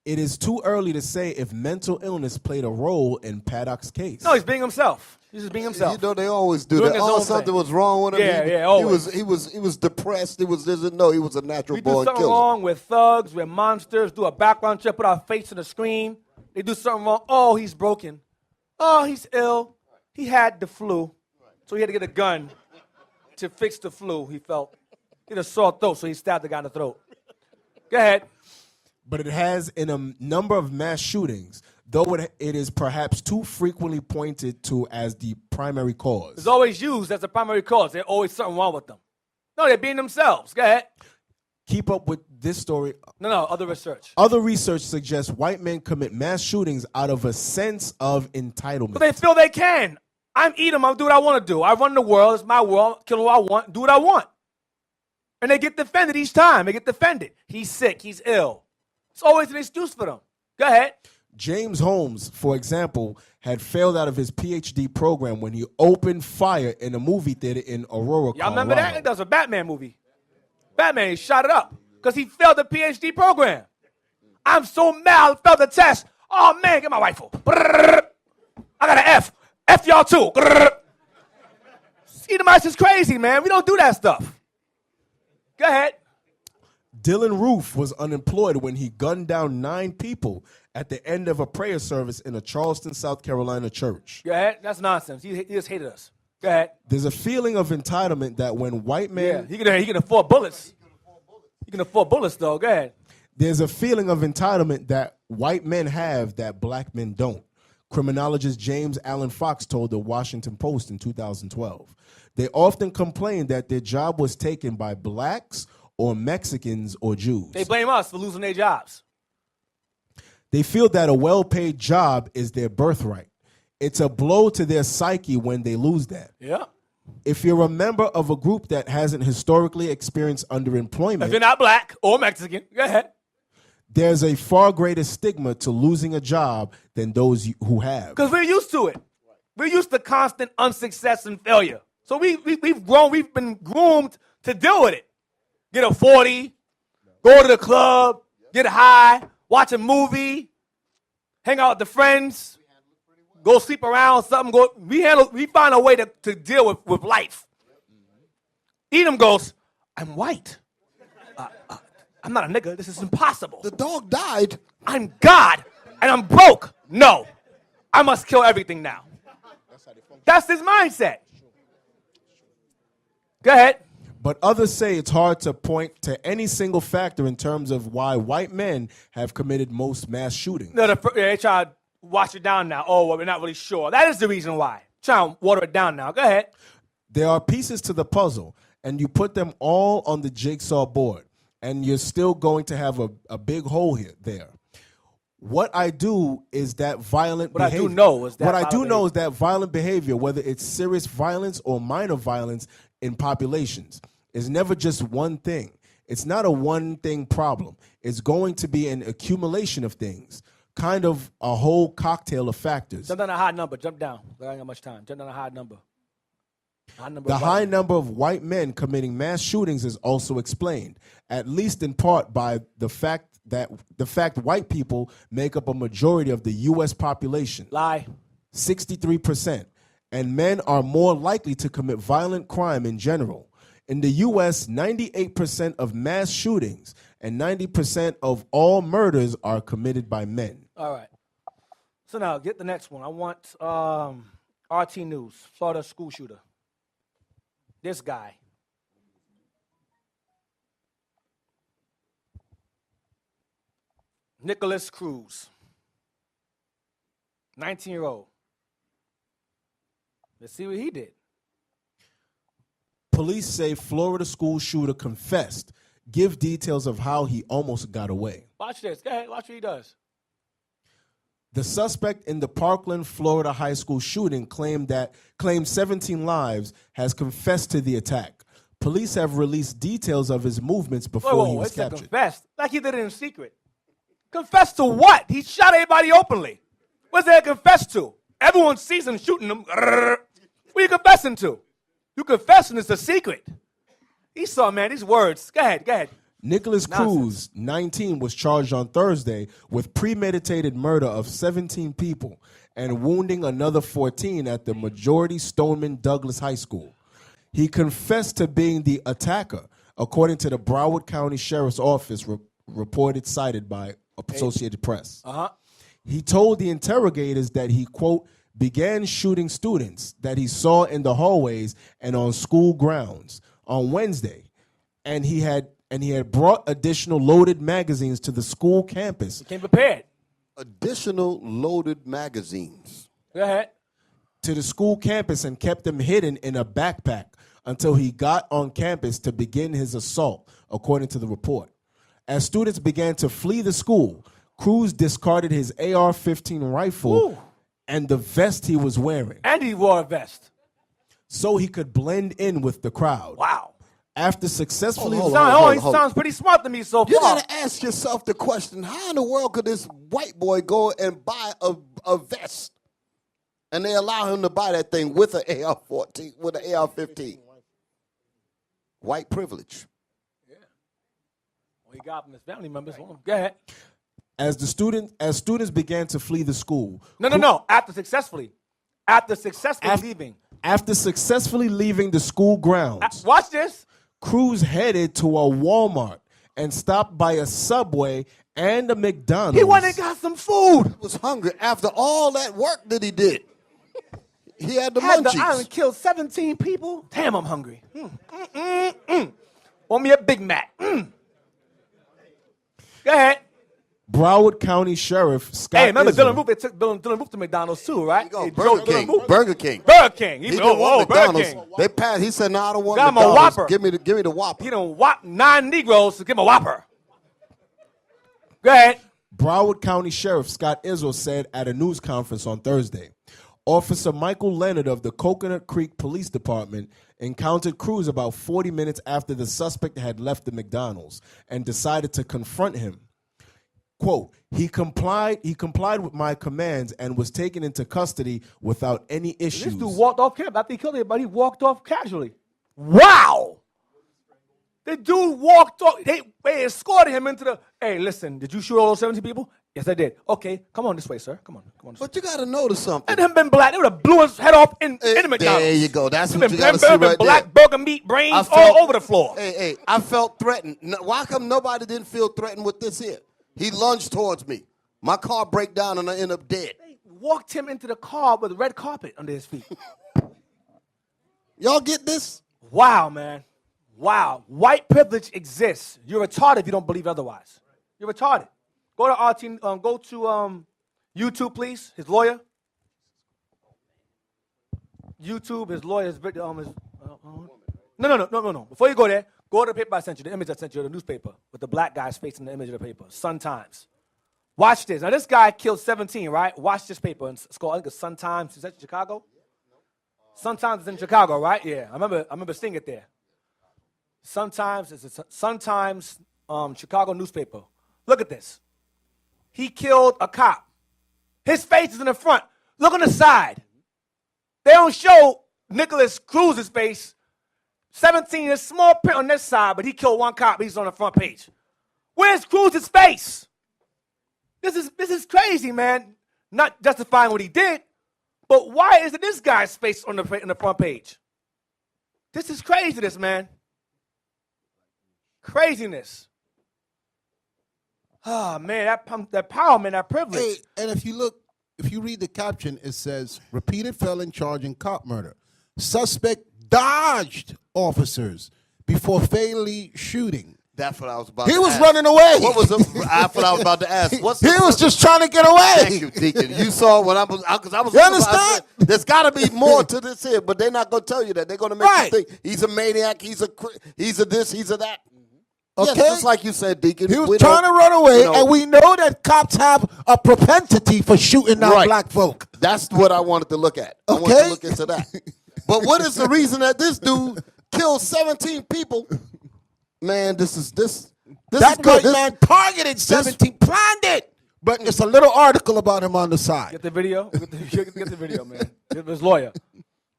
It is too early to say if mental illness played a role in Paddock's case. No, he's being himself. He's just being himself. You know, they always do Doing that. his Oh, own something thing. was wrong with him. Yeah, always. He was depressed. He was he was a natural We do born something killer. wrong with thugs, with monsters, do a background check, put our face to the screen. They do something wrong. Oh, he's broken. Oh, he's ill. He had the flu. So he had to get a gun to fix the flu, he felt. He had a sore throat, so he stabbed the guy in the throat. Go ahead. But it has in a number of mass shootings, though it is perhaps too frequently pointed to as the primary cause. It's always used as the primary cause. There's always something wrong with them. No, they're being themselves. Go ahead. Keep up with this story. No, other research. Other research suggests white men commit mass shootings out of a sense of entitlement. But they feel they can. I'm Edom. I'll do what I want to do. I run the world. It's my world. Kill who I want. Do what I want. And they get defended each time. They get defended. He's sick. He's ill. It's always an excuse for them. Go ahead. James Holmes, for example, had failed out of his PhD program when he opened fire in a movie theater in Aurora, Y'all remember Colorado. that? That was a Batman movie. Batman, he shot it up because he failed the PhD program. I'm so mad I failed the test. Oh, man, get my rifle. Brrr. I got an F. F y'all too. Edomites is crazy, man. We don't do that stuff. Go ahead. Dylan Roof was unemployed when he gunned down 9 people at the end of a prayer service in a Charleston, South Carolina church. Go ahead. That's nonsense. He just hated us. Go ahead. There's a feeling of entitlement that when white men... Yeah, he can afford bullets. He can afford bullets, though. Go ahead. There's a feeling of entitlement that white men have that black men don't. Criminologist James Allen Fox told the Washington Post in 2012. They often complain that their job was taken by blacks or Mexicans or Jews. They blame us for losing their jobs. They feel that a well-paid job is their birthright. It's a blow to their psyche when they lose that. Yeah. If you're a member of a group that hasn't historically experienced underemployment, If you're not black or Mexican, go ahead. there's a far greater stigma to losing a job than those who have. Because we're used to it. We're used to constant unsuccess and failure. So we've grown, we've been groomed to deal with it. Get a 40, go to the club, get high, watch a movie, hang out with the friends, go sleep around something. We find a way to deal with life. Edom goes, I'm white. I'm not a nigga. This is impossible. The dog died. I'm God, and I'm broke. No, I must kill everything now. That's his mindset. Go ahead. But others say it's hard to point to any single factor in terms of why white men have committed most mass shootings. No, they try to wash it down now. Oh, well, we're not really sure. That is the reason why. Try to water it down now. Go ahead. There are pieces to the puzzle, and you put them all on the jigsaw board, and you're still going to have a big hole there. What I do is that violent behavior. What I do know is that violent behavior, whether it's serious violence or minor violence in populations, is never just one thing. It's not a one-thing problem. It's going to be an accumulation of things, kind of a whole cocktail of factors. Jump down a high number. Jump down. I don't got much time. Jump down a high number. The high number of white men committing mass shootings is also explained, at least in part by the fact white people make up a majority of the U.S. population. Lie. 63%. And men are more likely to commit violent crime in general. In the U.S., 98% of mass shootings and 90% of all murders are committed by men. All right. So now, get the next one. I want RT News, Florida school shooter. This guy. Nicholas Cruz, 19-year-old. Let's see what he did. Police say Florida school shooter confessed. Give details of how he almost got away. Watch this. Go ahead. Watch what he does. The suspect in the Parkland, Florida high school shooting claimed 17 lives has confessed to the attack. Police have released details of his movements before he was captured. Confessed, like he did it in secret. Confessed to what? He shot everybody openly. What's there to confess to? Everyone sees him shooting them. What are you confessing to? You confessing is a secret. He saw, man, these words. Go ahead. Nicholas Cruz, 19, was charged on Thursday with premeditated murder of 17 people and wounding another 14 at the Majority Stoneman Douglas High School. He confessed to being the attacker, according to the Broward County Sheriff's Office reported cited by Associated Press. He told the interrogators that he, quote, began shooting students that he saw in the hallways and on school grounds on Wednesday, and he had brought additional loaded magazines to the school campus. He came prepared. Additional loaded magazines. Go ahead. to the school campus and kept him hidden in a backpack until he got on campus to begin his assault, according to the report. As students began to flee the school, Cruz discarded his AR-15 rifle and the vest he was wearing. And he wore a vest. So he could blend in with the crowd. Wow. After successfully... Hold on. He sounds pretty smart to me so You far. got to ask yourself the question, how in the world could this white boy go and buy a vest? And they allow him to buy that thing with an AR-14, with an AR-15. White privilege. Yeah. Well, he got from his family members. Go ahead. As students began to flee the school... No. After successfully leaving. After successfully leaving the school grounds... Watch this. Cruz headed to a Walmart and stopped by a Subway and a McDonald's. He went and got some food. He was hungry after all that work that he did. He had the Had the munchies. island killed 17 people. Damn, I'm hungry. Want me a Big Mac. Go ahead. Broward County Sheriff Scott Hey, remember Israel. Dylan Roof? They took Dylan Roof to McDonald's too, right? Go, Hey, Burger Dylan King. Roof- Burger King. Burger King. He didn't want Burger McDonald's. King. They passed. He said, "No, I don't want Got him a McDonald's. Whopper. Give me the Whopper." He done whop 9 Negroes to give him a Whopper. Go ahead. Broward County Sheriff Scott Israel said at a news conference on Thursday. Officer Michael Leonard of the Coconut Creek Police Department encountered Cruz about 40 minutes after the suspect had left the McDonald's and decided to confront him. Quote, he complied with my commands and was taken into custody without any issues. This dude walked off camp after he killed everybody. He walked off casually. Wow. The dude walked off. They escorted him into the. Hey, listen, did you shoot all those 17 people? Yes, I did. Okay, come on this way, sir. Come on. But you got to notice something. And him been black. They would have blew his head off in the McDonald's. There you go. That's what Been you got to see right black there. burger meat brains all over the floor. Hey, I felt threatened. Why come nobody didn't feel threatened with this here? He lunged towards me. My car break down and I end up dead. They walked him into the car with red carpet under his feet. Y'all get this? Wow, man. Wow. White privilege exists. You're retarded if you don't believe otherwise. You're retarded. Go to YouTube, please. His lawyer. YouTube, his lawyer, No. Before you go there, go to the paper I sent you, the image I sent you, the newspaper, with the black guy's face in the image of the paper. Sun Times. Watch this. Now, this guy killed 17, right? Watch this paper. It's called, I think it's Sun Times. Is that Chicago? Sun Times is in Chicago, right? Yeah. I remember seeing it there. Sun Times is a Sun Times Chicago newspaper. Look at this. He killed a cop. His face is in the front. Look on the side. They don't show Nicholas Cruz's face. 17 is small print on this side, but he killed one cop. He's on the front page. Where's Cruz's face? This is crazy, man. Not justifying what he did, but why isn't this guy's face on the front page? This is craziness, man. Craziness. Oh, man, that power, man, that privilege. Hey, and if you read the caption, it says, repeated felon charging cop murder. Suspect dodged officers before fatally shooting. That's what I was about to He was ask. running away. That's what I was about to ask. He was just trying to get away. Thank you, Deacon. You saw when I was. You understand? There's got to be more to this here, but they're not going to tell you that. They're going to make you think he's a maniac, he's a this, he's a that. Okay. Yes, just like you said, Deacon. He was trying to run away, know, and we know that cops have a propensity for shooting down black folk. That's what I wanted to look at. I wanted to look into that. But what is the reason that this dude killed 17 people? Man, this is That good. white man targeted 17, planned it. But it's a little article about him on the side. Get the video. Get the video, man. Get his lawyer.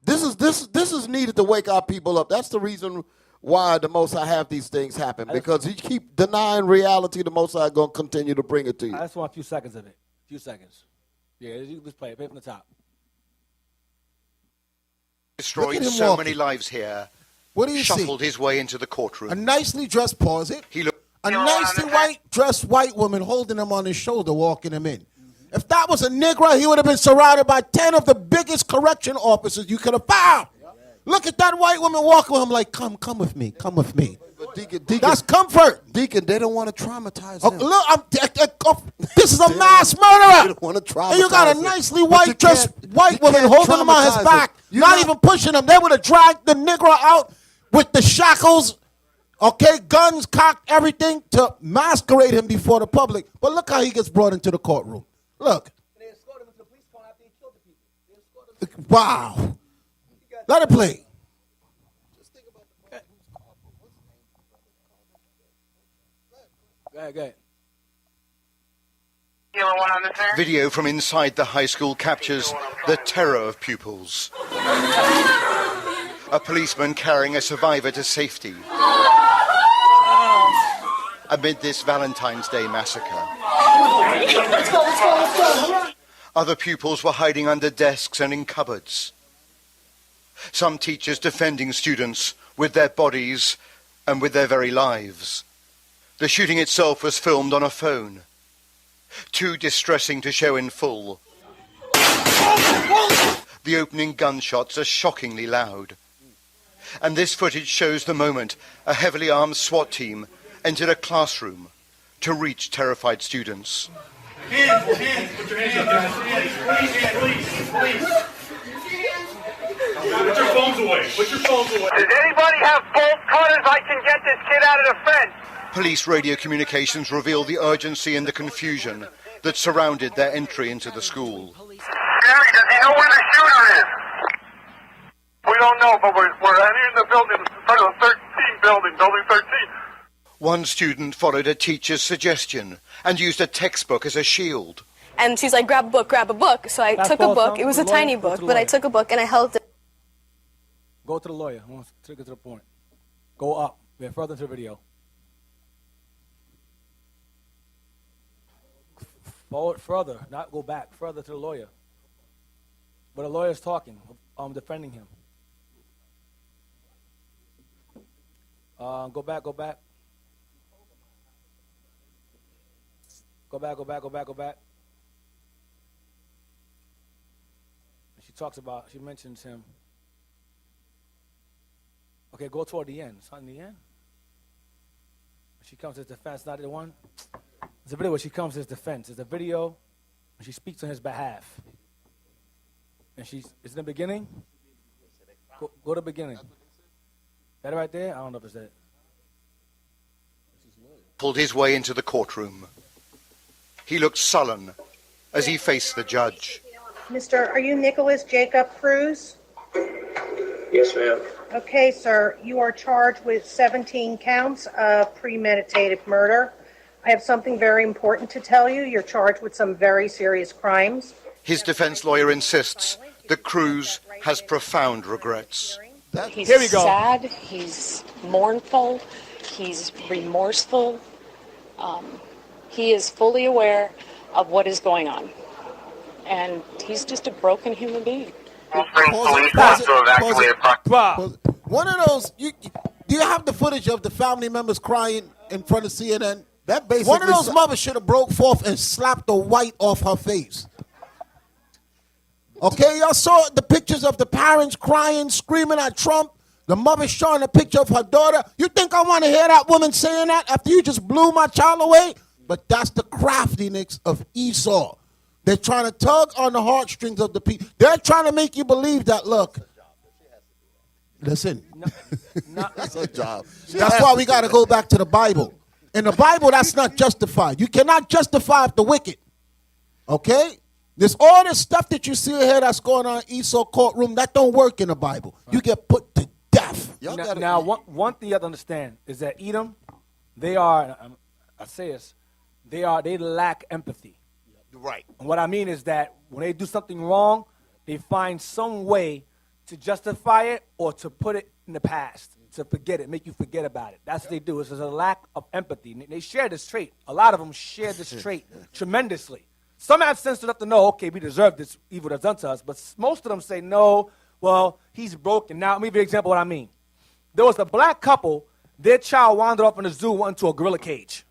This is needed to wake our people up. That's the reason why the Most High have these things happen, because you keep denying reality, the Most High going to continue to bring it to you. I just want a few seconds of it. A few seconds. Yeah, you can just play it. Play it from the top. Destroyed so many lives here. What do you see? Shuffled his way into the courtroom. A nicely dressed, pause it. He looked. A nicely dressed white woman holding him on his shoulder, walking him in. If that was a Negro, he would have been surrounded by 10 of the biggest correction officers you could have found. Look at that white woman walking with him like, come with me, come with me. Deacon, That's comfort. Deacon, they don't want to traumatize Oh, him. look, this is a mass They murderer. don't want to traumatize And you got a him. nicely But white you dressed can't- white you woman can't holding him on his traumatize back, him. not even pushing him. They would have dragged the Negro out with the shackles, okay, guns, cocked, everything to masquerade him before the public. But look how he gets brought into the courtroom. Look. Wow. Let it play. Go ahead. Video from inside the high school captures the terror of pupils. A policeman carrying a survivor to safety amid this Valentine's Day massacre. Other pupils were hiding under desks and in cupboards. Some teachers defending students with their bodies and with their very lives. The shooting itself was filmed on a phone. Too distressing to show in full. The opening gunshots are shockingly loud. And this footage shows the moment a heavily armed SWAT team entered a classroom to reach terrified students. Hands, put your hands up. Please. Put your phones away. Does anybody have bolt cutters? I can get this kid out of the fence. Police radio communications reveal the urgency and the confusion that surrounded their entry into the school. Gary, does he know where the shooter is? We don't know, but we're entering the building, in front of the 13 building 13. One student followed a teacher's suggestion and used a textbook as a shield. And she's like, grab a book. So I took a book. It was a tiny book, but I took a book and I held it. Go to the lawyer. I want to get to the point. Go up. We're further into the video. Forward further, not go back, further to the lawyer. But the lawyer's talking, defending him. Go back. Go back. She mentions him. Okay, go toward the end. It's not in the end. She comes to his defense, not the one. It's a video where she comes to his defense. It's a video when she speaks on his behalf. And it's in the beginning. Go to the beginning. That right there? I don't know if it's that. Pulled his way into the courtroom. He looked sullen as he faced the judge. Mr., are you Nicholas Jacob Cruz? Yes, ma'am. Okay, sir. You are charged with 17 counts of premeditated murder. I have something very important to tell you. You're charged with some very serious crimes. His defense lawyer insists that Cruz has profound regrets. He's Here we go. sad, he's mournful, he's remorseful. He is fully aware of what is going on. And he's just a broken human being. One of those, do you have the footage of the family members crying in front of CNN? That basically One of those mothers should have broke forth and slapped the white off her face. Okay, y'all saw the pictures of the parents crying, screaming at Trump. The mother showing a picture of her daughter. You think I want to hear that woman saying that after you just blew my child away? But that's the craftiness of Esau. They're trying to tug on the heartstrings of the people. They're trying to make you believe that, look. Listen. That's her job. That's why we got to go back to the Bible. In the Bible, that's not justified. You cannot justify the wicked. Okay? There's all this stuff that you see here that's going on in Esau courtroom. That don't work in the Bible. You get put to death. Now, one thing you have to understand is that Edom, they are, I say this, they lack empathy. Right. And what I mean is that when they do something wrong, they find some way to justify it or to put it in the past, to forget it, make you forget about it. That's what they do. It's a lack of empathy. And they share this trait. A lot of them share this trait tremendously. Some have sense enough to know, okay, we deserve this evil that's done to us. But most of them say, no, well, he's broken. Now, let me give you an example of what I mean. There was a black couple. Their child wandered off in the zoo, went into a gorilla cage.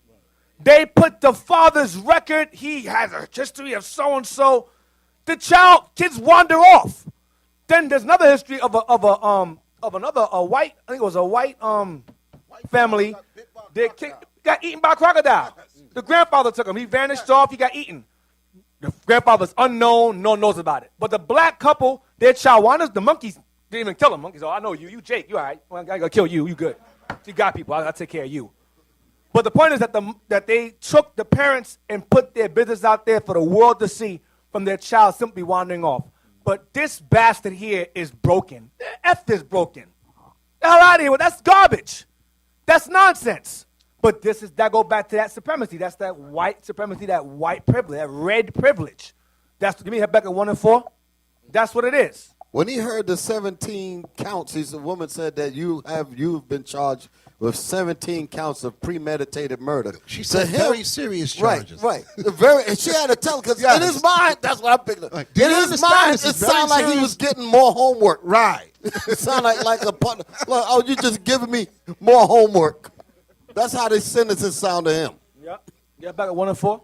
They put the father's record. He has a history of so-and-so. The kids wander off. Then there's another history of another white, I think it was a white family, got eaten by a crocodile. The grandfather took him. He vanished off. He got eaten. The grandfather's unknown. No one knows about it. But the black couple, their chihuahuas, the monkeys didn't even kill them. Monkeys, oh, I know you. You Jake. You all right. Well, I got to kill you. You good. You got people. I'll take care of you. But the point is that they took the parents and put their business out there for the world to see from their child simply wandering off. But this bastard here is broken. F is broken. The hell out of here. That's garbage. That's nonsense. But that go back to that supremacy. That's that white supremacy, that white privilege, that red privilege. Give me Habakkuk 1 and 4. That's what it is. When he heard the 17 counts, the woman said that you've been charged with 17 counts of premeditated murder. She said very serious charges. Right. She had to tell because in his mind, that's what I'm picking up. In his mind, it sounded like he was getting more homework. Right. It sounded like a partner. Like, oh, you just giving me more homework. That's how the sentences sound to him. Yep. Habakkuk 1 and 4.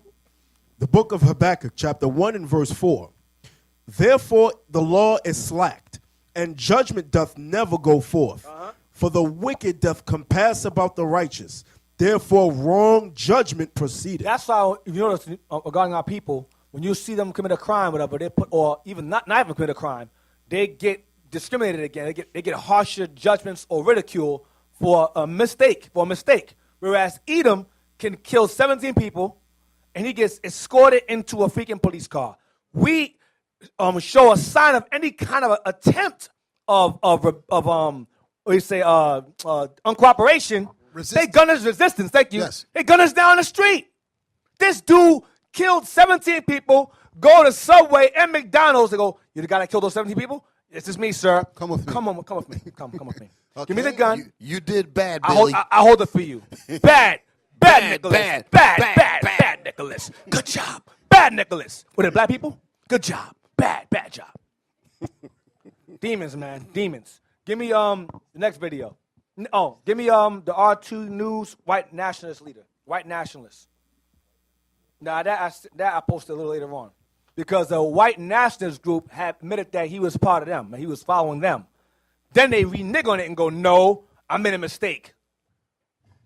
The book of Habakkuk, chapter 1 and verse 4. Therefore the law is slacked, and judgment doth never go forth. For the wicked doth compass about the righteous. Therefore wrong judgment proceedeth. That's why, if you notice, regarding our people, when you see them commit a crime, whatever, they put, or even not even commit a crime, they get discriminated against. They get harsher judgments or ridicule for a mistake. Whereas Edom can kill 17 people, and he gets escorted into a freaking police car. We show a sign of any kind of attempt of uncooperation. They gun us resistance. Thank you. Yes. They gun us down the street. This dude killed 17 people. Go to Subway and McDonald's and go, "You the guy that killed those 17 people? This is me, sir. Come with me. Come with me. Come with me. Okay. Give me the gun. You did bad, Billy. I hold it for you. Bad, Nicholas. Bad, Nicholas. Good job. Bad, Nicholas. Were they black people? Good job. Bad job. Demons, man. Demons. Give me the next video. Give me the R2 News white nationalist leader. White nationalist. Now that I posted a little later on. Because the white nationalist group had admitted that he was part of them and he was following them. Then they renege on it and go, "No, I made a mistake."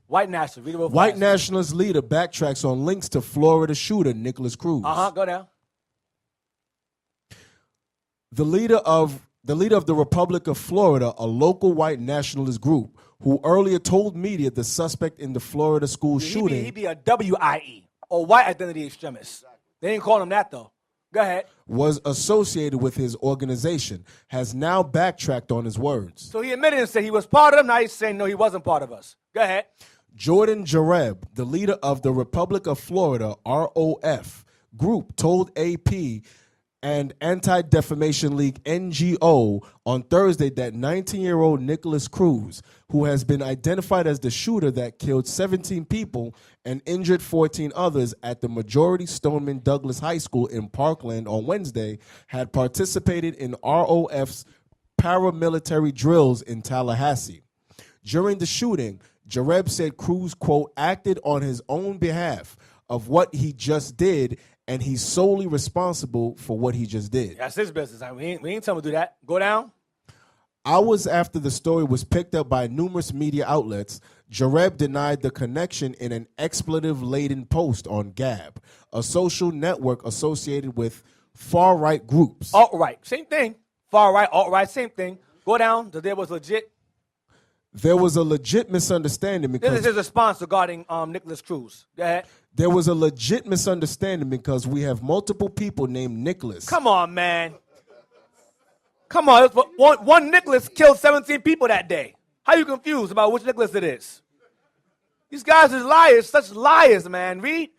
White nationalist. Read it real fast. White nationalist leader backtracks on links to Florida shooter Nicholas Cruz. Go down. The leader of the Republic of Florida, a local white nationalist group, who earlier told media the suspect in the Florida school shooting. He'd be a WIE, or white identity extremist. They didn't call him that, though. Go ahead. Was associated with his organization, has now backtracked on his words. So he admitted and said he was part of them. Now he's saying, no, he wasn't part of us. Go ahead. Jordan Jareb, the leader of the Republic of Florida, ROF, group, told AP and Anti-Defamation League NGO on Thursday that 19-year-old Nicholas Cruz, who has been identified as the shooter that killed 17 people and injured 14 others at the Majority Stoneman Douglas High School in Parkland on Wednesday, had participated in ROF's paramilitary drills in Tallahassee. During the shooting, Jareb said Cruz, quote, acted on his own behalf of what he just did, and he's solely responsible for what he just did. That's his business. We ain't telling him to do that. Go down. Hours after the story was picked up by numerous media outlets, Jareb denied the connection in an expletive-laden post on Gab, a social network associated with far-right groups. Alt-right, same thing. Far-right, alt-right, same thing. Go down. There was legit. There was a legit misunderstanding because... This is his response regarding Nicholas Cruz. Go ahead. There was a legit misunderstanding because we have multiple people named Nicholas. Come on, man. Come on. One Nicholas killed 17 people that day. How you confused about which Nicholas it is? These guys are liars, such liars, man. Read.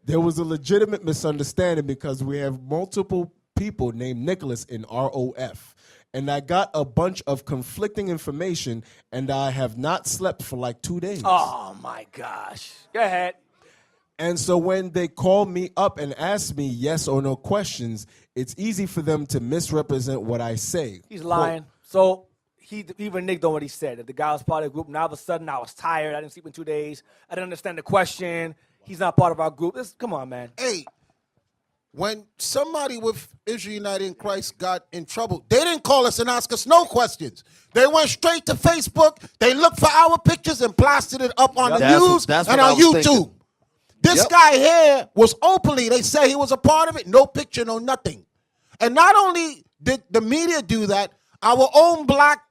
There was a legitimate misunderstanding because we have multiple people named Nicholas in ROF. And I got a bunch of conflicting information, and I have not slept for like 2 days. Oh, my gosh. Go ahead. And so when they call me up and ask me yes or no questions, it's easy for them to misrepresent what I say. He's lying. So he reneged on what he said. That the guy was part of the group. Now all of a sudden I was tired. I didn't sleep in 2 days. I didn't understand the question. He's not part of our group. Come on, man. Hey, when somebody with Israel United in Christ got in trouble, they didn't call us and ask us no questions. They went straight to Facebook. They looked for our pictures and plastered it up on the news and on YouTube. Thinking. This guy here was openly, they say he was a part of it, no picture, no nothing. And not only did the media do that, our own black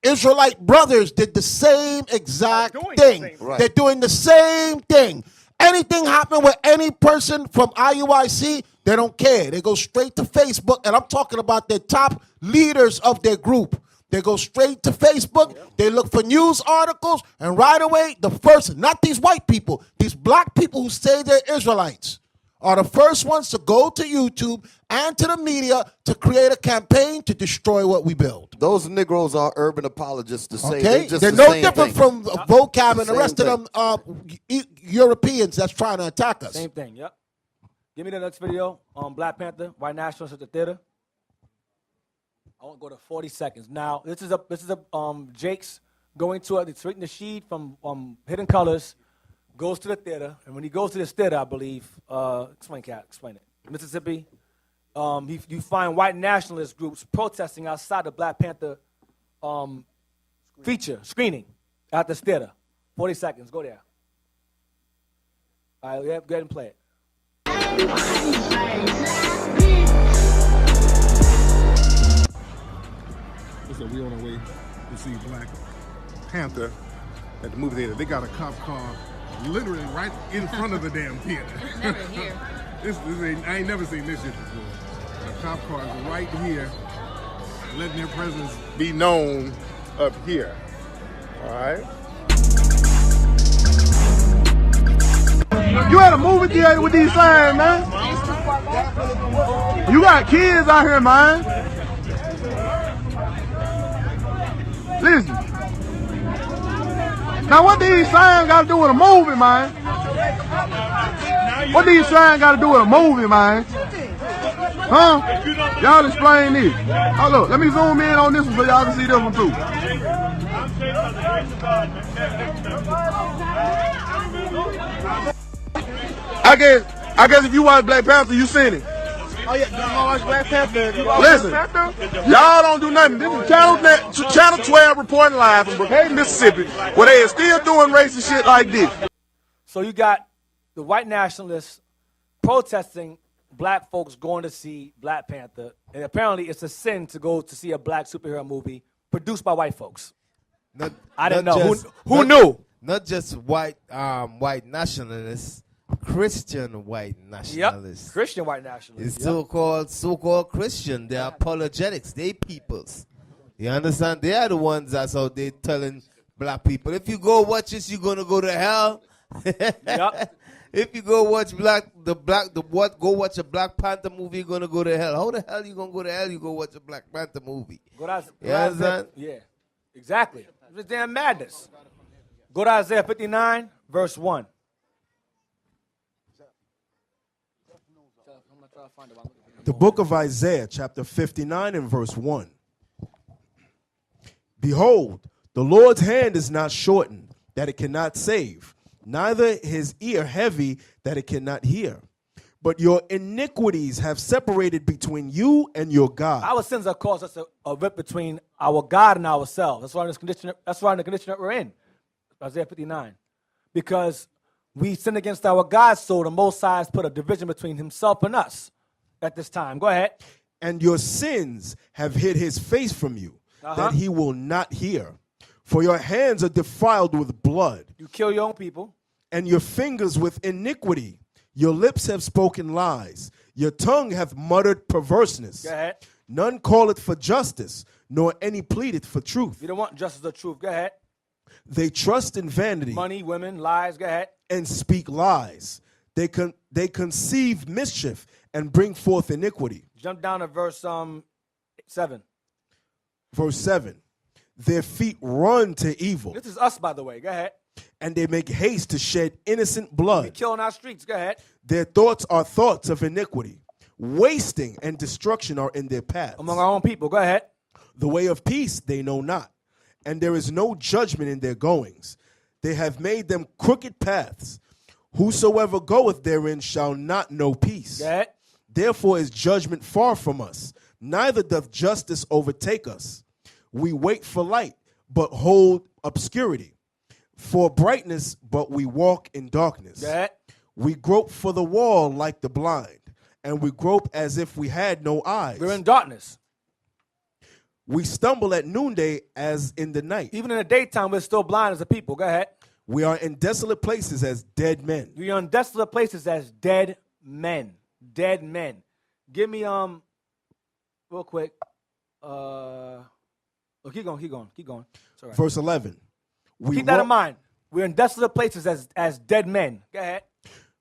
Israelite brothers did the same exact thing. Right. They're doing the same thing. Anything happen with any person from IUIC, they don't care. They go straight to Facebook, and I'm talking about the top leaders of their group. They go straight to Facebook, they look for news articles, and right away, the first, not these white people, these black people who say they're Israelites are the first ones to go to YouTube and to the media to create a campaign to destroy what we build. Those Negroes are urban apologists to say they're no different from vocab and the rest of them Europeans that's trying to attack us. Same thing, yep. Give me the next video on Black Panther, White Nationalists at the theater. I won't go to 40 seconds. Now, this is Jake's going to it's written the sheet from Hidden Colors, goes to the theater, and when he goes to this theater, I believe, explain it. Mississippi, you find white nationalist groups protesting outside the Black Panther screening at this theater. 40 seconds, go there. All right, go ahead and play it. So we on our way to see Black Panther at the movie theater. They got a cop car literally right in front of the damn theater. Never here. I ain't never seen this shit before. A cop car is right here, letting their presence be known up here. All right. You at a movie theater with these signs, man. You got kids out here, man. Listen. Now what these signs got to do with a movie, man? What these signs got to do with a movie, man? Huh? Y'all explain this. Oh, look, let me zoom in on this one so y'all can see this one too. I guess if you watch Black Panther, you seen it. Oh yeah, y'all watch Black Panther. Listen, y'all don't do nothing. This is Channel 12 reporting live from Brookhaven, Mississippi, where they are still doing racist shit like this. So you got the white nationalists protesting black folks going to see Black Panther, and apparently it's a sin to go to see a black superhero movie produced by white folks. I didn't know. Who knew? Not just white nationalists. Christian white nationalists. Yep. Christian white nationalists. It's so-called Christian. They're apologetics. They peoples. You understand? They are the ones that's out there telling black people, if you go watch this, you're gonna go to hell. Yep. If you go watch go watch a Black Panther movie, you're gonna go to hell. How the hell you gonna go to hell? You go watch a Black Panther movie. Yeah, exactly. It's damn madness. Go to Isaiah 59, verse 1. The book of Isaiah, chapter 59 and verse 1. Behold, the Lord's hand is not shortened, that it cannot save, neither his ear heavy, that it cannot hear. But your iniquities have separated between you and your God. Our sins have caused us a rip between our God and ourselves. That's why in the condition that we're in. Isaiah 59. Because we sin against our God, so the Most High has put a division between himself and us at this time. Go ahead. And your sins have hid his face from you, that he will not hear. For your hands are defiled with blood. You kill your own people. And your fingers with iniquity. Your lips have spoken lies. Your tongue hath muttered perverseness. Go ahead. None calleth for justice, nor any pleadeth for truth. You don't want justice or truth. Go ahead. They trust in vanity. Money, women, lies. Go ahead. And speak lies. They conceive mischief and bring forth iniquity. Jump down to verse 7. Verse 7. Their feet run to evil. This is us, by the way. Go ahead. And they make haste to shed innocent blood. We kill on our streets. Go ahead. Their thoughts are thoughts of iniquity. Wasting and destruction are in their paths. Among our own people. Go ahead. The way of peace they know not. And there is no judgment in their goings. They have made them crooked paths. Whosoever goeth therein shall not know peace. Go ahead. Therefore is judgment far from us, neither doth justice overtake us. We wait for light, but hold obscurity. For brightness, but we walk in darkness. We grope for the wall like the blind, and we grope as if we had no eyes. We're in darkness. We stumble at noonday as in the night. Even in the daytime, we're still blind as a people. Go ahead. We are in desolate places as dead men. We are in desolate places as dead men. Dead men. Give me real quick. Keep going. It's all right. Verse 11. Keep that in mind. We're in desolate places as dead men. Go ahead.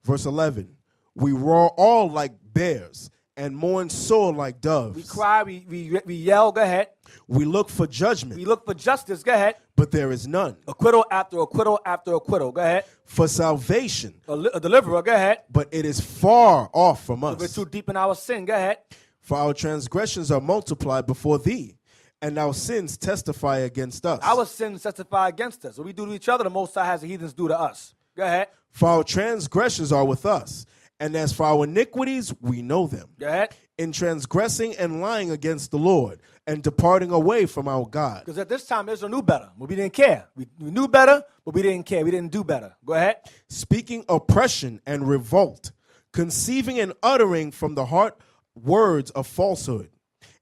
Verse 11. We roar all like bears and mourn sore like doves. We cry, we yell. Go ahead. We look for judgment. We look for justice. Go ahead. But there is none. Acquittal after acquittal after acquittal. Go ahead. For salvation. A deliverer. Go ahead. But it is far off from us. We're too deep in our sin. Go ahead. For our transgressions are multiplied before thee, and our sins testify against us. Our sins testify against us. What we do to each other, the Most High has the heathens do to us. Go ahead. For our transgressions are with us, and as for our iniquities, we know them. Go ahead. In transgressing and lying against the Lord, and departing away from our God. Because at this time, Israel knew better, but we didn't care. We knew better, but we didn't care. We didn't do better. Go ahead. Speaking oppression and revolt, conceiving and uttering from the heart words of falsehood.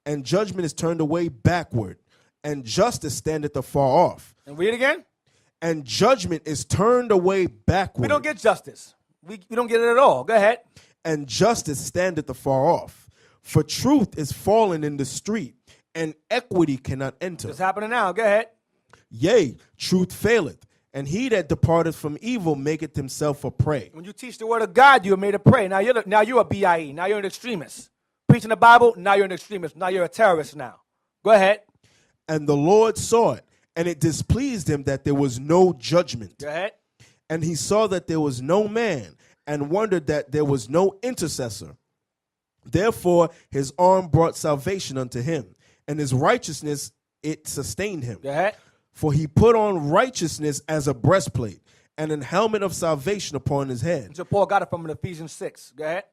And judgment is turned away backward, and justice standeth afar off. And read it again. And judgment is turned away backward. We don't get justice. We don't get it at all. Go ahead. And justice standeth afar off. For truth is fallen in the street, and equity cannot enter. It's happening now. Go ahead. Yea, truth faileth, and he that departeth from evil maketh himself a prey. When you teach the word of God, you are made a prey. Now you're a BIE. Now you're an extremist. Preaching the Bible, now you're an extremist. Now you're a terrorist now. Go ahead. And the Lord saw it, and it displeased him that there was no judgment. Go ahead. And he saw that there was no man, and wondered that there was no intercessor. Therefore his arm brought salvation unto him, and his righteousness it sustained him. Go ahead. For he put on righteousness as a breastplate, and an helmet of salvation upon his head. So Paul got it from Ephesians 6. Go ahead.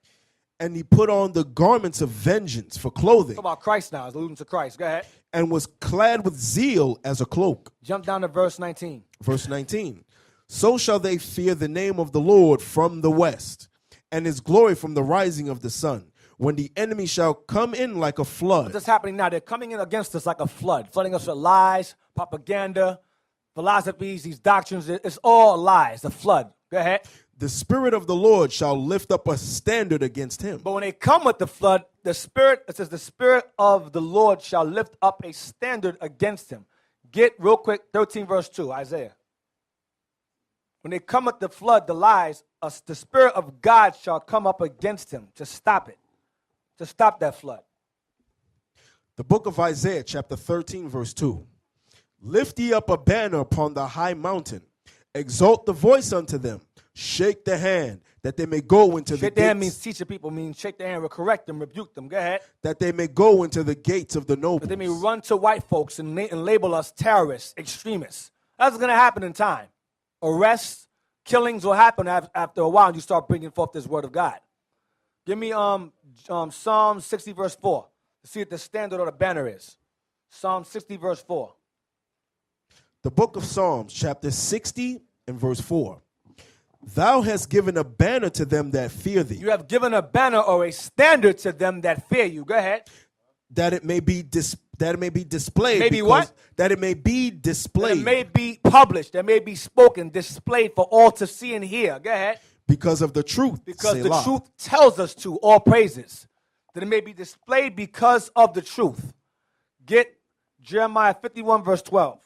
And he put on the garments of vengeance for clothing. Talk about Christ now. It's alluding to Christ. Go ahead. And was clad with zeal as a cloak. Jump down to verse 19. Verse 19. So shall they fear the name of the Lord from the west, and his glory from the rising of the sun, when the enemy shall come in like a flood. What's happening now? They're coming in against us like a flood, flooding us with lies, propaganda, philosophies, these doctrines. It's all lies, the flood. Go ahead. The Spirit of the Lord shall lift up a standard against him. But when they come with the flood, it says the Spirit of the Lord shall lift up a standard against him. Get real quick, 13 verse 2, Isaiah. When they come with the flood, the lies, the Spirit of God shall come up against him to stop it, to stop that flood. The book of Isaiah, chapter 13, verse 2. Lift ye up a banner upon the high mountain. Exalt the voice unto them. Shake the hand, that they may go into the gates. Shake the hand means teach the people, means shake the hand, correct them, rebuke them. Go ahead. That they may go into the gates of the nobles. That they may run to white folks and label us terrorists, extremists. That's going to happen in time. Arrests, killings will happen after a while, and you start bringing forth this word of God. Give me Psalm 60, verse 4, to see what the standard of the banner is. Psalm 60, verse 4. The book of Psalms, chapter 60 and verse 4. Thou hast given a banner to them that fear thee. You have given a banner or a standard to them that fear you. Go ahead. That it may be displayed. Maybe what? That it may be displayed. That it may be published. That may be spoken, displayed for all to see and hear. Go ahead. Because of the truth. Because Selah. the truth tells us to, all praises. That it may be displayed because of the truth. Get Jeremiah 51, verse 12.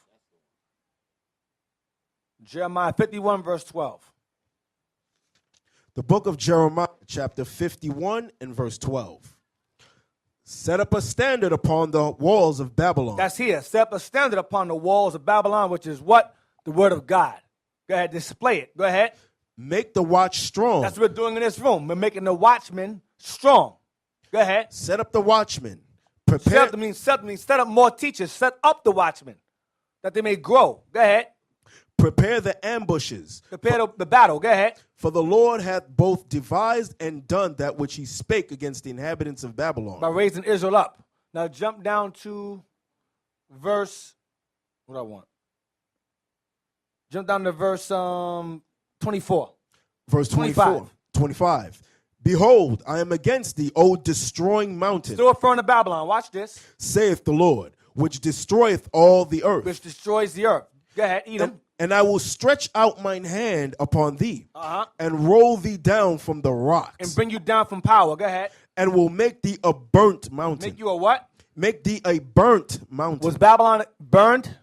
Jeremiah 51, verse 12. The book of Jeremiah, chapter 51 and verse 12. Set up a standard upon the walls of Babylon. That's here. Set up a standard upon the walls of Babylon, which is what? The word of God. Go ahead, display it. Go ahead. Make the watch strong. That's what we're doing in this room. We're making the watchmen strong. Go ahead. Set up the watchmen. Prepare. Set up more teachers. Set up the watchmen that they may grow. Go ahead. Prepare the ambushes. Prepare the battle. Go ahead. For the Lord hath both devised and done that which he spake against the inhabitants of Babylon. By raising Israel up. Now jump down to verse, what do I want? Jump down to verse 24. Verse 24. 25. Behold, I am against thee, O destroying mountain. Still referring to Babylon. Watch this. Saith the Lord, which destroyeth all the earth. Which destroys the earth. Go ahead, Edom. And I will stretch out mine hand upon thee, and roll thee down from the rocks. And bring you down from power. Go ahead. And will make thee a burnt mountain. Make you a what? Make thee a burnt mountain. Was Babylon burned?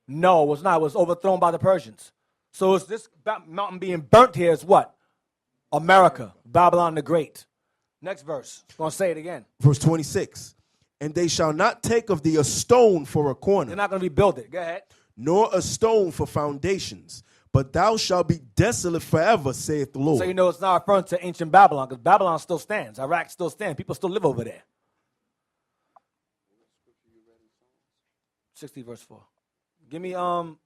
No, it was not. It was overthrown by the Persians. So is this mountain being burnt here is what? America, Babylon the Great. Next verse. I'm going to say it again. Verse 26. And they shall not take of thee a stone for a corner. They're not going to rebuild it. Go ahead. Nor a stone for foundations, but thou shalt be desolate forever, saith the Lord. So you know it's not referring to ancient Babylon, because Babylon still stands. Iraq still stands. People still live over there. 60 verse 4. Give me 2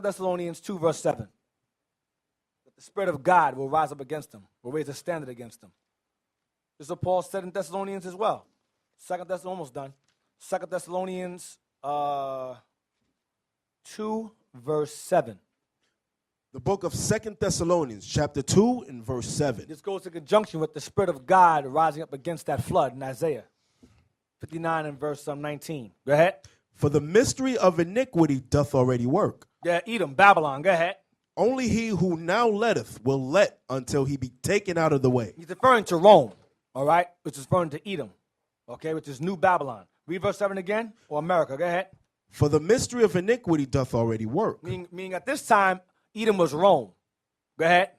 Thessalonians 2 verse 7. That the Spirit of God will rise up against them, will raise a standard against them. This is what Paul said in Thessalonians as well. 2 Thessalonians, almost done. 2 Thessalonians 2 verse 7. The book of 2 Thessalonians, chapter 2 and verse 7. This goes in conjunction with the Spirit of God rising up against that flood in Isaiah 59 and verse 19. Go ahead. For the mystery of iniquity doth already work. Yeah, Edom, Babylon. Go ahead. Only he who now letteth will let until he be taken out of the way. He's referring to Rome, all right, which is referring to Edom, okay, which is New Babylon. Read verse 7 again, or America. Go ahead. For the mystery of iniquity doth already work. Meaning at this time, Edom was Rome. Go ahead.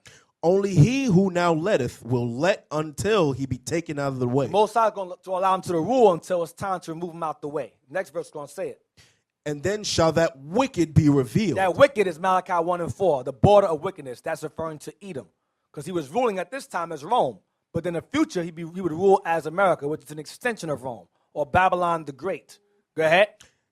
Only he who now letteth will let until he be taken out of the way. Most High is going to allow him to the rule until it's time to remove him out the way. Next verse is going to say it. And then shall that wicked be revealed. That wicked is Malachi 1 and 4, the border of wickedness. That's referring to Edom. Because he was ruling at this time as Rome. But in the future, he would rule as America, which is an extension of Rome, or Babylon the Great. Go ahead.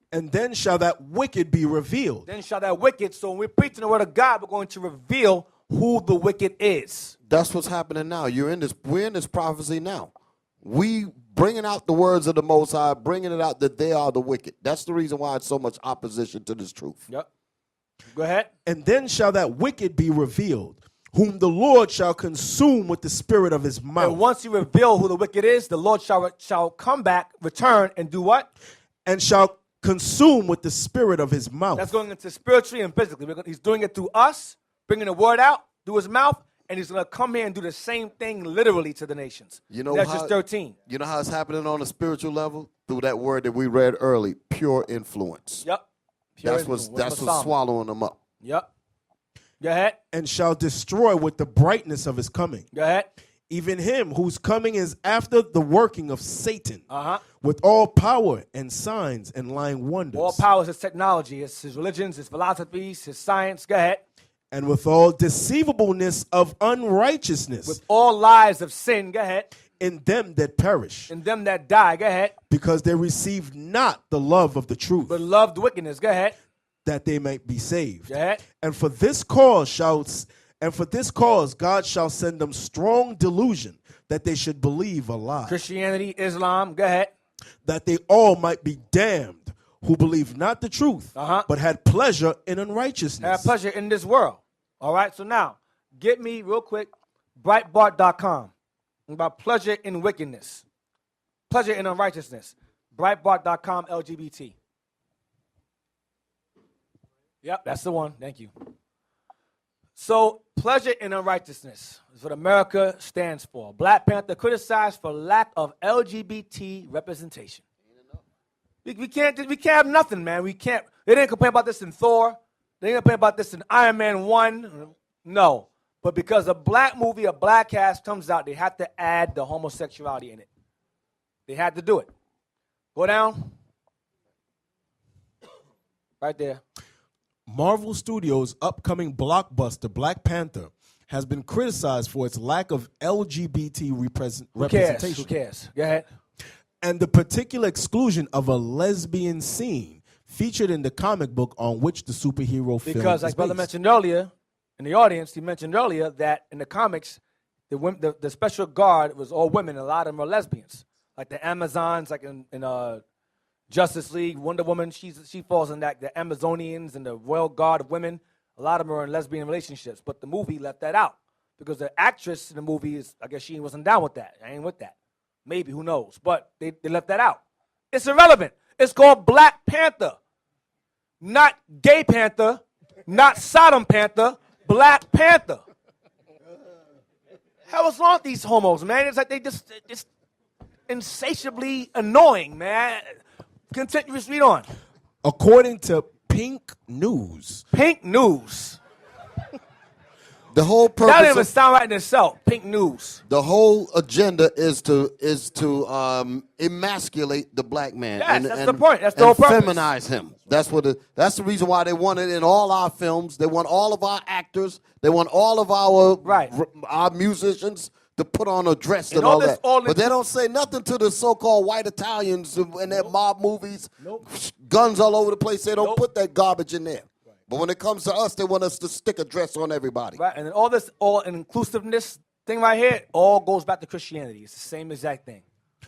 And then shall that wicked be revealed. Then shall that wicked. So when we're preaching the word of God, we're going to reveal who the wicked is. That's what's happening now. We're in this prophecy now. We bringing out the words of the Most High, bringing it out that they are the wicked. That's the reason why it's so much opposition to this truth. Yep. Go ahead. And then shall that wicked be revealed, whom the Lord shall consume with the spirit of his mouth. And once you reveal who the wicked is, the Lord shall come back, return, and do what? And shall consume with the spirit of his mouth. That's going into spiritually and physically. He's doing it through us, bringing the word out through his mouth, and he's going to come here and do the same thing literally to the nations. You know, that's just 13. You know how it's happening on a spiritual level? Through that word that we read early, pure influence. Yep. That's what's swallowing them up. Yep. Go ahead. And shall destroy with the brightness of his coming. Go ahead. Even him whose coming is after the working of Satan, with all power and signs and lying wonders. All power is his technology, it's his religions, his philosophies, his science. Go ahead. And with all deceivableness of unrighteousness. With all lies of sin. Go ahead. In them that perish. In them that die. Go ahead. Because they receive not the love of the truth. But loved wickedness. Go ahead. That they might be saved. Go ahead. And for this cause God shall send them strong delusion, that they should believe a lie. Christianity, Islam, go ahead. That they all might be damned, who believe not the truth, but had pleasure in unrighteousness. Had pleasure in this world. All right, so now, get me real quick, Breitbart.com, about pleasure in wickedness. Pleasure in unrighteousness. Breitbart.com, LGBT. Yep, that's the one. Thank you. So, pleasure in unrighteousness is what America stands for. Black Panther criticized for lack of LGBT representation. We can't have nothing, man. We can't. They didn't complain about this in Thor. They didn't complain about this in Iron Man 1. No. But because a black movie, a black cast comes out, they have to add the homosexuality in it. They had to do it. Go down. Right there. Marvel Studios' upcoming blockbuster, Black Panther, has been criticized for its lack of LGBT representation. Who cares? Go ahead. And the particular exclusion of a lesbian scene featured in the comic book on which the superhero film Because, is like Brother based. mentioned earlier, in the audience, he mentioned earlier that in the comics, the special guard was all women. A lot of them are lesbians. Like the Amazons, like in Justice League, Wonder Woman, she falls in that. The Amazonians and the Royal Guard of women, a lot of them are in lesbian relationships. But the movie left that out because the actress in the movie is, I guess she wasn't down with that. I ain't with that. Maybe, who knows? But they left that out. It's irrelevant. It's called Black Panther. Not Gay Panther, not Sodom Panther, Black Panther. Hell, what's wrong with these homos, man? It's like they just insatiably annoying, man. Continuous read on. According to Pink News. Pink News. The whole purpose. That don't even sound right in itself. Pink News. The whole agenda is to emasculate the black man. Yes, that's the point. That's the whole purpose. Feminize him. That's the reason why they want it in all our films. They want all of our actors. They want all of our musicians to put on a dress and all that. But they don't say nothing to the so-called white Italians in their mob movies. Guns all over the place. They don't put that garbage in there. But when it comes to us, they want us to stick a dress on everybody. Right, and then all this inclusiveness thing right here all goes back to Christianity. It's the same exact thing.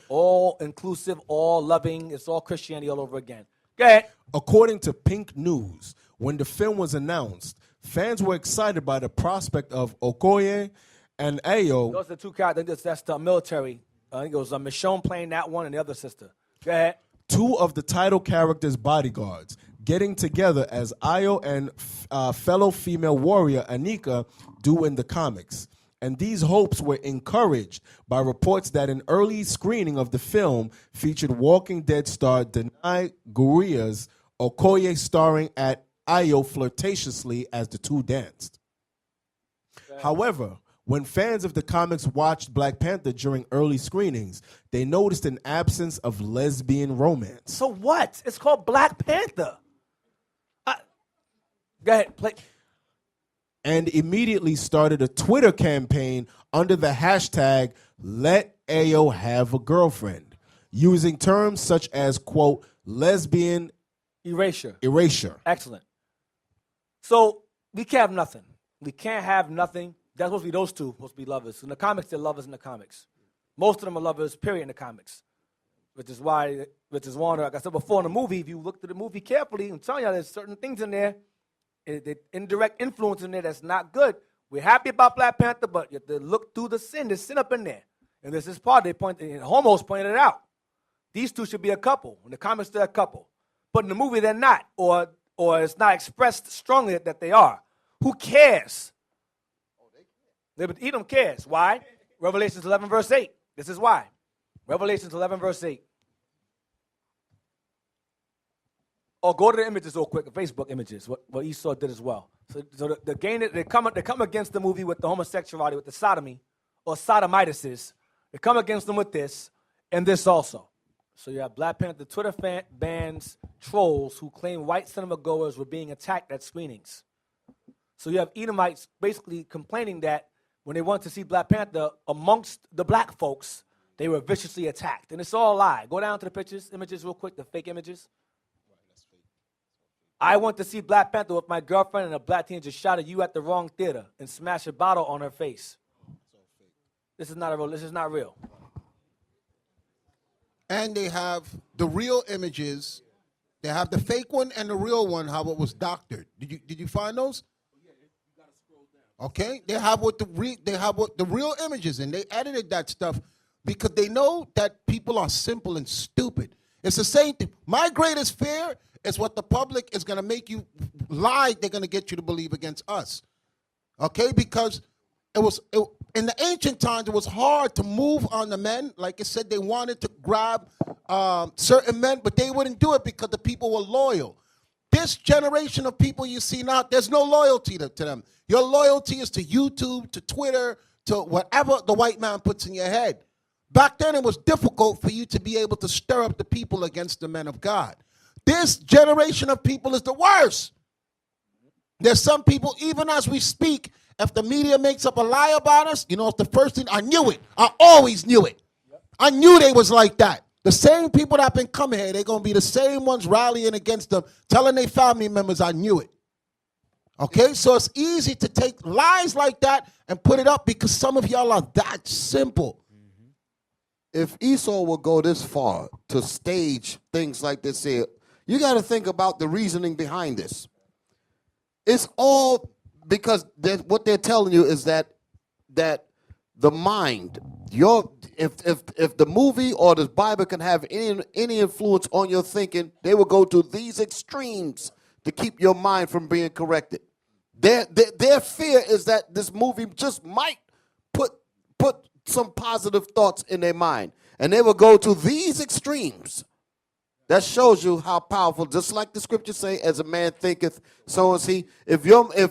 All inclusive, all loving. It's all Christianity all over again. Go ahead. According to Pink News, when the film was announced, fans were excited by the prospect of Okoye and Ayo. Those are the two characters. That's the military. I think it was Michonne playing that one and the other sister. Go ahead. Two of the title characters' bodyguards getting together as Ayo and fellow female warrior Anika do in the comics. And these hopes were encouraged by reports that an early screening of the film featured Walking Dead star Denai Guria's Okoye starring at Ayo flirtatiously as the two danced. However, when fans of the comics watched Black Panther during early screenings, they noticed an absence of lesbian romance. So what? It's called Black Panther. Go ahead, play. And immediately started a Twitter campaign under the hashtag Let Ayo Have a Girlfriend, using terms such as, quote, lesbian erasure. Excellent. So we can't have nothing. We can't have nothing. That's supposed to be those two, supposed to be lovers. In the comics, they're lovers in the comics. Most of them are lovers, period, in the comics. Which is why, like I said before in the movie, if you look at the movie carefully, I'm telling you, there's certain things in there, the indirect influence in there that's not good. We're happy about Black Panther, but you have to look through the sin. There's sin up in there. And this is part, homos pointed it out. These two should be a couple. In the comics, they're a couple. But in the movie, they're not. Or it's not expressed strongly that they are. Who cares? Edom cares. Why? Revelations 11, verse 8. This is why. Revelations 11, verse 8. Oh, go to the images real quick, the Facebook images, what Esau did as well. So they come against the movie with the homosexuality, with the sodomy, or sodomitises. They come against them with this, and this also. So you have Black Panther Twitter bans trolls who claim white cinema goers were being attacked at screenings. So you have Edomites basically complaining that when they went to see Black Panther, amongst the black folks, they were viciously attacked. And it's all a lie. Go down to the images real quick, the fake images. I went to see Black Panther with my girlfriend, and a black teenager shot at you at the wrong theater and smashed a bottle on her face. This is not real. And they have the real images. They have the fake one and the real one, how it was doctored. Did you find those? Okay, they have what the real images, and they edited that stuff because they know that people are simple and stupid. It's the same thing. My greatest fear is what the public is going to make you lie. They're going to get you to believe against us. Okay, because in the ancient times, it was hard to move on the men. Like I said, they wanted to grab certain men, but they wouldn't do it because the people were loyal. This generation of people you see now, there's no loyalty to them. Your loyalty is to YouTube, to Twitter, to whatever the white man puts in your head. Back then, it was difficult for you to be able to stir up the people against the men of God. This generation of people is the worst. There's some people, even as we speak, if the media makes up a lie about us, it's the first thing, I knew it. I always knew it. I knew they was like that. The same people that been coming here, they're going to be the same ones rallying against them, telling their family members, I knew it. Okay, so it's easy to take lies like that and put it up because some of y'all are that simple. If Esau will go this far to stage things like this here, you got to think about the reasoning behind this. It's all because what they're telling you is that the mind, if the movie or the Bible can have any influence on your thinking, they will go to these extremes to keep your mind from being corrected. Their fear is that this movie just might put some positive thoughts in their mind, and they will go to these extremes. That shows you how powerful, just like the scriptures say, as a man thinketh, so is he. If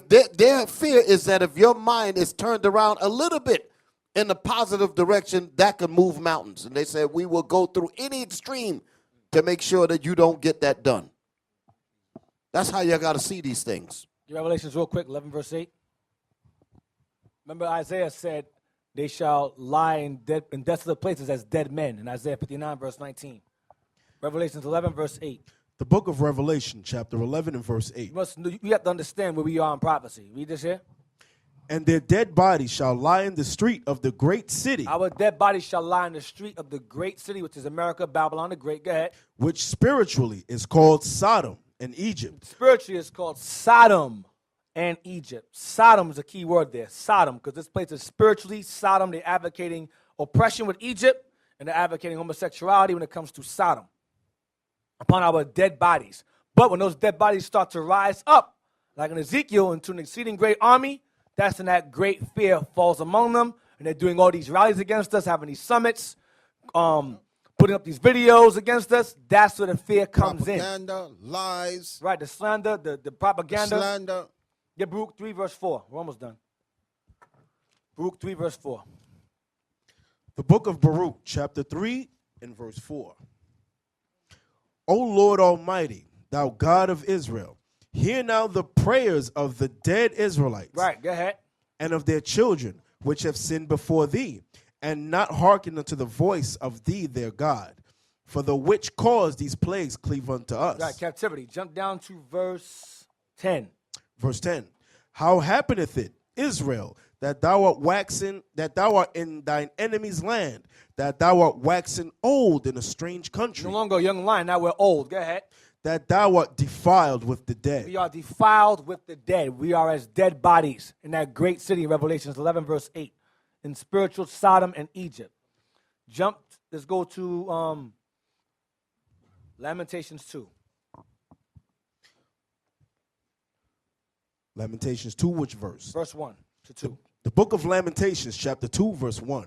their fear is that if your mind is turned around a little bit in a positive direction, that can move mountains. And they said, we will go through any extreme to make sure that you don't get that done. That's how you got to see these things. Revelations real quick, 11 verse 8. Remember Isaiah said, they shall lie in desolate places as dead men, in Isaiah 59 verse 19. Revelations 11 verse 8. The book of Revelation, chapter 11 and verse 8. You have to understand where we are in prophecy. Read this here. And their dead bodies shall lie in the street of the great city. Our dead bodies shall lie in the street of the great city, which is America, Babylon the Great. Go ahead. Which spiritually is called Sodom and Egypt. Spiritually is called Sodom and Egypt. Sodom is a key word there. Sodom, because this place is spiritually Sodom. They're advocating oppression with Egypt, and they're advocating homosexuality when it comes to Sodom upon our dead bodies. But when those dead bodies start to rise up, like in Ezekiel, into an exceeding great army, that's when that great fear falls among them, and they're doing all these rallies against us, having these summits, putting up these videos against us. That's where the fear comes propaganda, lies. Right, the slander, the propaganda. Slander. Get Baruch 3, verse 4. We're almost done. Baruch 3, verse 4. The book of Baruch, chapter 3 and verse 4. O Lord Almighty, thou God of Israel, hear now the prayers of the dead Israelites. Right, go ahead. And of their children, which have sinned before thee, and not hearkened unto the voice of thee, their God, for the which cause these plagues cleave unto us. Right, captivity. Jump down to verse 10. Verse 10. How happeneth it, Israel, that thou art in thine enemy's land, that thou art waxen old in a strange country? No longer a young lion, now we're old. Go ahead. That thou art defiled with the dead. We are defiled with the dead. We are as dead bodies in that great city, Revelations 11, verse 8, in spiritual Sodom and Egypt. Let's go to Lamentations 2. Lamentations 2, which verse? Verse 1 to 2. The book of Lamentations, chapter 2, verse 1.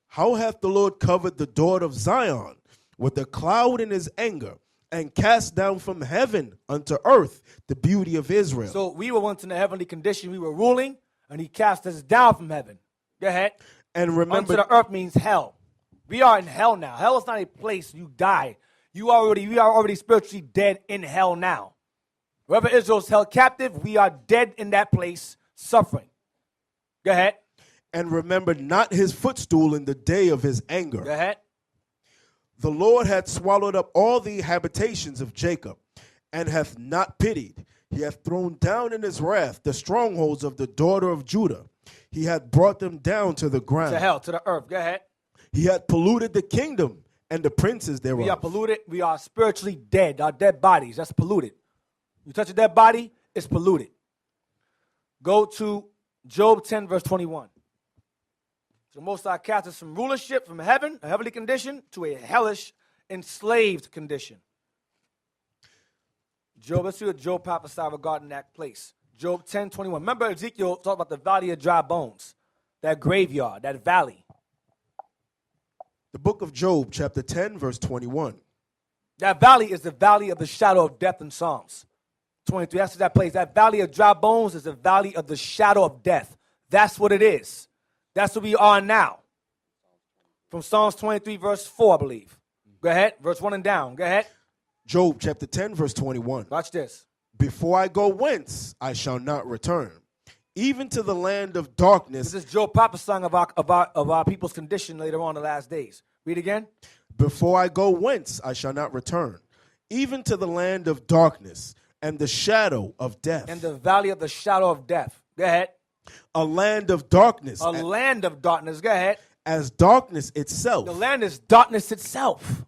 How hath the Lord covered the daughter of Zion with a cloud in his anger, and cast down from heaven unto earth the beauty of Israel. So we were once in a heavenly condition. We were ruling, and he cast us down from heaven. Go ahead. And remember, unto the earth means hell. We are in hell now. Hell is not a place you die. We are already spiritually dead in hell now. Wherever Israel's held captive, we are dead in that place, suffering. Go ahead. And remember not his footstool in the day of his anger. Go ahead. The Lord hath swallowed up all the habitations of Jacob, and hath not pitied. He hath thrown down in his wrath the strongholds of the daughter of Judah. He hath brought them down to the ground. To hell, to the earth. Go ahead. He hath polluted the kingdom and the princes thereof. We are polluted. We are spiritually dead. Our dead bodies, that's polluted. You touch a dead body, it's polluted. Go to Job 10, verse 21. So the Most High cast us from rulership from heaven, a heavenly condition, to a hellish, enslaved condition. Job, let's see what Job prophesied regarding that place. Job 10, 21. Remember Ezekiel talked about the valley of dry bones, that graveyard, that valley. The book of Job, chapter 10, verse 21. That valley is the valley of the shadow of death in Psalms 23. That's that place. That valley of dry bones is the valley of the shadow of death. That's what it is. That's what we are now. From Psalms 23, verse 4, I believe. Go ahead. Verse 1 and down. Go ahead. Job chapter 10, verse 21. Watch this. Before I go whence, I shall not return, even to the land of darkness. This is Job prophesying of our people's condition later on in the last days. Read again. Before I go whence I shall not return, even to the land of darkness and the shadow of death. And the valley of the shadow of death. Go ahead. A land of darkness. A land of darkness. Go ahead. As darkness itself. The land is darkness itself.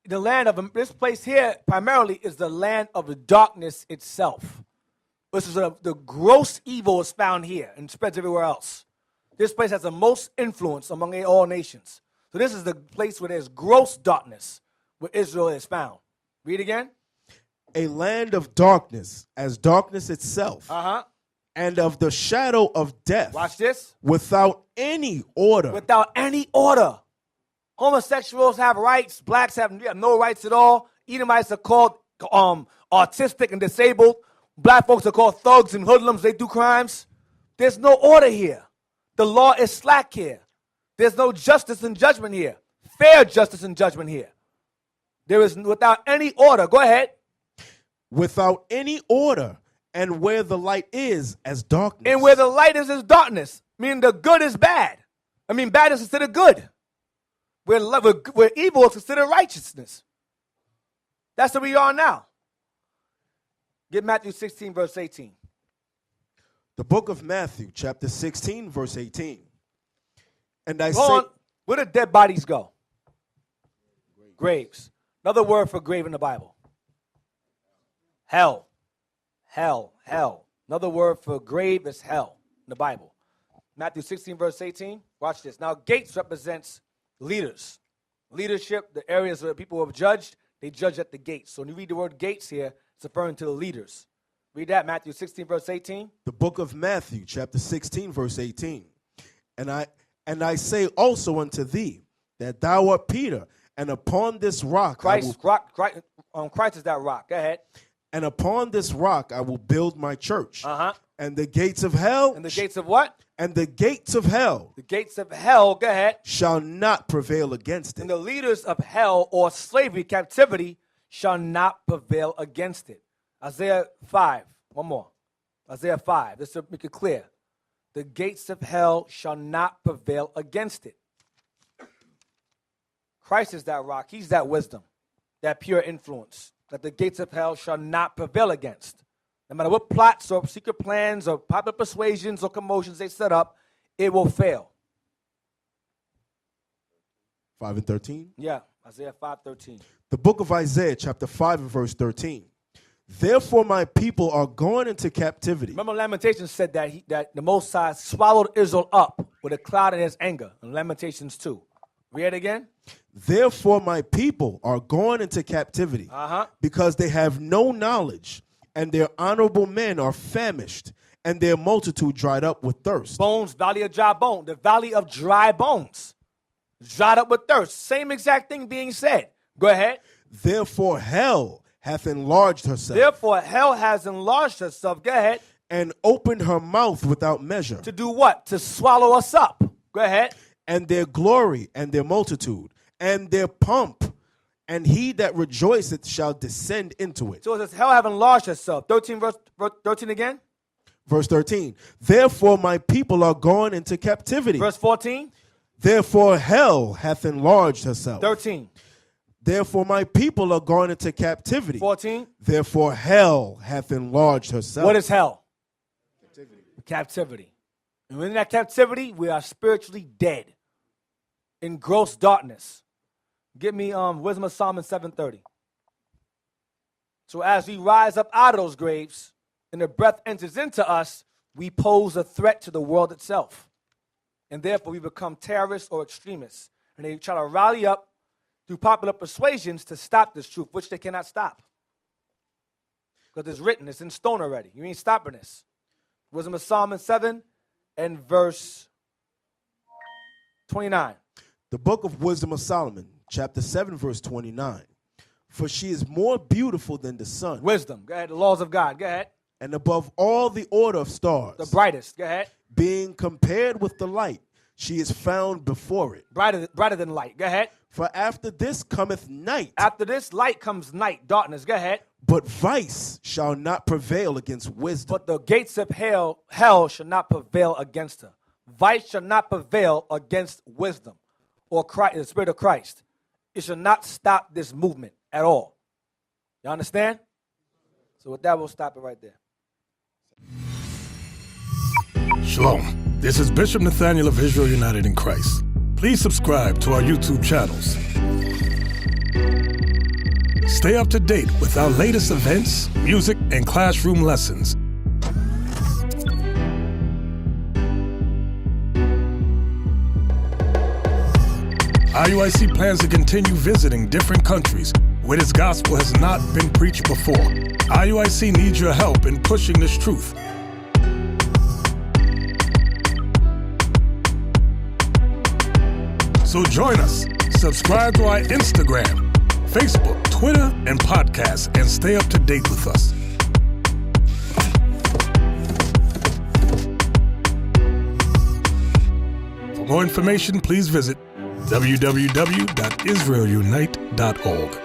The land of this place here primarily is the land of darkness itself. This is the gross evil is found here and spreads everywhere else. This place has the most influence among all nations. So this is the place where there's gross darkness, where Israel is found. Read again. A land of darkness, as darkness itself. And of the shadow of death. Watch this. Without any order. Without any order. Homosexuals have rights. Blacks have no rights at all. Edomites are called autistic and disabled. Black folks are called thugs and hoodlums. They do crimes. There's no order here. The law is slack here. There's no justice and judgment here. Fair justice and judgment here. There is without any order. Go ahead. Without any order. And where the light is as darkness. And where the light is darkness. Meaning the good is bad. I mean, bad is considered good. Where evil is considered righteousness. That's where we are now. Get Matthew 16, verse 18. The book of Matthew, chapter 16, verse 18. And I say, where did dead bodies go? Graves. Another word for grave in the Bible. Hell. Hell. Hell. Another word for grave is hell in the Bible. Matthew 16, verse 18. Watch this. Now, gates represents leaders. Leadership, the areas where people have judged, they judge at the gates. So when you read the word gates here, it's referring to the leaders. Read that, Matthew 16, verse 18. The book of Matthew, chapter 16, verse 18. And I say also unto thee that thou art Peter, and upon this rock Christ is that rock. Go ahead. And upon this rock I will build my church. And the gates of hell. And the gates of what? And the gates of hell. The gates of hell, go ahead. Shall not prevail against it. And the leaders of hell or slavery, captivity, shall not prevail against it. Isaiah 5. One more. Isaiah 5. This will make it clear. The gates of hell shall not prevail against it. Christ is that rock. He's that wisdom, that pure influence that the gates of hell shall not prevail against. No matter what plots or secret plans or popular persuasions or commotions they set up, it will fail. 5 and 13? Yeah, Isaiah 5:13. The book of Isaiah, chapter 5 and verse 13. Therefore my people are going into captivity. Remember Lamentations said that the Most High swallowed Israel up with a cloud in his anger. In Lamentations 2. Read it again. Therefore my people are going into captivity because they have no knowledge, and their honorable men are famished, and their multitude dried up with thirst. Bones, valley of dry bone. The valley of dry bones. Dried up with thirst. Same exact thing being said. Go ahead. Therefore hell hath enlarged herself. Therefore hell has enlarged herself. Go ahead. And opened her mouth without measure. To do what? To swallow us up. Go ahead. And their glory and their multitude and their pomp, and he that rejoiceth shall descend into it. So it says hell have enlarged herself. 13 verse 13 again. Verse 13. Therefore my people are gone into captivity. Verse 14. Therefore hell hath enlarged herself. 13. Therefore my people are gone into captivity. 14. Therefore hell hath enlarged herself. What is hell? Captivity. And in that captivity, we are spiritually dead. In gross darkness. Give me Wisdom of Solomon 7:30. So as we rise up out of those graves and the breath enters into us, we pose a threat to the world itself. And therefore we become terrorists or extremists. And they try to rally up through popular persuasions to stop this truth, which they cannot stop. Because it's written, it's in stone already. You ain't stopping this. Wisdom of Solomon 7 and verse 29. The book of Wisdom of Solomon, chapter 7, verse 29. For she is more beautiful than the sun. Wisdom. Go ahead. The laws of God. Go ahead. And above all the order of stars. The brightest. Go ahead. Being compared with the light, she is found before it. Brighter than light. Go ahead. For after this cometh night. After this light comes night, darkness. Go ahead. But vice shall not prevail against wisdom. But the gates of hell shall not prevail against her. Vice shall not prevail against wisdom or Christ, the Spirit of Christ. It should not stop this movement at all. You understand? So with that, we'll stop it right there. Shalom. This is Bishop Nathaniel of Israel United in Christ. Please subscribe to our YouTube channels. Stay up to date with our latest events, music, and classroom lessons. IUIC plans to continue visiting different countries where this gospel has not been preached before. IUIC needs your help in pushing this truth. So join us. Subscribe to our Instagram, Facebook, Twitter, and podcast, and stay up to date with us. For more information, please visit www.israelunite.org.